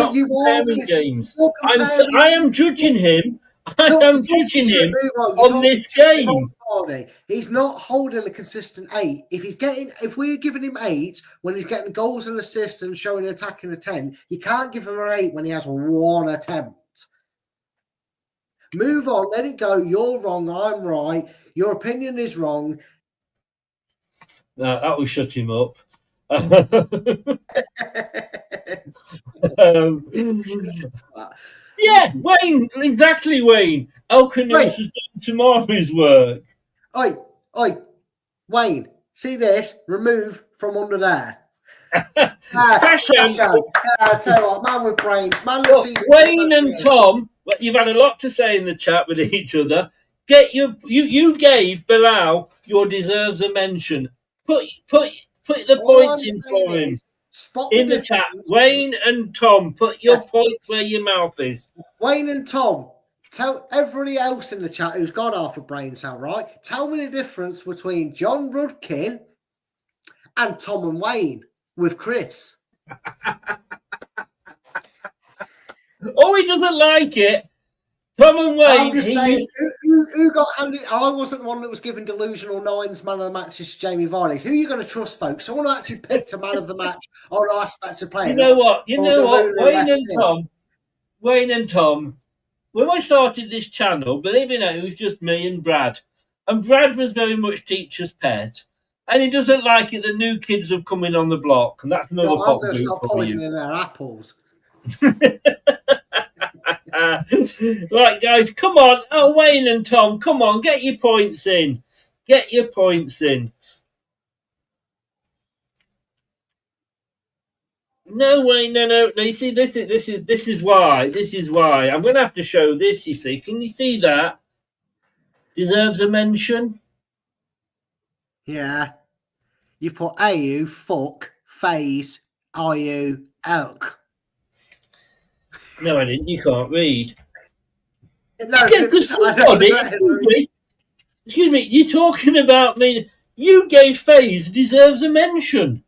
judging him. I'm judging him on this game. He's not holding a consistent 8. If we're giving him 8 when he's getting goals and assists and showing an attack in a 10, you can't give him an 8 when he has 1 attempt. Move on, let it go. You're wrong, I'm right. Your opinion is wrong. No, that will shut him up. Yeah, Wayne, exactly, Wayne. Elkanus was doing tomorrow's work. Oi, Wayne, see this? Remove from under there. Fashion. I tell you what, man with brains. Man that Look, sees Wayne and Tom, well, you've had a lot to say in the chat with each other. You gave Bilal your deserves a mention. Put the points in for him. In the chat, Wayne and Tom, put your points where your mouth is. Wayne and Tom, tell everybody else in the chat who's got half a brain cell, right? Tell me the difference between John Rudkin and Tom and Wayne with Chris. Oh, he doesn't like it. Tom and Wayne. I'm just saying, who got handed? I wasn't the one that was given delusional nines man of the match is Jamie Vardy. Who are you going to trust, folks? Someone who actually picked a man of the match or aspects of playing. You know what? Wayne and Tom, when I started this channel, believe it or not, it was just me and Brad. And Brad was very much teacher's pet. And he doesn't like it that new kids have come in on the block. And that's another I'm going to stop poisoning their apples. Right, guys, come on. Oh, Wayne and Tom, come on, get your points in. Get your points in. No, Wayne, no. You see, this is why. This is why. I'm going to have to show this, you see. Can you see that? Deserves a mention. Yeah. You put AU, fuck, phase, IU, elk. No, I didn't. You can't read. No, excuse me, you're talking about me. You gave FaZe deserves a mention.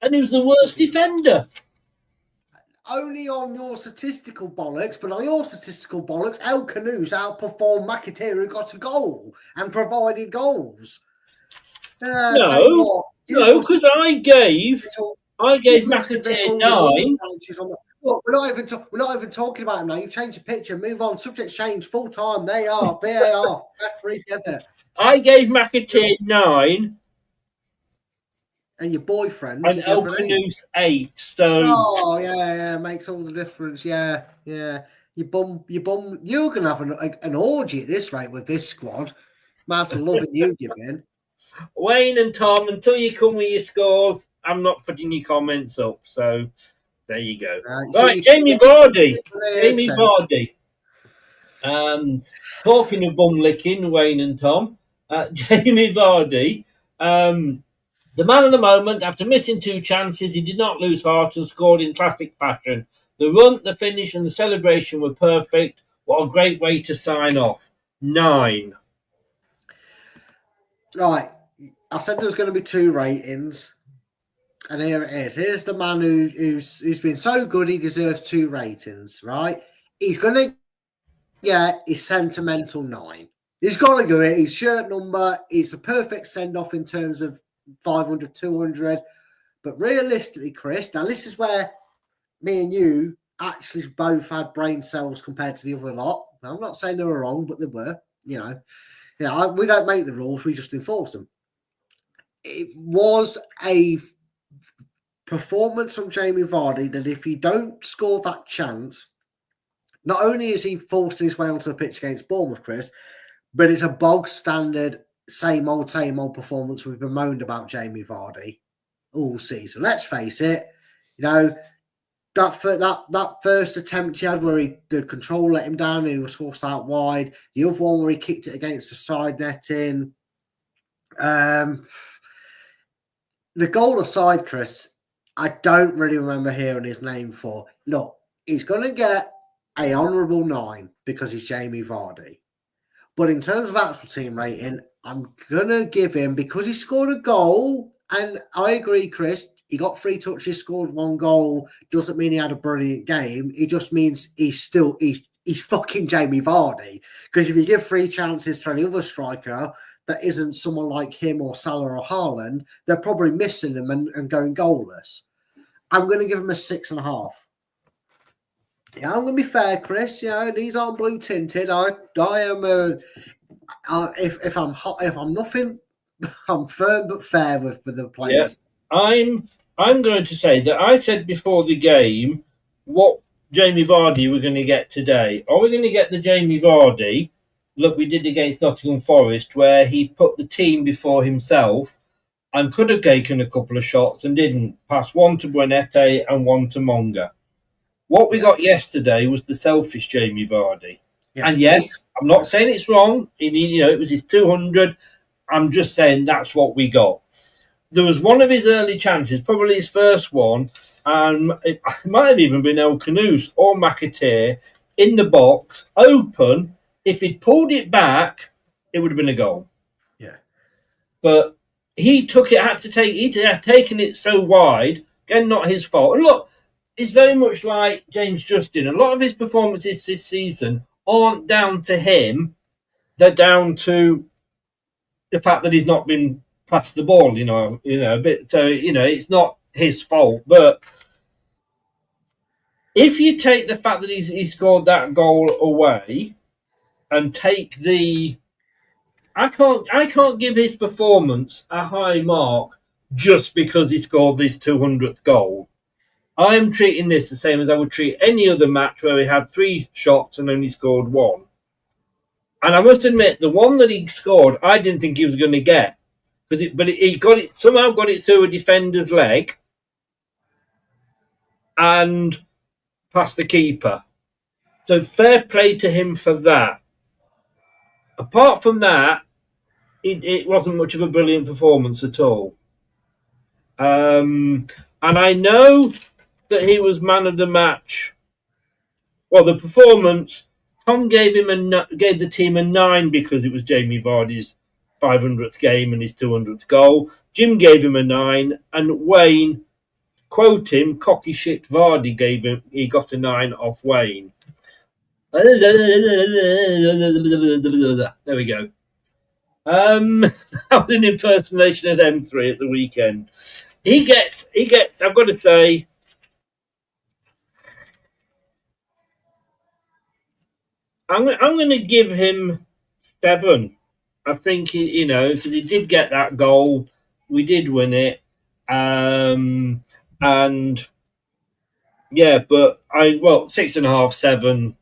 And he was the worst defender. Only on your statistical bollocks, but on your statistical bollocks, El Canoes outperformed McAteer, who got a goal and provided goals. No, because I gave McAteer 9. Look, we're not even talking about him now. You've changed the picture. Move on. Subjects change full time. They are VAR. Referees get it. I gave McAteer 9. And your boyfriend. And El Canoes 8. So. Yeah, makes all the difference. Yeah. You bum. You're gonna have an orgy at this rate with this squad. Amount of loving you give in. Wayne and Tom, until you come with your scores, I'm not putting your comments up. So there you go. Right, Jamie Vardy. Talking of bum licking, Wayne and Tom. Jamie Vardy. The man of the moment, after missing 2 chances, he did not lose heart and scored in classic fashion. The run, the finish, and the celebration were perfect. What a great way to sign off. 9. Right. I said there was going to be 2 ratings. And here it is. Here's the man who's been so good he deserves 2 ratings, right? He's going to get his sentimental 9. He's got to do it. His shirt number is the perfect send-off in terms of 500, 200. But realistically, Chris, now this is where me and you actually both had brain cells compared to the other lot. Now, I'm not saying they were wrong, but they were. We don't make the rules. We just enforce them. It was a performance from Jamie Vardy that if he don't score that chance, not only is he forcing his way onto the pitch against Bournemouth, Chris, but it's a bog standard same old performance we've bemoaned about Jamie Vardy all season. Let's face it, that first attempt he had where the control let him down and he was forced out wide. The other one where he kicked it against the side netting. The goal aside, Chris, I don't really remember hearing his name for. Look, he's going to get an honourable 9 because he's Jamie Vardy. But in terms of actual team rating, I'm going to give him, because he scored a goal, and I agree, Chris, he got 3 touches, scored 1 goal, doesn't mean he had a brilliant game. It just means he's fucking Jamie Vardy. Because if you give 3 chances to any other striker that isn't someone like him or Salah or Haaland, they're probably missing him and going goalless. I'm going to give him a 6.5. Yeah, I'm going to be fair, Chris. These aren't blue tinted. I am if I'm nothing, I'm firm but fair with the players. Yeah. I'm going to say that I said before the game what Jamie Vardy we're going to get today. Are we going to get the Jamie Vardy that we did against Nottingham Forest, where he put the team before himself and could have taken a couple of shots and didn't, pass one to Buenete and one to Monga? What we got yesterday was the selfish Jamie Vardy. Yeah. And yes, I'm not saying it's wrong. It was his 200. I'm just saying that's what we got. There was one of his early chances, probably his first one, and it might have even been El Canoes or McAteer in the box, open. If he'd pulled it back, it would have been a goal. Yeah. But he had taken it so wide, again, not his fault. And look, it's very much like James Justin. A lot of his performances this season aren't down to him. They're down to the fact that he's not been passed the ball, a bit. So, it's not his fault. But if you take the fact that he scored that goal away and take I can't give his performance a high mark just because he scored this 200th goal. I am treating this the same as I would treat any other match where he had 3 shots and only scored 1. And I must admit, the one that he scored, I didn't think he was going to get, but he somehow got it through a defender's leg and past the keeper. So fair play to him for that. Apart from that, it wasn't much of a brilliant performance at all. And I know that he was man of the match. Well, the performance, Tom gave the team a 9 because it was Jamie Vardy's 500th game and his 200th goal. Jim gave him a 9, and Wayne, quote him, cocky shit Vardy he got a 9 off Wayne. There we go. That was an impersonation of M3 at the weekend. He gets, I've got to say, I'm going to give him 7. I think, because he did get that goal. We did win it. And, yeah, but 6.5, 7,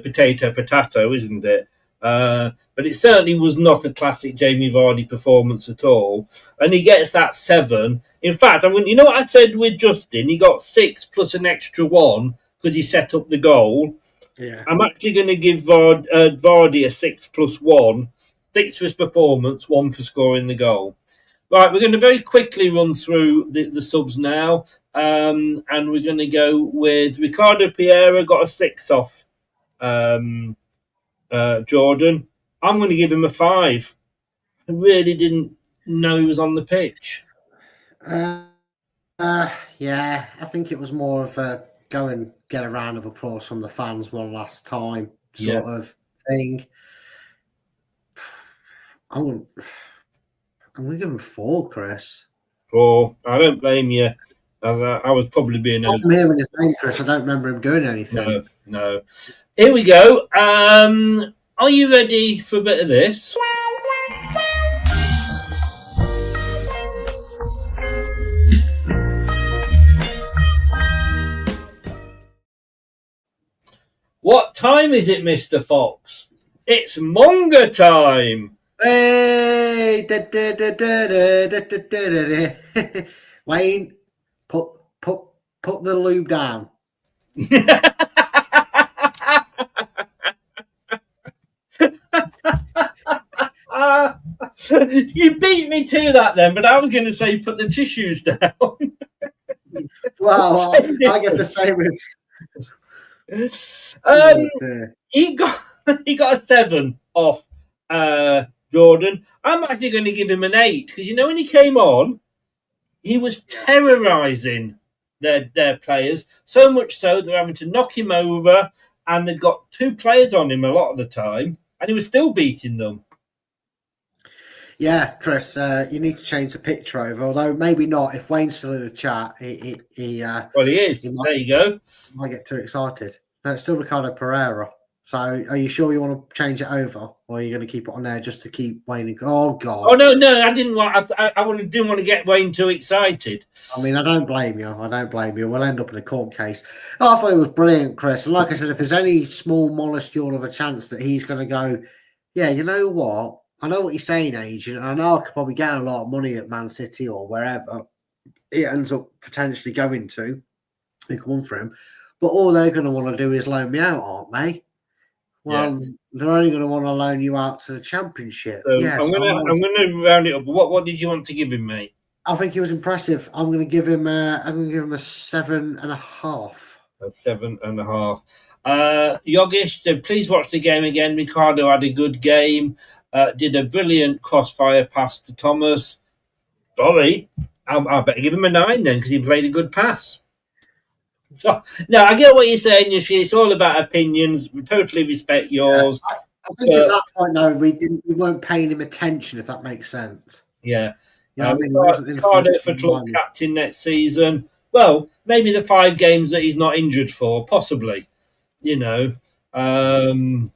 potato, isn't it? But it certainly was not a classic Jamie Vardy performance at all. And he gets that 7. In fact, what I said with Justin? He got 6 plus an extra 1 because he set up the goal. Yeah. I'm actually going to give Vardy a 6 plus 1. 6 for his performance, 1 for scoring the goal. Right, we're going to very quickly run through the subs now. And we're going to go with Ricardo Pereira, got a 6 off Jordan. I'm going to give him a 5. I really didn't know he was on the pitch. Yeah, I think it was more of a go and get a round of applause from the fans one last time sort of thing. I'm going to give him 4, Chris. 4. I don't blame you. I was probably being... I'm hearing his name, Chris. I don't remember him doing anything. No. Here we go. Are you ready for a bit of this? What time is it, Mr. Fox? It's Monga time. Hey! Wayne, put the lube down. You beat me to that then, but I was going to say put the tissues down. Well, I get the same. He got a 7 off Jordan. I'm actually going to give him an 8 because when he came on, he was terrorising their players, so much so they're having to knock him over, and they've got 2 players on him a lot of the time, and he was still beating them. Yeah, Chris, you need to change the picture over, although maybe not. If Wayne's still in the chat, he is. There you go. Might get too excited. No, it's still Ricardo Pereira. So, are you sure you want to change it over, or are you going to keep it on there just to keep Wayne? Oh God! Oh no! I didn't want. Didn't want to get Wayne too excited. I mean, I don't blame you. We'll end up in a court case. Oh, I thought it was brilliant, Chris. And like I said, if there's any small molecule of a chance that he's going to go, yeah, you know what? I know what you're saying, agent. And I know I could probably get a lot of money at Man City or wherever it ends up potentially going to. They come for him, but all they're going to want to do is loan me out, aren't they? Well, they're only going to want to loan you out to the Championship. So I'm going to round it up. What did you want to give him, mate? I think he was impressive. I'm going to give him a 7.5. A 7.5. Yogish said, please watch the game again. Ricardo had a good game. Did a brilliant crossfire pass to Thomas. Sorry, I better give him a 9 then because he played a good pass. So, no, I get what you're saying, Yoshi. It's all about opinions. We totally respect yours. Yeah, I think at that point, no, we weren't paying him attention, if that makes sense. Yeah. You know Ricardo for club captain next season. Well, maybe the 5 games that he's not injured for, possibly. You know. Evans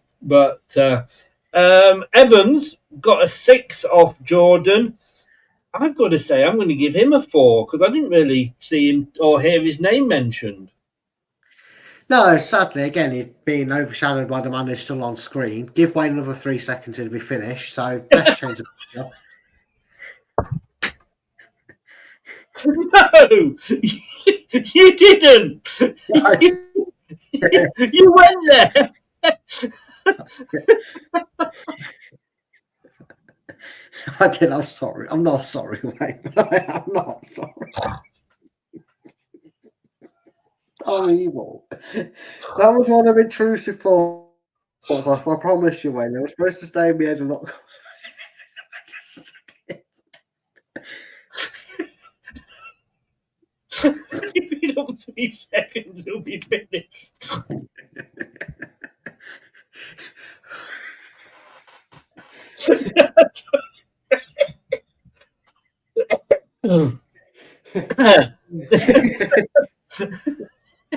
got a 6 off Jordan. I've got to say, I'm going to give him a 4 because I didn't really see him or hear his name mentioned. No, sadly, again, he's being overshadowed by the man who's still on screen. Give Wayne another 3 seconds to be finished. So let's change the picture. No, you didn't. You went there. I did. I'm sorry. I'm not sorry, Wayne. I'm not sorry. I'm evil. That was one of intrusive thoughts. I promise you, Wayne. I was supposed to stay in my head and not. Give it up 3 seconds, it'll be finished.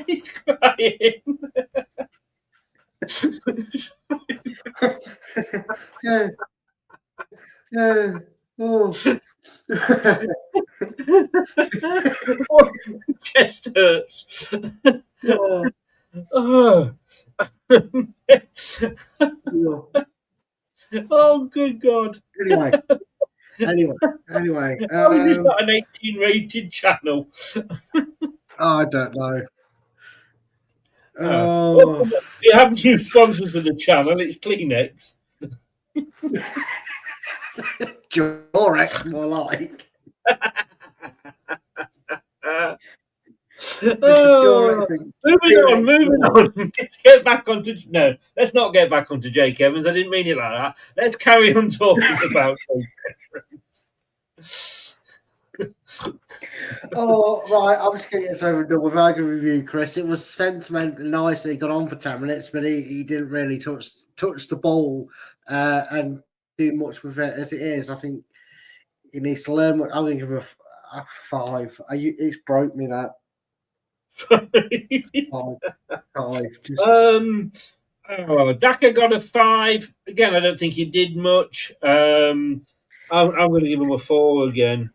He's crying. Yeah. Oh. Chest hurts. Oh. Oh, good God. Anyway. Is this not an 18 rated channel? I don't know. We have new sponsors for the channel. It's Kleenex. Durex, more like. Moving on. Let's get back onto let's not get back onto Jake Evans. I didn't mean it like that. Let's carry on talking about Jake Evans. Oh, right. I'm just going to get this over and done with our review, Chris. It was sentimental and nice that he got on for 10 minutes, but he didn't really touch the ball and do much with it as it is. I think he needs to learn what I'm going to give him a 5. It's broke me that. 5. Daka got a 5. Again, I don't think he did much. I'm going to give him a 4 again.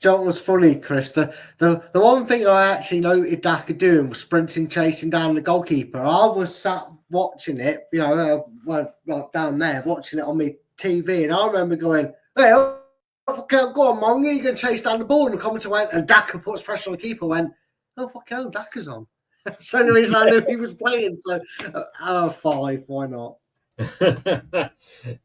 John was funny, Chris. The one thing I actually noted Daka doing was sprinting, chasing down the goalkeeper. I was sat watching it, down there, watching it on my TV, and I remember going, "Hey, go on, Monga, you can chase down the ball." And the commentator went, and Daka puts pressure on the keeper. Went, "Oh, fucking hell, Daka's on." That's the only reason I knew he was playing. So, 5. Why not?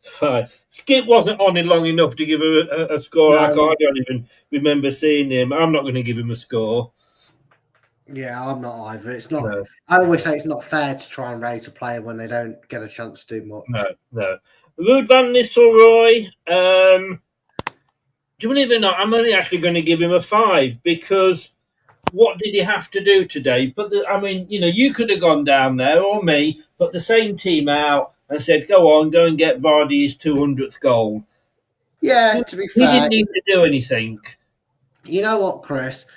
5. Skip wasn't on it long enough to give a score. No. I don't even remember seeing him. I'm not going to give him a score. Yeah, I'm not either. It's not. No. I always say it's not fair to try and rate a player when they don't get a chance to do much. No. Ruud van Nistelrooy. Do you believe it or not? I'm only actually going to give him a 5 because what did he have to do today? But you could have gone down there or me, put the same team out and said, go and get Vardy his 200th goal. Yeah, to be fair. He didn't need to do anything. You know what, Chris?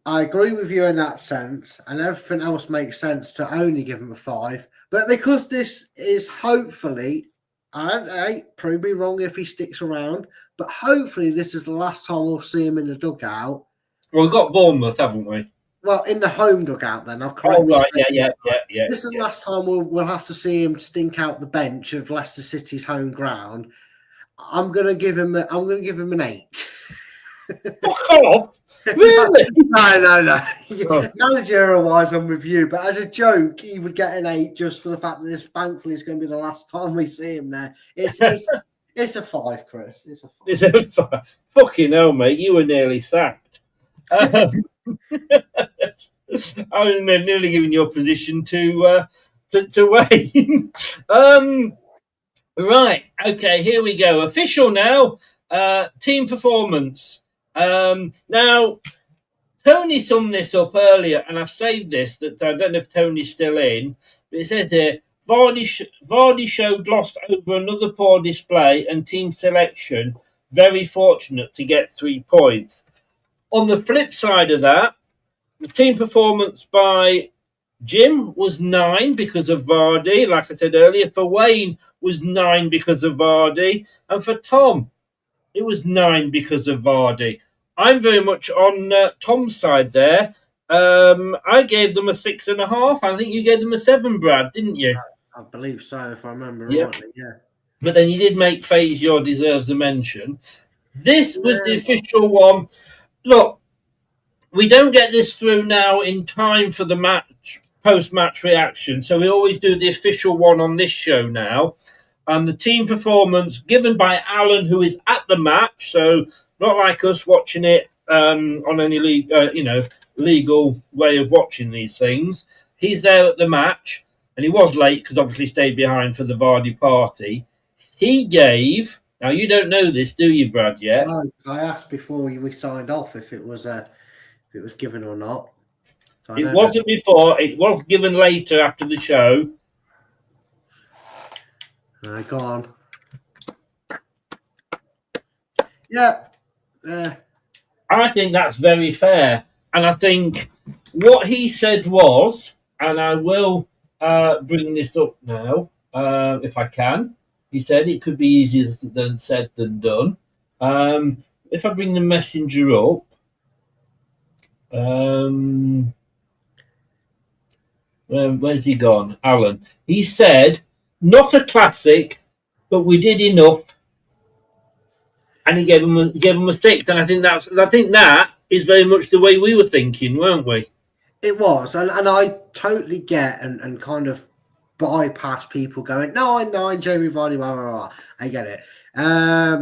I agree with you in that sense, and everything else makes sense to only give him a 5. But because this is hopefully, prove me wrong if he sticks around, but hopefully this is the last time we'll see him in the dugout. Well, we've got Bournemouth, haven't we? Well, in the home dugout, then. I'll correct. Oh, right, yeah. This is the last time we'll have to see him stink out the bench of Leicester City's home ground. I'm gonna give him an 8. Fuck off! Really? No. Managerial wise, I'm with you, but as a joke, he would get an 8 just for the fact that this, thankfully, is going to be the last time we see him there. It's a 5, Chris. It's a 5. It's a 5. Fucking hell, mate! You were nearly sacked. I was nearly giving your position to Wayne. Right. Okay. Here we go. Official now. Team performance. Now, Tony summed this up earlier, and I've saved this. That I don't know if Tony's still in, but it says here: Vardy showed lost over another poor display, and team selection very fortunate to get 3 points. On the flip side of that, the team performance by Jim was 9 because of Vardy. Like I said earlier, for Wayne was 9 because of Vardy, and for Tom, it was 9 because of Vardy. I'm very much on Tom's side there. I gave them a 6.5. I think you gave them a 7, Brad, didn't you? I believe so, if I remember rightly. Yeah. But then you did make Faze your deserves a mention. This was the official one. Look, we don't get this through now in time for the match, post-match reaction, so we always do the official one on this show now. The team performance given by Alan, who is at the match, so not like us watching it on any legal way of watching these things. He's there at the match, and he was late because obviously stayed behind for the Vardy party. He gave. Now you don't know this, do you, Brad? Yet? No, I asked before we signed off if it was given or not. So it wasn't before. It was given later after the show. Go on. Yeah. I think that's very fair. And I think what he said was, and I will bring this up now, if I can. He said it could be easier than said than done. If I bring the messenger up, where's he gone? Alan. He said, not a classic, but we did enough. And he gave him a 6. And I think that is very much the way we were thinking, weren't we? It was, and I totally get and kind of bypass people going 9, Jamie Vardy, blah, blah, blah. I get it. I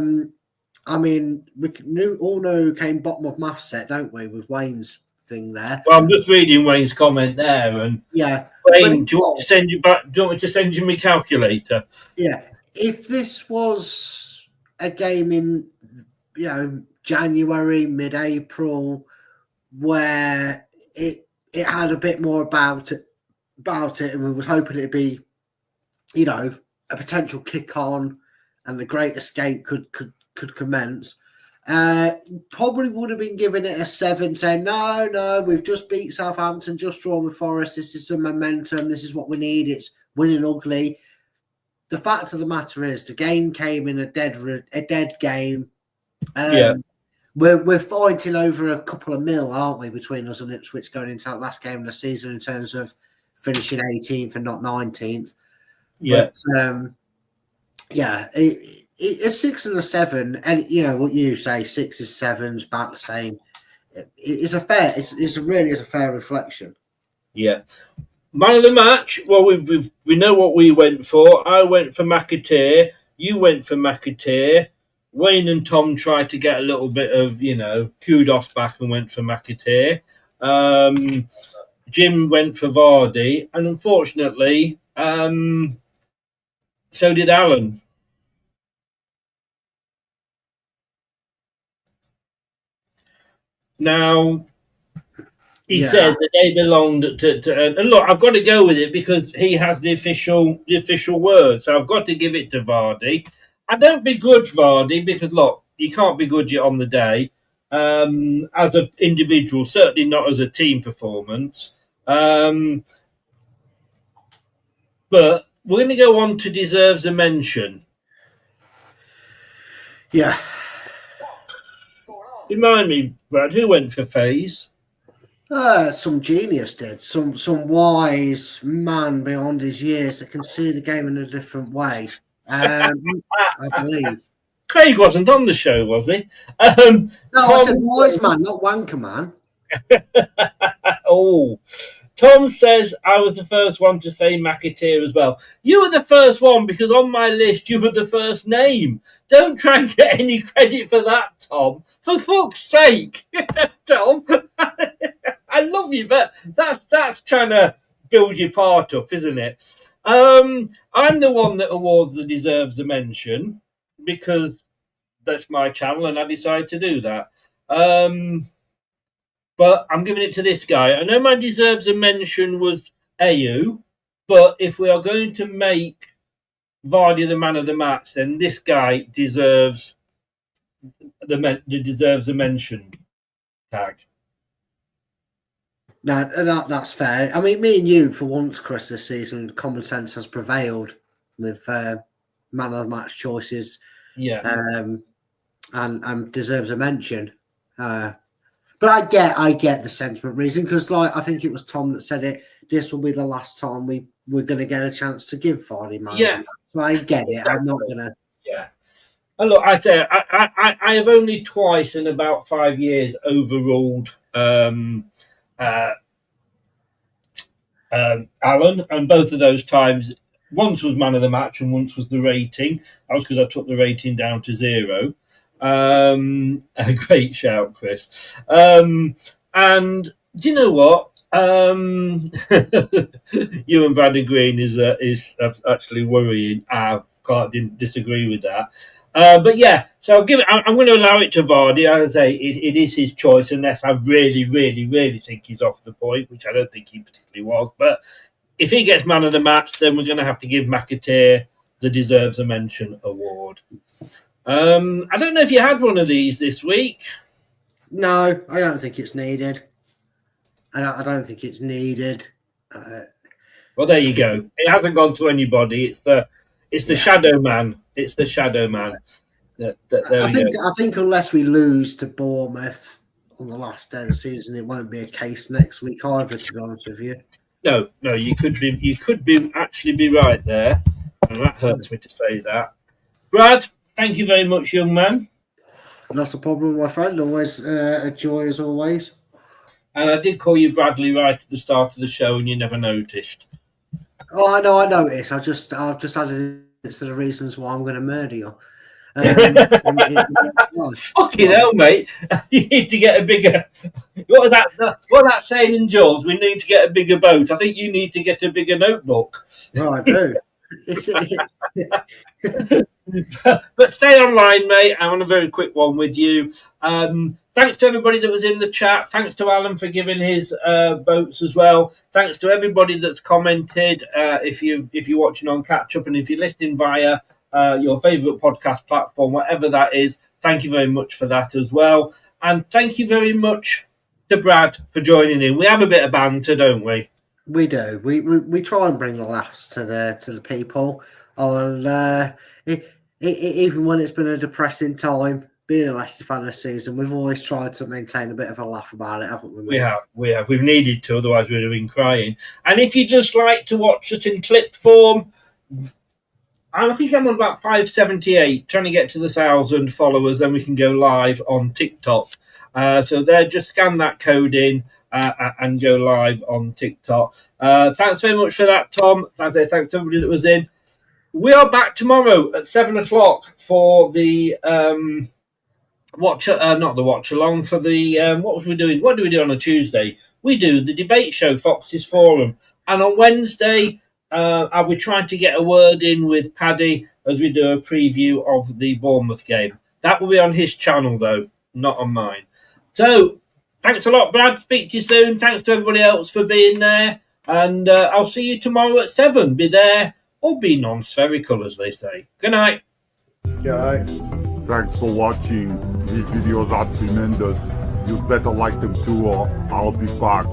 mean, we all know who came bottom of maths set, don't we, with Wayne's thing there? Well, I'm just reading Wayne's comment there, and yeah, Wayne, do you want me to send you my calculator? Yeah, if this was a game in January, mid-April, where it had a bit more about it, and we was hoping it'd be, a potential kick on, and the Great Escape could commence. Probably would have been giving it a 7, saying no, we've just beat Southampton, just drawn with Forest. This is some momentum. This is what we need. It's winning ugly. The fact of the matter is, the game came in a dead game. We're fighting over a couple of mil, aren't we, between us and Ipswich going into that last game of the season in terms of finishing 18th and not 19th. Yeah. But, a 6 and a 7, and what you say, 6 is 7's about the same. It's a fair. It's really a fair reflection. Yeah. Man of the match. Well, we know what we went for. I went for McAteer. You went for McAteer. Wayne and Tom tried to get a little bit of kudos back and went for McAteer. Jim went for Vardy, and unfortunately, so did Alan. Now, he said that they belonged to and look, I've got to go with it because he has the official word, so I've got to give it to Vardy. I don't begrudge Vardy because, look, you can't begrudge it on the day. as an individual, certainly not as a team performance. But we're going to go on to deserves a mention. Yeah. Remind me, Brad, who went for FaZe? Some genius did. Some wise man beyond his years that can see the game in a different way. I believe. Craig wasn't on the show, was he? No, I said wise man, not wanker man. Oh, Tom says I was the first one to say McAteer as well. You were the first one because on my list you were the first name. Don't try and get any credit for that, Tom. For fuck's sake, Tom. I love you, but that's trying to build your part up, isn't it? I'm the one that awards the deserves a mention because that's my channel and I decided to do that. But I'm giving it to this guy. I know my deserves a mention was Ayew, but if we are going to make Vardy the man of the match, then this guy deserves deserves a mention tag. No, that's fair. I mean, me and you, for once, Chris, this season, common sense has prevailed with man of the match choices. Yeah. And deserves a mention. But I get the sentiment reason because, like, I think it was Tom that said it. This will be the last time we're going to get a chance to give Vardy man. Yeah, so I get it. I'm not going to. Yeah. And look, I say I have only twice in about 5 years overruled Alan, and both of those times, once was man of the match and once was the rating. That was because I took the rating down to 0. A great shout, Chris. And do you know what? You and Brad agreeing is actually worrying. I didn't disagree with that. But yeah, so I'm going to allow it to Vardy. As I say, it is his choice, unless I really, really, really think he's off the point, which I don't think he particularly was. But if he gets man of the match, then we're going to have to give McAteer the deserves a mention award. I don't know if you had one of these this week. No, I don't think it's needed. I don't think it's needed. Well, there you go. It hasn't gone to anybody. It's the shadow man. It's the shadow man. I think unless we lose to Bournemouth on the last day of the season, it won't be a case next week either. To be honest with you. No, you could be actually be right there, and that hurts me to say that. Brad, thank you very much, young man. Not a problem, my friend. Always a joy as always. And I did call you Bradley right at the start of the show, and you never noticed. Oh, I know. I noticed. I've just added it to the reasons why I'm going to murder you. Fucking hell, mate! You need to get a bigger. What that saying in Jaws? We need to get a bigger boat. I think you need to get a bigger notebook. Right, I do. But stay online, mate. I want a very quick one with you. Thanks to everybody that was in the chat. Thanks to Alan for giving his votes as well. Thanks to everybody that's commented. If you're watching on Catch Up and if you're listening via your favourite podcast platform, whatever that is, thank you very much for that as well. And thank you very much to Brad for joining in. We have a bit of banter, don't we? We do. We try and bring the laughs to the people. Even when it's been a depressing time, being a Leicester fan this season, we've always tried to maintain a bit of a laugh about it, haven't we? We have. We've needed to, otherwise we'd have been crying. And if you just like to watch us in clip form, I think I'm on about 578, trying to get to the 1,000 followers, then we can go live on TikTok. So there, just scan that code in and go live on TikTok. Thanks very much for that, Tom. Thanks to everybody that was in. We are back tomorrow at 7 o'clock for the not the watch along, for the what was we doing? What do we do on a Tuesday? We do the debate show, Fox's Forum, and on Wednesday I'll be trying to get a word in with Paddy as we do a preview of the Bournemouth game. That will be on his channel though, not on mine. So thanks a lot, Brad. Speak to you soon. Thanks to everybody else for being there, and I'll see you tomorrow at 7. Be there or be non-spherical, as they say. Good night. Good night. Thanks for watching. These videos are tremendous. You'd better like them too, or I'll be back.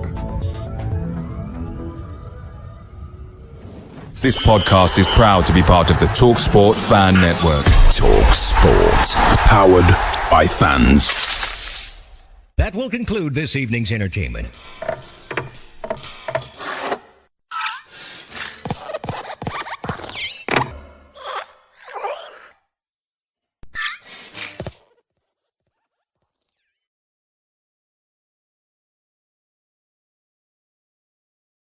This podcast is proud to be part of the TalkSport Fan Network. TalkSport. Powered by fans. That will conclude this evening's entertainment.